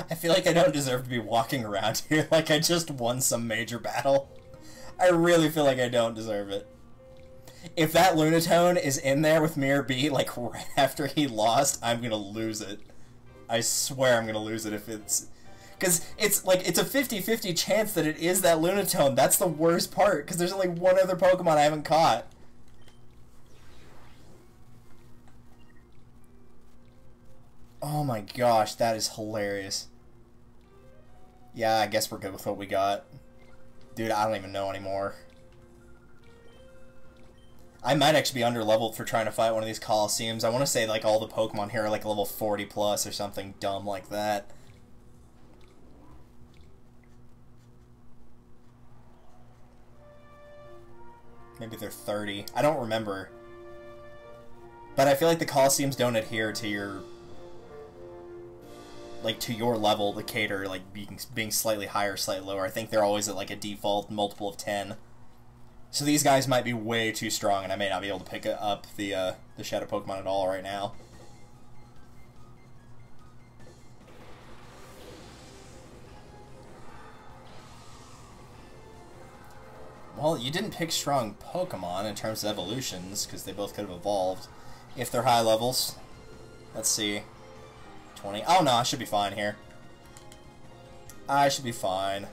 Speaker 1: I feel like I don't deserve to be walking around here like I just won some major battle. I really feel like I don't deserve it. If that Lunatone is in there with Mirror B, like, right after he lost, I'm gonna lose it. I swear I'm gonna lose it if it's... Because it's, like, it's a 50-50 chance that it is that Lunatone. That's the worst part, because there's only one other Pokemon I haven't caught. Oh my gosh, that is hilarious. Yeah, I guess we're good with what we got. Dude, I don't even know anymore. I might actually be under-leveled for trying to fight one of these Colosseums. I want to say, like, all the Pokemon here are, like, level 40 plus or something dumb like that. Maybe they're 30. I don't remember. But I feel like the Colosseums don't adhere to your... like, to your level to cater, like, being slightly higher, slightly lower. I think they're always at, like, a default multiple of 10. So these guys might be way too strong, and I may not be able to pick up the Shadow Pokemon at all right now. Well, you didn't pick strong Pokemon in terms of evolutions, because they both could have evolved. If they're high levels. Let's see. 20. Oh no, I should be fine here. I should be fine.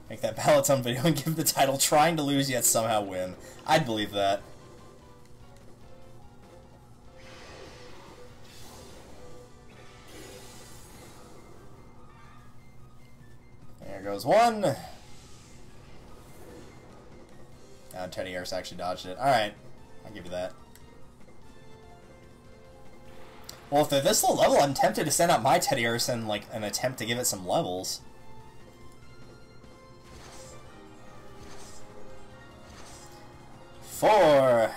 Speaker 1: Make that Peloton video and give the title Trying to Lose Yet Somehow Win. I'd believe that. There goes one. Teddiursa actually dodged it. Alright, I'll give you that. Well, if they're this low level, I'm tempted to send out my Teddiursa and, like, an attempt to give it some levels. Four.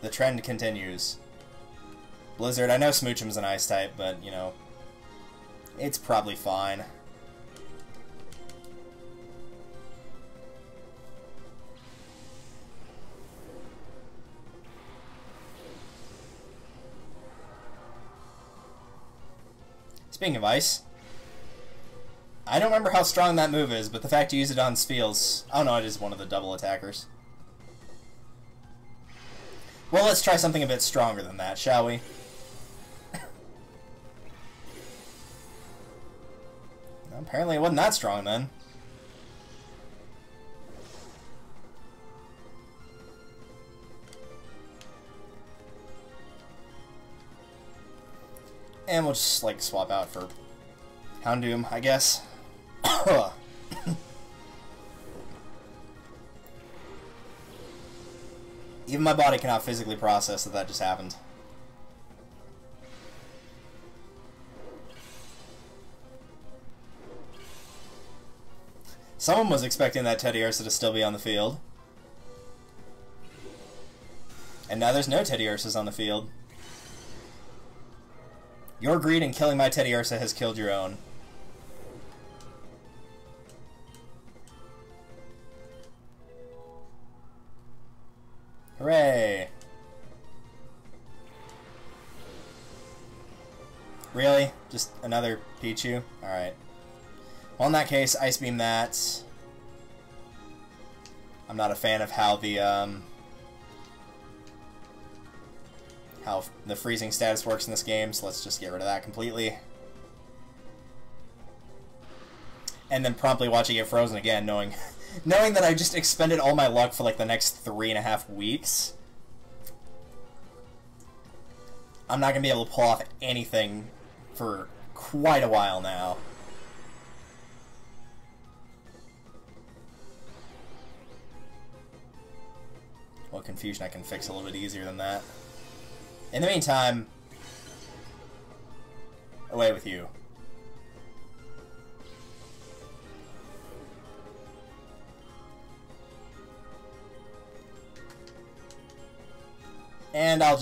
Speaker 1: The trend continues. Blizzard, I know Smoochum's an ice type, but, you know, it's probably fine. Speaking of ice, I don't remember how strong that move is, but the fact you use it on Spheals... Oh no, it is one of the double attackers. Well, let's try something a bit stronger than that, shall we? Apparently it wasn't that strong then. And we'll just, like, swap out for Houndoom, I guess. Even my body cannot physically process that that just happened. Someone was expecting that Teddiursa to still be on the field. And now there's no Teddiursas on the field. Your greed in killing my Teddiursa has killed your own. Hooray! Really? Just another Pichu? Alright. Well, in that case, Ice Beam that. I'm not a fan of how the freezing status works in this game, so let's just get rid of that completely. And then promptly watching it frozen again, knowing that I just expended all my luck for like the next 3.5 weeks. I'm not going to be able to pull off anything for quite a while now. Well, confusion I can fix a little bit easier than that. In the meantime, away with you. And I'll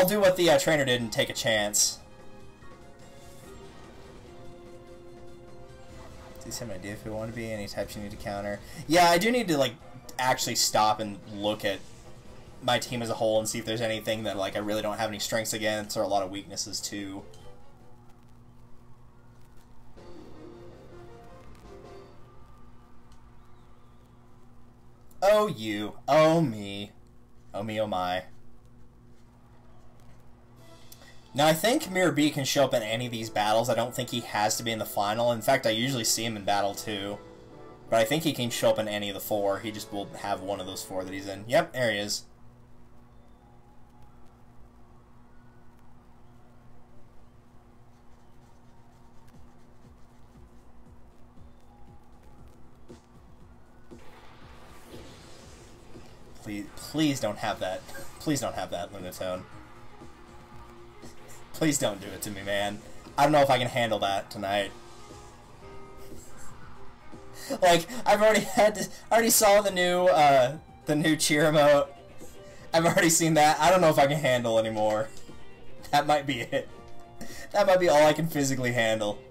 Speaker 1: do what the trainer did and take a chance. Do you have an idea if you want to be any types you need to counter? Yeah, I do need to, like, actually stop and look at my team as a whole and see if there's anything that, like, I really don't have any strengths against, or a lot of weaknesses too. Oh you, oh me, oh me, oh my. Now I think Mirror B can show up in any of these battles. I don't think he has to be in the final. In fact, I usually see him in battle too. But I think he can show up in any of the 4. He just will have one of those 4 that he's in. Yep, there he is. Please don't have that. Please don't have that, Lunatone. Please don't do it to me, man. I don't know if I can handle that tonight. Like, I already saw the new cheer emote. I've already seen that. I don't know if I can handle anymore. That might be it. That might be all I can physically handle.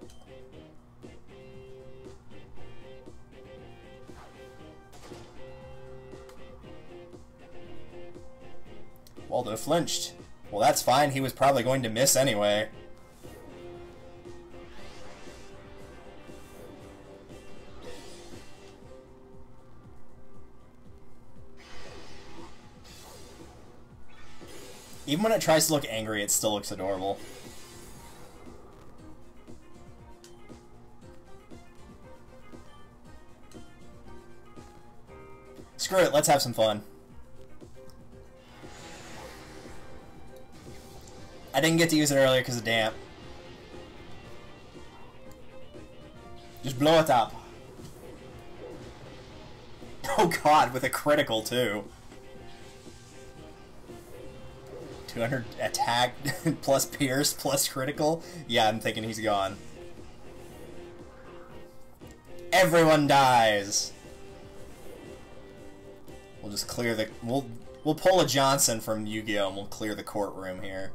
Speaker 1: Waldo flinched. Well, that's fine. He was probably going to miss anyway. Even when it tries to look angry, it still looks adorable. Screw it, let's have some fun. I didn't get to use it earlier because of damp. Just blow it up. Oh god, with a critical too. 200 attack plus pierce plus critical? Yeah, I'm thinking he's gone. Everyone dies! We'll just clear the... We'll pull a Johnson from Yu-Gi-Oh! And we'll clear the courtroom here.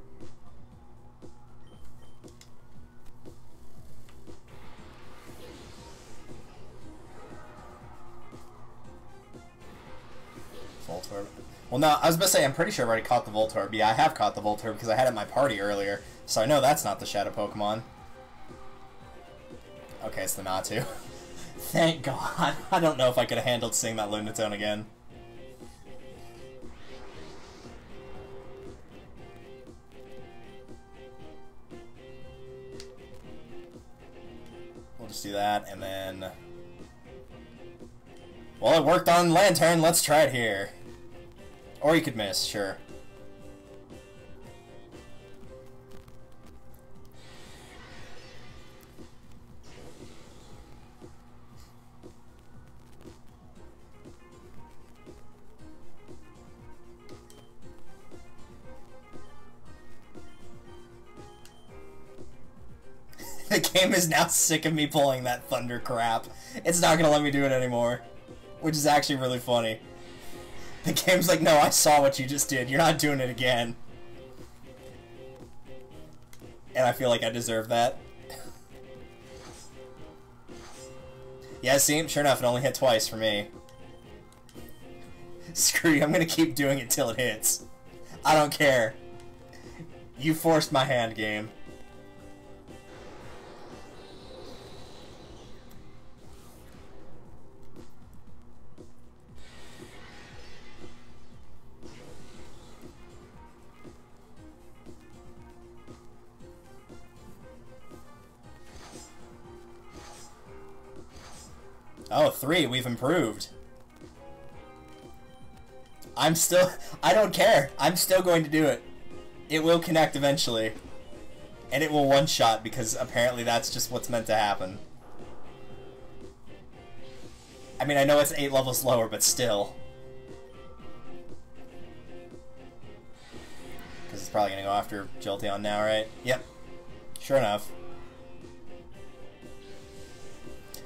Speaker 1: Voltorb. Well, no, I was about to say, I'm pretty sure I've already caught the Voltorb. Yeah, I have caught the Voltorb because I had it in my party earlier. So I know that's not the Shadow Pokemon. Okay, it's the Natu. Thank God. I don't know if I could have handled seeing that Lunatone again. We'll just do that, and then... Well, it worked on Lantern. Let's try it here. Or you could miss, sure. The game is now sick of me pulling that thunder crap. It's not gonna let me do it anymore. Which is actually really funny. The game's like, no, I saw what you just did. You're not doing it again. And I feel like I deserve that. Yeah, see? Sure enough, it only hit twice for me. Screw you, I'm gonna keep doing it till it hits. I don't care. You forced my hand, game. Oh, 3, we've improved. I don't care. I'm still going to do it. It will connect eventually. And it will one-shot because apparently that's just what's meant to happen. I mean, I know it's 8 levels lower, but still. Because it's probably going to go after Jolteon now, right? Yep. Sure enough.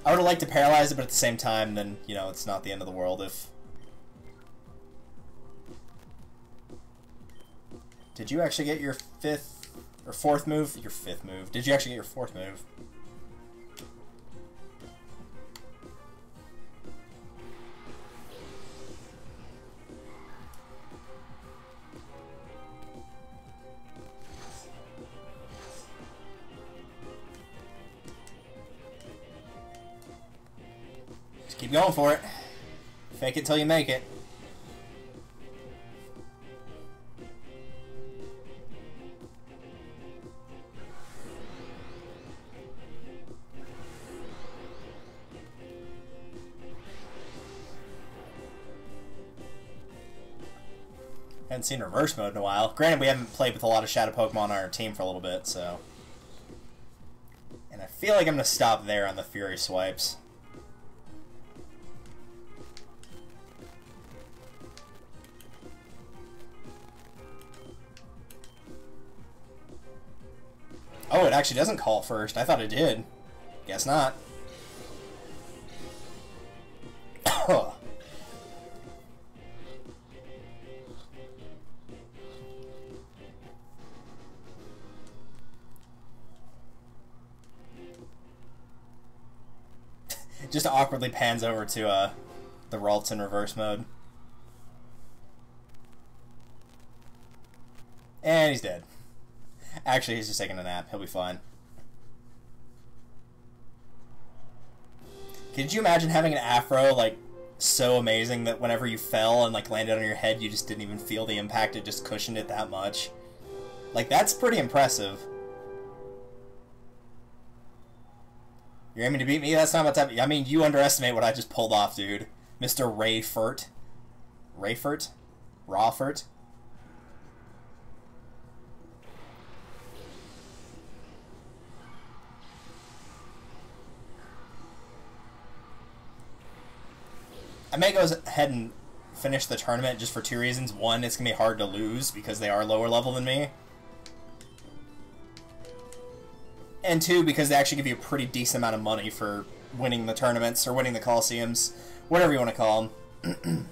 Speaker 1: I would have liked to paralyze it, but at the same time, then, you know, it's not the end of the world if... Did you actually get your 5th or 4th move? Your 5th move. Did you actually get your 4th move? Keep going for it. Fake it till you make it. Haven't seen reverse mode in a while. Granted, we haven't played with a lot of Shadow Pokemon on our team for a little bit, so... And I feel like I'm going to stop there on the Fury swipes. Oh, it actually doesn't call first. I thought it did. Guess not. Just awkwardly pans over to the Ralts in reverse mode. And he's dead. Actually, he's just taking a nap. He'll be fine. Could you imagine having an afro, like, so amazing that whenever you fell and, like, landed on your head, you just didn't even feel the impact, it just cushioned it that much? Like, that's pretty impressive. You're aiming to beat me? That's not my type. I mean, you underestimate what I just pulled off, dude. Mr. Rayfurt. Rayfurt? Rawfurt? I may go ahead and finish the tournament just for two reasons. One, it's going to be hard to lose because they are lower level than me. And two, because they actually give you a pretty decent amount of money for winning the tournaments or winning the Coliseums. Whatever you want to call them.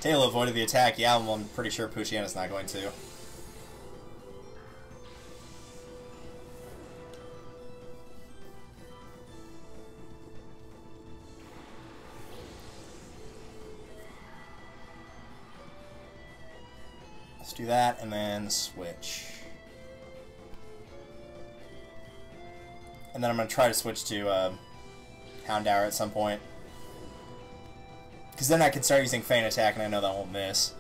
Speaker 1: Taylor avoided the attack. Yeah, I'm pretty sure Puchiana's not going to. Let's do that, and then switch. And then I'm going to try to switch to Houndour at some point. Because then I can start using Feint Attack, and I know that won't miss.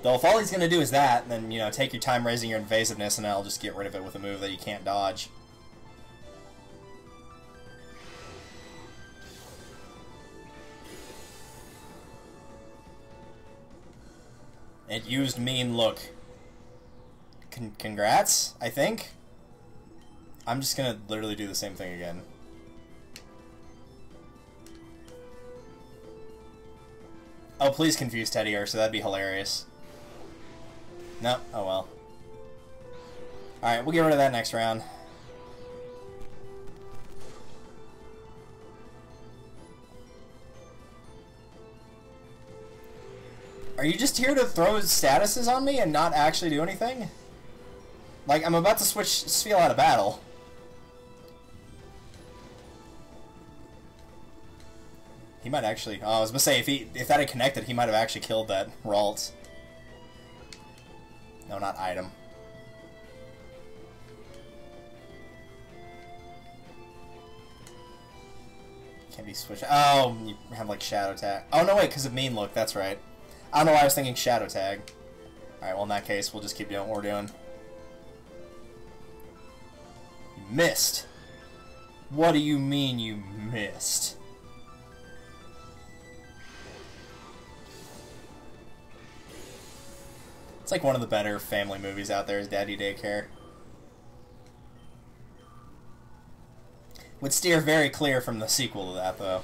Speaker 1: Though if all he's going to do is that, then, you know, take your time raising your invasiveness, and I'll just get rid of it with a move that you can't dodge. It used Mean Look. Congrats, I think? I'm just gonna literally do the same thing again. Oh, please confuse Teddy Ursa, that'd be hilarious. No, oh well. Alright, we'll get rid of that next round. Are you just here to throw statuses on me and not actually do anything? Like, I'm about to switch Spheal out of battle. He might actually... Oh, I was gonna say, if that had connected, he might have actually killed that Ralt. No, not item. Can't be switched... Oh, you have, like, Shadow Tag. Oh, no, wait, because of Mean Look, that's right. I don't know why I was thinking Shadow Tag. Alright, well in that case, we'll just keep doing what we're doing. You missed. What do you mean you missed? It's like one of the better family movies out there is Daddy Daycare. Would steer very clear from the sequel to that, though.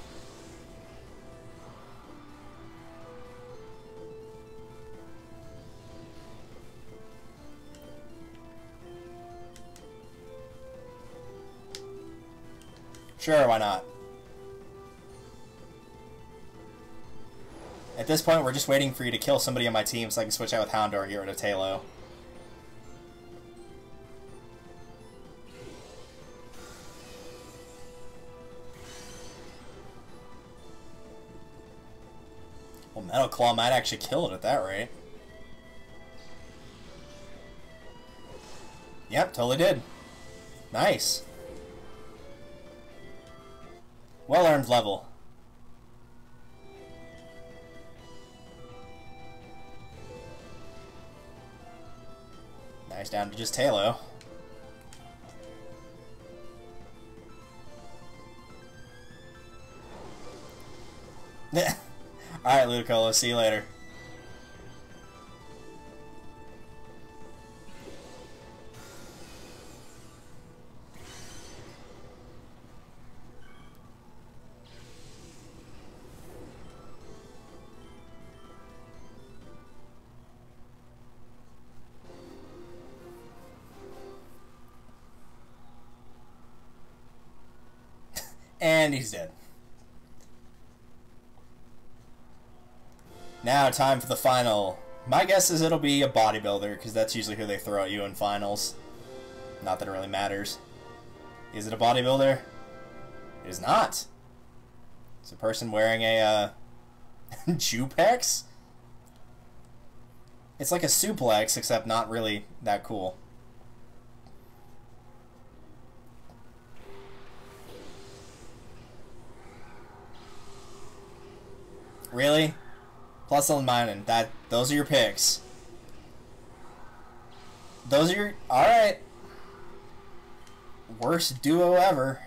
Speaker 1: Sure, why not? At this point, we're just waiting for you to kill somebody on my team so I can switch out with Houndour and get rid of Talo. Well, Metal Claw might actually kill it at that rate. Yep, totally did. Nice. Well-earned level. Nice, down to just Talo. Alright, Ludicolo, see you later. And he's dead. Now, time for the final. My guess is it'll be a bodybuilder, because that's usually who they throw at you in finals. Not that it really matters. Is it a bodybuilder? It is not. It's a person wearing a, Jupex? It's like a suplex, except not really that cool. Really? Plus and minus. Those are your picks. Those are your... Alright. Worst duo ever.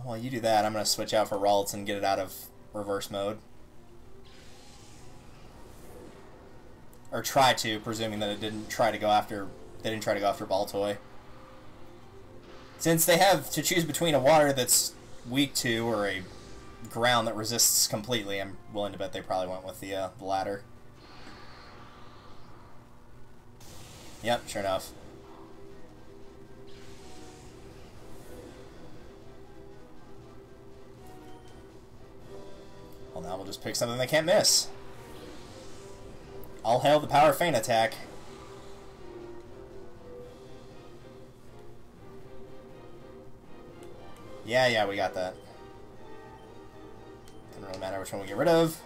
Speaker 1: While you do that, I'm going to switch out for Ralts and get it out of reverse mode. Or try to, presuming that it didn't try to go after... They didn't try to go after Baltoy. Since they have to choose between a water that's weak to or a ground that resists completely, I'm willing to bet they probably went with the latter. Yep, sure enough. Well, now we'll just pick something they can't miss. All hail the power feint attack. Yeah, we got that. Doesn't really matter which one we get rid of.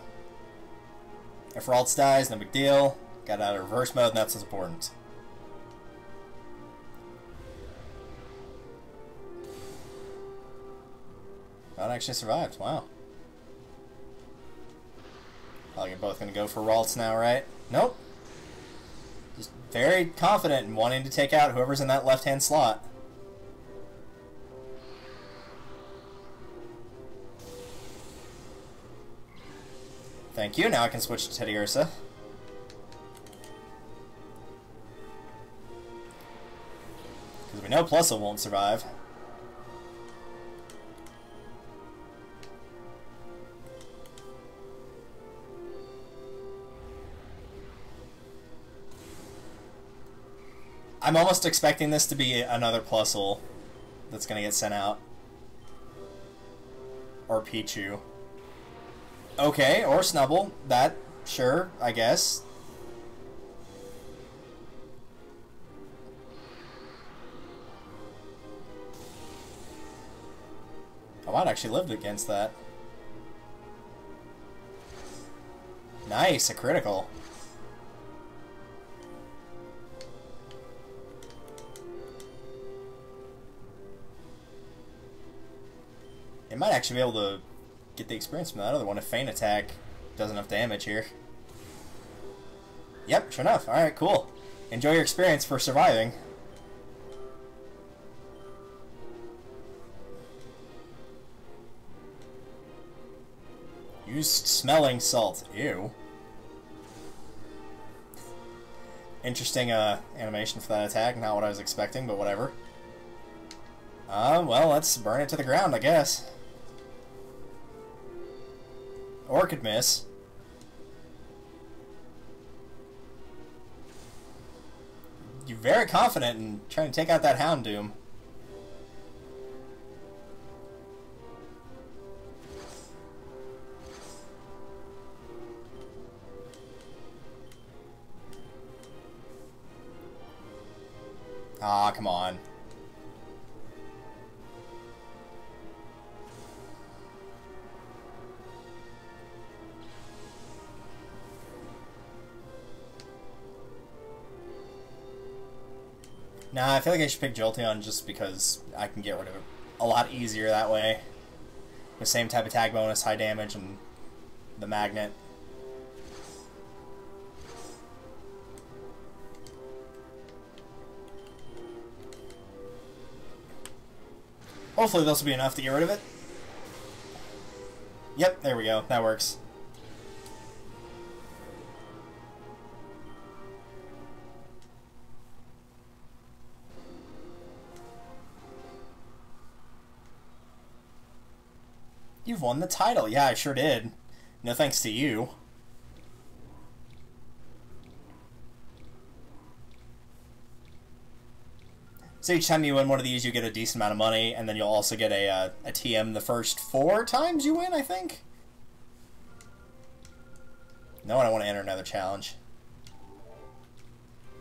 Speaker 1: If Ralts dies, no big deal. Got out of reverse mode, and that's what's important. That actually survived. Wow. Probably you're both going to go for Ralts now, right? Nope. Just very confident in wanting to take out whoever's in that left-hand slot. Thank you. Now I can switch to Teddy Ursa. Because we know Plusle won't survive. I'm almost expecting this to be another Plusle that's going to get sent out. Or Pichu. Okay, or Snubble. That, sure, I guess. I might actually lived against that. Nice, a critical. It might actually be able to get the experience from that other one if Feint Attack does enough damage here. Yep, sure enough. Alright, cool. Enjoy your experience for surviving. Use smelling salt. Ew. Interesting animation for that attack. Not what I was expecting, but whatever. Well, let's burn it to the ground, I guess. Or could miss. You're very confident in trying to take out that Houndoom. Ah, come on. Nah, I feel like I should pick Jolteon just because I can get rid of it a lot easier that way. With same type of tag bonus, high damage, and the magnet. Hopefully this will be enough to get rid of it. Yep, there we go. That works. You've won the title. Yeah, I sure did. No thanks to you. So each time you win one of these, you get a decent amount of money, and then you'll also get a TM the first 4 times you win, I think? No, I don't want to enter another challenge.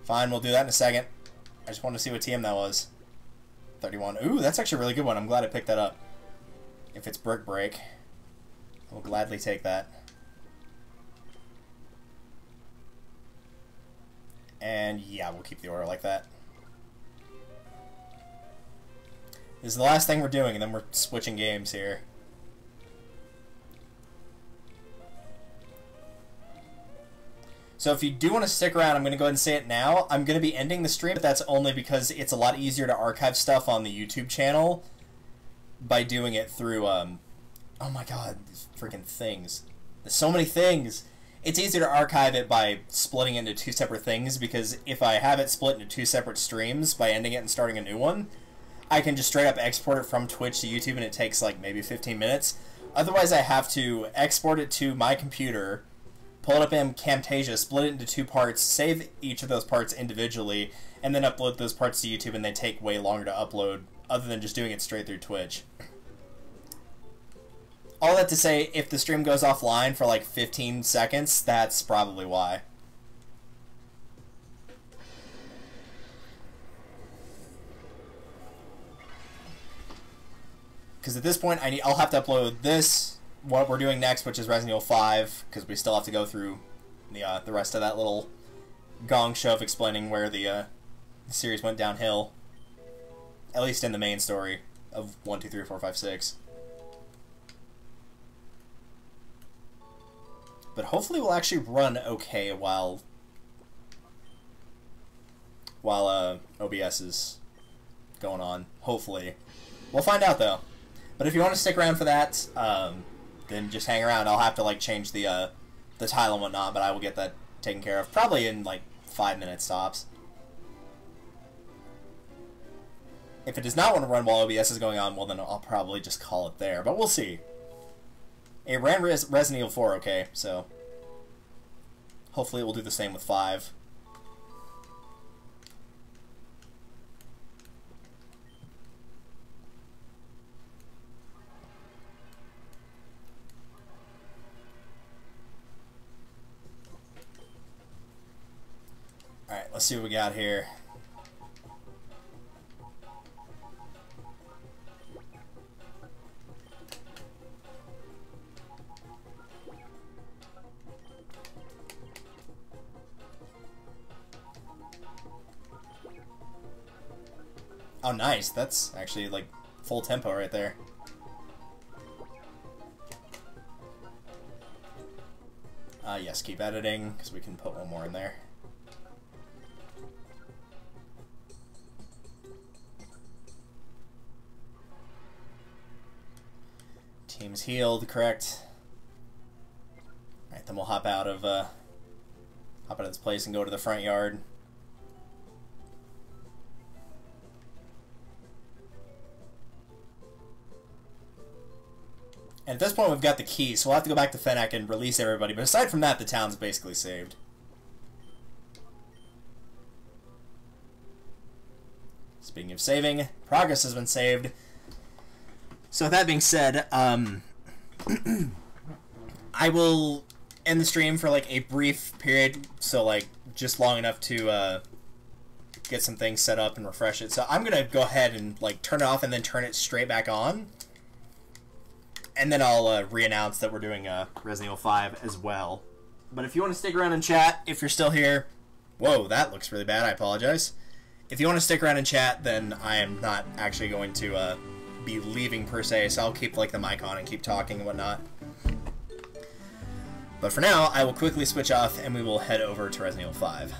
Speaker 1: Fine, we'll do that in a second. I just wanted to see what TM that was. 31. Ooh, that's actually a really good one. I'm glad I picked that up. If it's Brick Break, I will gladly take that. And yeah, we'll keep the order like that. This is the last thing we're doing, and then we're switching games here. So if you do want to stick around, I'm going to go ahead and say it now. I'm going to be ending the stream, but that's only because it's a lot easier to archive stuff on the YouTube channel by doing it through, oh my god, these freaking things. There's so many things! It's easier to archive it by splitting it into 2 separate things, because if I have it split into 2 separate streams by ending it and starting a new one, I can just straight up export it from Twitch to YouTube, and it takes like maybe 15 minutes. Otherwise, I have to export it to my computer, pull it up in Camtasia, split it into 2 parts, save each of those parts individually, and then upload those parts to YouTube, and they take way longer to upload, other than just doing it straight through Twitch. All that to say, if the stream goes offline for like 15 seconds, that's probably why. Because at this point, I'll have to upload this, what we're doing next, which is Resident Evil 5, because we still have to go through the rest of that little gong show of explaining where the series went downhill. At least in the main story of 1, 2, 3, 4, 5, 6. But hopefully we'll actually run okay while OBS is going on. Hopefully. We'll find out, though. But if you want to stick around for that, then just hang around. I'll have to like change the title and whatnot, but I will get that taken care of. Probably in like 5 minutes tops. If it does not want to run while OBS is going on, well then I'll probably just call it there. But we'll see. It ran Resident Evil 4 okay, so hopefully it will do the same with 5. Alright, let's see what we got here. Oh, nice. That's actually, like, full tempo right there. Yes, keep editing, because we can put one more in there. Team's healed, correct. Alright, then we'll hop out of this place and go to the front yard. And at this point, we've got the key, so we'll have to go back to Fennec and release everybody. But aside from that, the town's basically saved. Speaking of saving, progress has been saved. So with that being said, I will end the stream for like a brief period, so like just long enough to get some things set up and refresh it. So I'm gonna go ahead and like turn it off and then turn it straight back on. And then I'll re-announce that we're doing Resident Evil 5 as well. But if you want to stick around and chat, if you're still here... Whoa, that looks really bad. I apologize. If you want to stick around and chat, then I am not actually going to be leaving per se, so I'll keep like the mic on and keep talking and whatnot. But for now, I will quickly switch off and we will head over to Resident Evil 5.